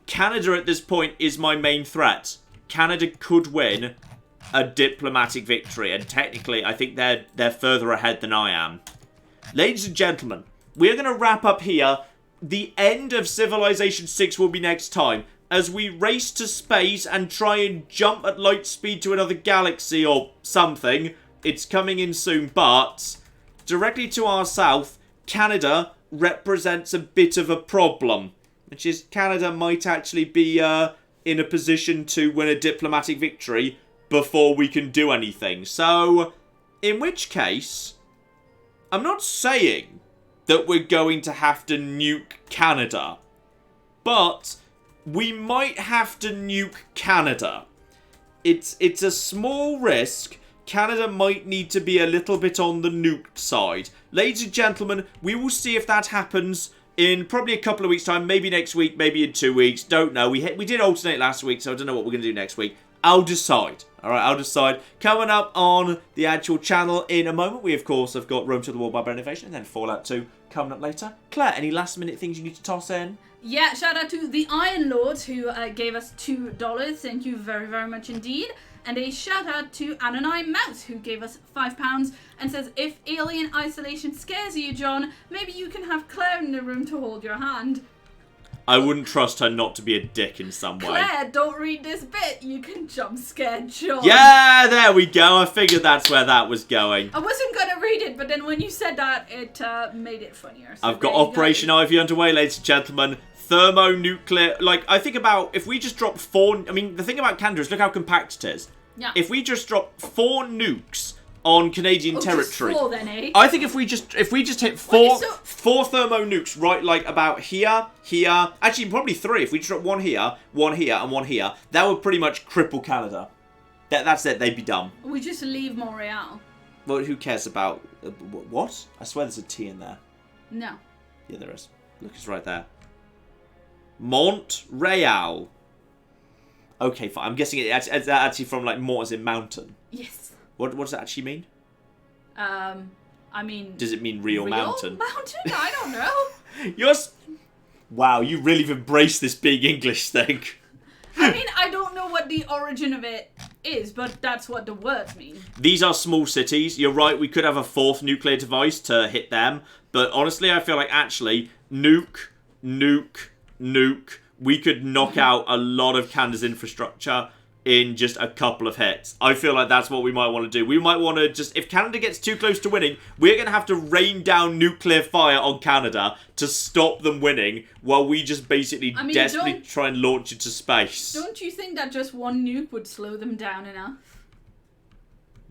Canada at this point is my main threat. Canada could win a diplomatic victory, and technically I think they're further ahead than I am. Ladies and gentlemen, we're going to wrap up here. The end of Civilization 6 will be next time, as we race to space and try and jump at light speed to another galaxy or something. It's coming in soon, but directly to our south, Canada represents a bit of a problem, which is Canada might actually be in a position to win a diplomatic victory before we can do anything. So, in which case, I'm not saying that we're going to have to nuke Canada, but we might have to nuke Canada. It's a small risk. Canada might need to be a little bit on the nuked side. Ladies and gentlemen, we will see if that happens in probably a couple of weeks' time, maybe next week, maybe in 2 weeks. Don't know. We did alternate last week, so I don't know what we're going to do next week. I'll decide. Alright, I'll decide. Coming up on the actual channel in a moment, we of course have got Rome to the Wall by Innovation and then Fallout 2 coming up later. Claire, any last minute things you need to toss in? Yeah, shout out to the Iron Lord who gave us $2. Thank you very, very much indeed. And a shout out to Anonym Mouse who gave us £5 and says, if alien isolation scares you, John, maybe you can have Claire in the room to hold your hand. I wouldn't trust her not to be a dick in some way. Claire, don't read this bit. You can jump scare John. Yeah, there we go. I figured that's where that was going. I wasn't going to read it, but then when you said that, it made it funnier. So I've got Operation Ivy underway, ladies and gentlemen. Thermonuclear. I think about if we just drop 4... I mean, the thing about Canada is look how compact it is. Yeah. If we just drop 4 nukes on Canadian territory. Just 4 then, eh? I think if we just hit four Wait, so- 4 thermo nukes right like about here, actually probably 3. If we just drop one here, and one here, that would pretty much cripple Canada. That's it. They'd be done. We just leave Montreal. Well, who cares about what? I swear there's a T in there. No. Yeah, there is. Look, it's right there. Montreal. Okay, fine. I'm guessing it's actually from like Mont as in mountain. Yes. What does that actually mean? I mean... Does it mean real mountain? Mountain? I don't know. Wow, you really have embraced this big English thing. I mean, I don't know what the origin of it is, but that's what the words mean. These are small cities. You're right, we could have a 4th nuclear device to hit them. But honestly, I feel like actually, nuke. We could knock out a lot of Canada's infrastructure in just a couple of hits. I feel like that's what we might want to do. We might want to just... If Canada gets too close to winning, we're going to have to rain down nuclear fire on Canada to stop them winning while we just basically desperately try and launch into space. Don't you think that just one nuke would slow them down enough?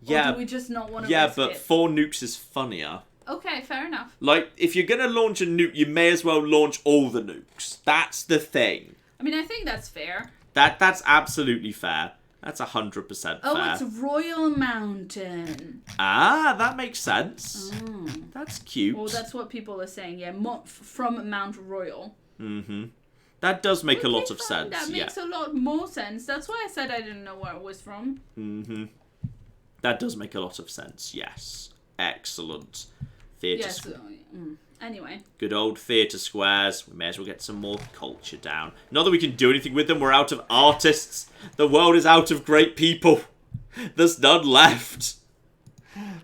Yeah. Or do we just not want to Yeah, risk but it? 4 nukes is funnier. Okay, fair enough. Like, if you're going to launch a nuke, you may as well launch all the nukes. That's the thing. I mean, I think that's fair. That's absolutely fair. That's 100% fair. Oh, it's Royal Mountain. Ah, that makes sense. Mm. That's cute. Well, that's what people are saying, yeah. From Mount Royal. Mm-hmm. That does make a lot of sense. That makes a lot more sense. That's why I said I didn't know where it was from. Mm-hmm. That does make a lot of sense, yes. Excellent. Theatre Anyway. Good old theatre squares. We may as well get some more culture down. Not that we can do anything with them. We're out of artists. The world is out of great people. There's none left.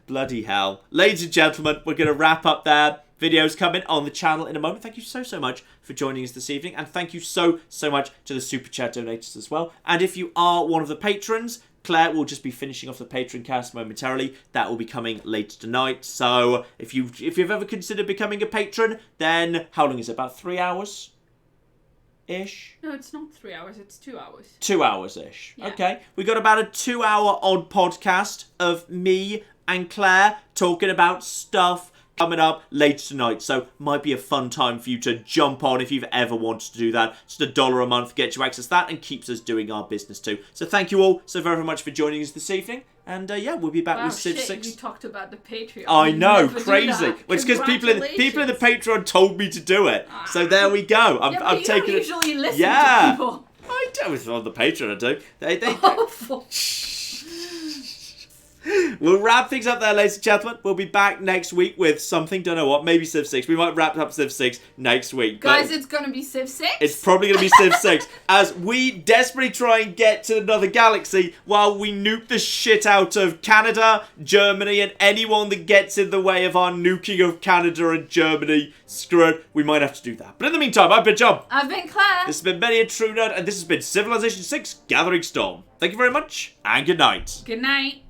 Bloody hell. Ladies and gentlemen, we're going to wrap up there. Videos coming on the channel in a moment. Thank you so much for joining us this evening. And thank you so much to the Super Chat donators as well. And if you are one of the patrons... Claire will just be finishing off the Patreon cast momentarily. That will be coming later tonight. So if you've ever considered becoming a patron, then how long is it? About 3 hours? Ish? No, it's not 3 hours. It's 2 hours. 2 hours-ish. Yeah. Okay. We got about a 2-hour odd podcast of me and Claire talking about stuff coming up later tonight, so might be a fun time for you to jump on if you've ever wanted to do that. Just $1 a month gets you access to that and keeps us doing our business too. So thank you all so very much for joining us this evening, and yeah, we'll be back with Civ 6. You talked about the Patreon. I know, crazy. Well, it's because people in the Patreon told me to do it, so there we go. I'm taking it. Usually listen to people. I do. It's on the Patreon. I do. They We'll wrap things up there, ladies and gentlemen. We'll be back next week with something, don't know what, maybe Civ 6. We might wrap up Civ 6 next week. Guys, it's going to be Civ 6? It's probably going to be Civ 6 as we desperately try and get to another galaxy while we nuke the shit out of Canada, Germany, and anyone that gets in the way of our nuking of Canada and Germany. Screw it, we might have to do that. But in the meantime, I've been John. I've been Claire. This has been Many a True Nerd, and this has been Civilization 6 Gathering Storm. Thank you very much, and good night. Good night.